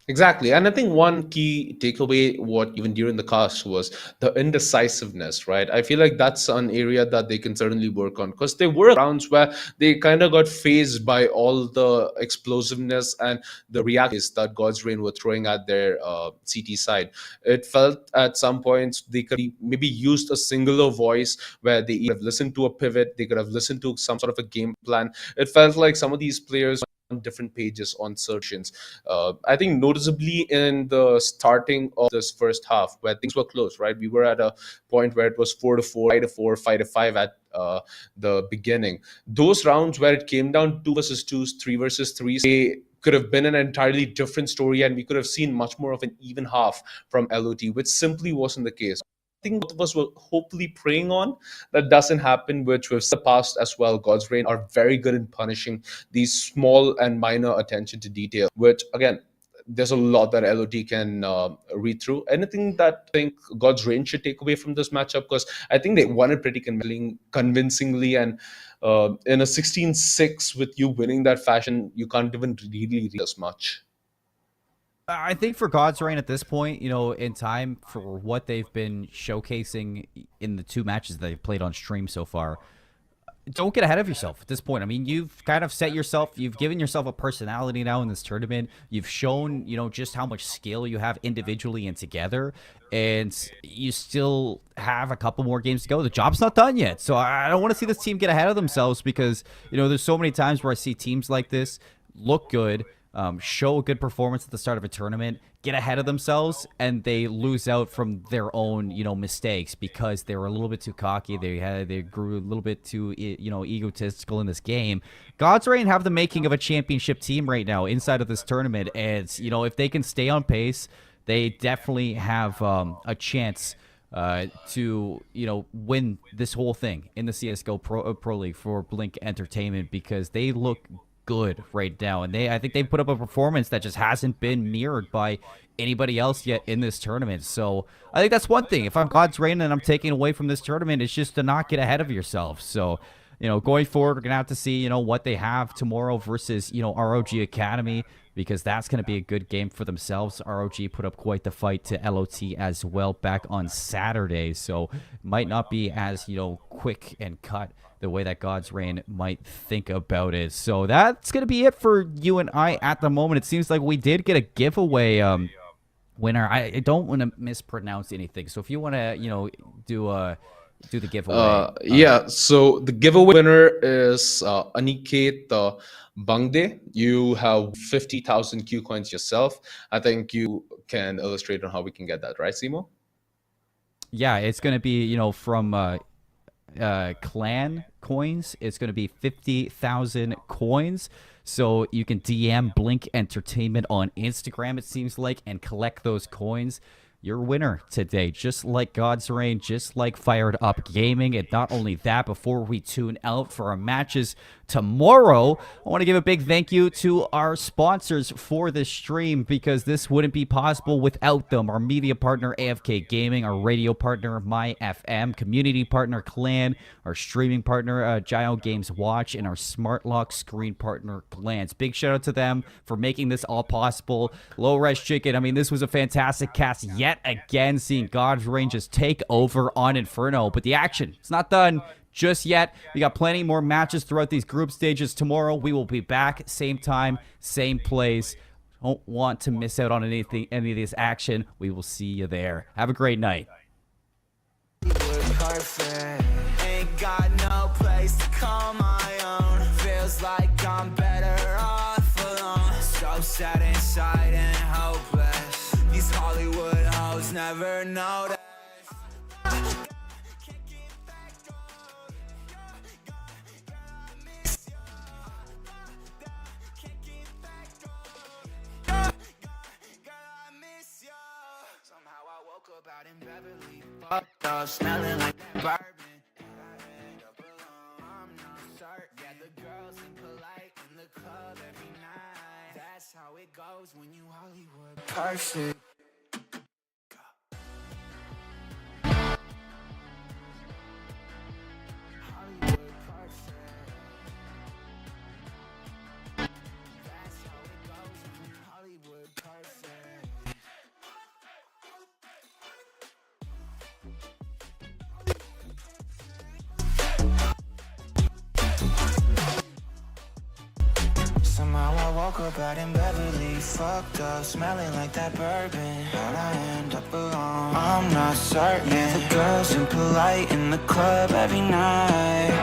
Exactly. And I think one key takeaway, what even during the cast, was the indecisiveness, right? I feel like that's an area that they can certainly work on, because there were rounds where they kind of got phased by all the explosiveness and the reactions that God's Reign were throwing at their CT side. It felt at some points they could maybe used a singular voice where they could have listened to a pivot, they could have listened to some sort of a game plan. It felt like some of these players on different pages on searches. I think noticeably in the starting of this first half, where things were close, right? We were at a point where it was 4-4, 5-4, 5-5 at the beginning. Those rounds where it came down 2 versus 2s, 3 versus 3s, they could have been an entirely different story, and we could have seen much more of an even half from LOT, which simply wasn't the case. I think both of us were hopefully praying on that doesn't happen, which we've seen in the past as well. God's Reign are very good in punishing these small and minor attention to detail, which again, there's a lot that LOT can read through. Anything that I think God's Reign should take away from this matchup, because I think they won it pretty convincingly, and in a 16-6 with you winning that fashion, you can't even really read as much. I think for God's Reign at this point, in time for what they've been showcasing in the 2 matches that they've played on stream so far, don't get ahead of yourself at this point. I mean, you've kind of set yourself, you've given yourself a personality now in this tournament. You've shown, just how much skill you have individually and together, and you still have a couple more games to go. The job's not done yet. So I don't want to see this team get ahead of themselves, because, there's so many times where I see teams like this look good, show a good performance at the start of a tournament, get ahead of themselves, and they lose out from their own, mistakes because they were a little bit too cocky. They grew a little bit too, egotistical in this game. God's Reign have the making of a championship team right now inside of this tournament, and if they can stay on pace, they definitely have a chance to win this whole thing in the CSGO Pro League for Blink Entertainment, because they look good right now, and I think they've put up a performance that just hasn't been mirrored by anybody else yet in this tournament. So I think that's one thing. If I'm God's Reign and I'm taking away from this tournament, it's just to not get ahead of yourself. So going forward, we're going to have to see, what they have tomorrow versus, ROG Academy, because that's going to be a good game for themselves. ROG put up quite the fight to LOT as well back on Saturday, so might not be as, quick and cut the way that God's Reign might think about it. So that's going to be it for you and I at the moment. It seems like we did get a giveaway winner. I don't want to mispronounce anything, so if you want to, do the giveaway. Yeah, so the giveaway winner is Aniket Bangde. You have 50,000 Q coins yourself. I think you can illustrate on how we can get that, right, Simo? Yeah, it's going to be, from clan coins. It's going to be 50,000 coins. So you can DM Blink Entertainment on Instagram, it seems like, and collect those coins. Your winner today, just like God's Reign, just like Firedup Gaming. And not only that, before we tune out for our matches tomorrow, I want to give a big thank you to our sponsors for this stream, because this wouldn't be possible without them. Our media partner, AFK Gaming, our radio partner, MyFM, community partner, Clan, our streaming partner, Gyro Games Watch, and our smart lock screen partner, Glance. Big shout out to them for making this all possible. Low Res Chicken, I mean, this was a fantastic cast yet again, seeing God's Reign just take over on Inferno. But the action, it's not done just yet. We got plenty more matches throughout these group stages. Tomorrow we will be back, same time, same place. Don't want to miss out on any of this action. We will see you there. Have a great night. Perfect. Ain't got no place to call my own. Feels like I'm better off alone. So sad inside and hopeless. These Hollywood hoes never notice. Out in Beverly, fucked up, smelling like bourbon. And I end up alone. I'm not certain. Yeah, the girls impolite in the club every night. That's how it goes when you Hollywood perfect. Hollywood perfect. That's how it goes when you Hollywood perfect. Somehow I woke up out in Beverly, fucked up, smelling like that bourbon. How'd I end up alone? I'm not certain. Yeah, the girls impolite in the club every night.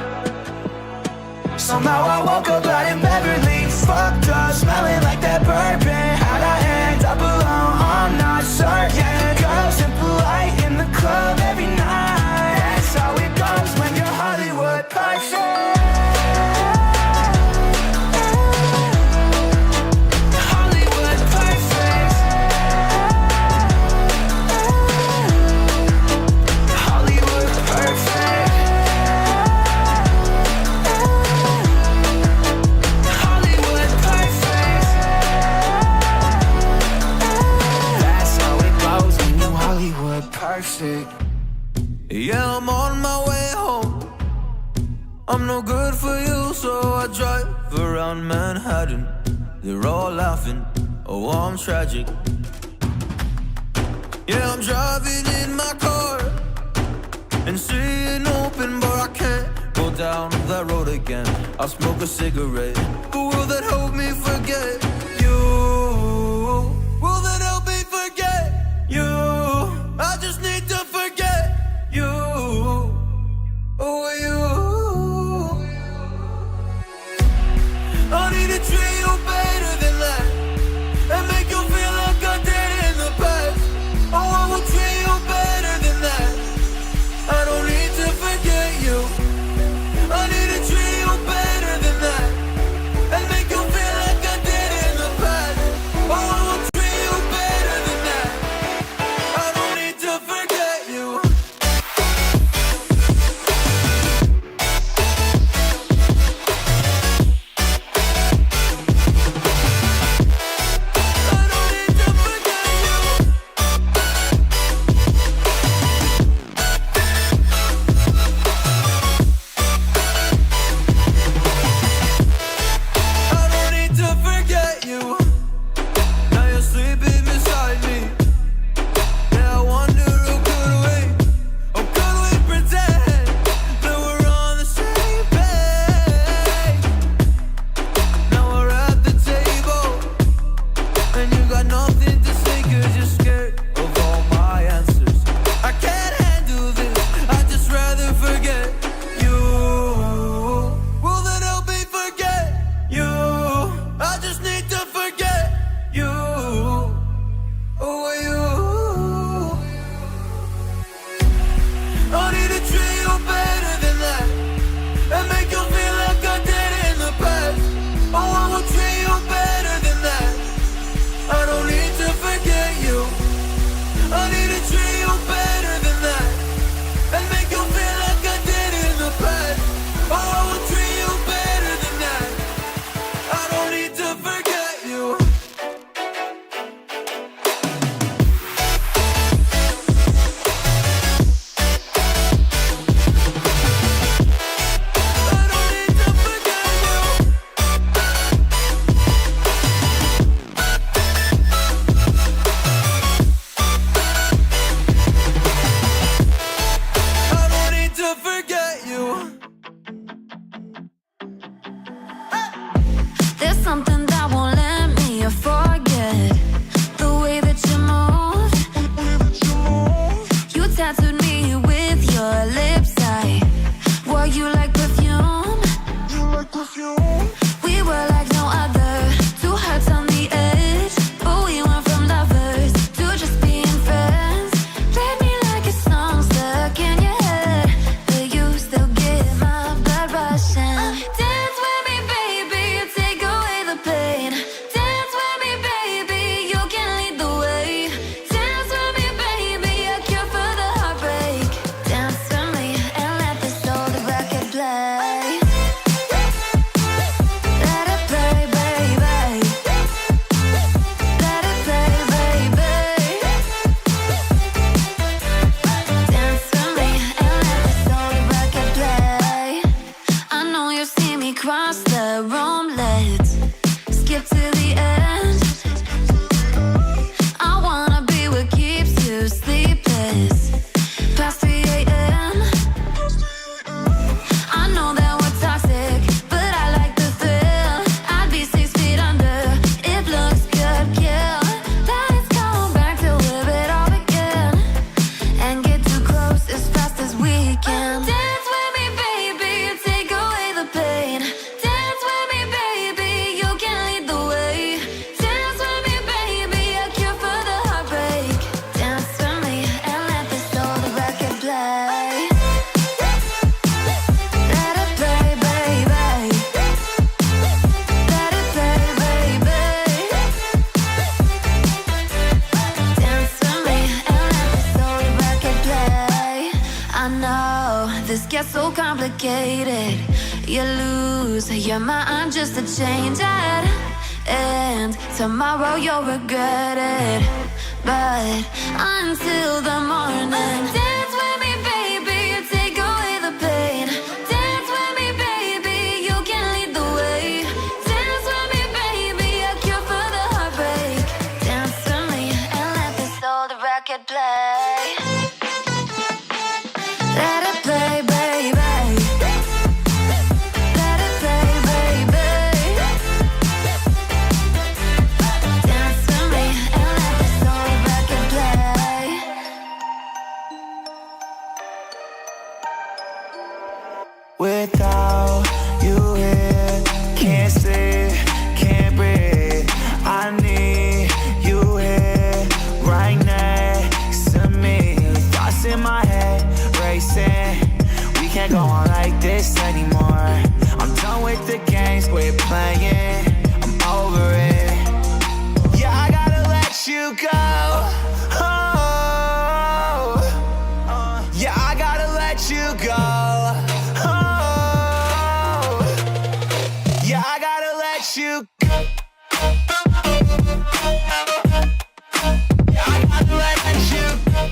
Somehow I woke up out in Beverly, fucked up, smelling like that bourbon. How'd I end up alone? I'm not certain. Yeah, the girls impolite in the club every night. That's how it goes when you're Hollywood perfect. Yeah, I'm on my way home. I'm no good for you, so I drive around Manhattan. They're all laughing, oh, I'm tragic. Yeah, I'm driving in my car and seeing open, but I can't go down that road again. I'll smoke a cigarette, but will that help me forget you? Will that help me forget you? I just need to forget you. Oh, you. I need to treat you better than that and make you feel like I did in the past. Oh, I will treat you better than that. I don't need to forget you. I need to treat you better than that and make you feel like I did in the past. Oh, I will treat you better than that. I don't need to forget. it, you lose your mind just to change it. And tomorrow you'll regret it. But until the morning, dance with me, baby, take away the pain. Dance with me, baby, you can lead the way. Dance with me, baby, a cure for the heartbreak. Dance with me and let this old record play. Let it play, baby. Let it play, baby. Dance with me and let this old record play. Without you here, can't sleep, can't breathe. I need you here, right next to me. Thoughts in my head racing. We can't go on like this anymore. I'm done with the games we're playing. I'm over it. Yeah, I gotta let you go. Oh, yeah, I gotta let you go. Oh, yeah, I gotta let you go. Yeah, I gotta let you go.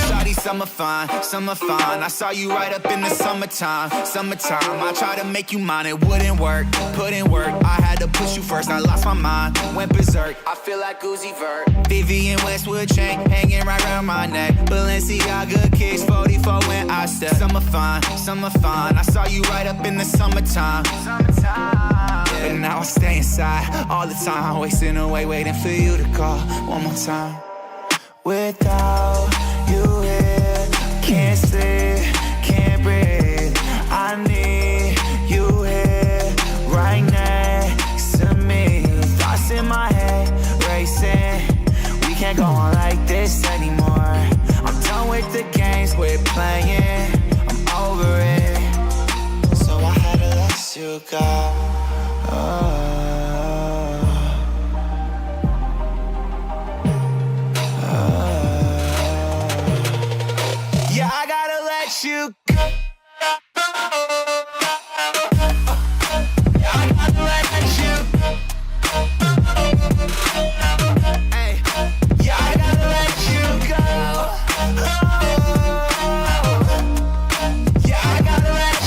Shawty, summer fine, summer fine. I saw you right up in the summertime, summertime. I tried to make you mine, it wouldn't work. Put in work, I had to push you first. I lost my mind, went berserk. I feel like Uzi Vert. Vivian Westwood chain hanging right around my neck. Balenciaga kicks 44 when I step. Summer fine, summer fine. I saw you right up in the summertime, summertime. But now I stay inside all the time, wasting away waiting for you to call one more time. Without you here, can't sleep, can't breathe. I need you here, right next to me. Thoughts in my head racing. We can't go on like this anymore. I'm done with the games we're playing. I'm over it. So I had to let you go. Yeah, I gotta let you go.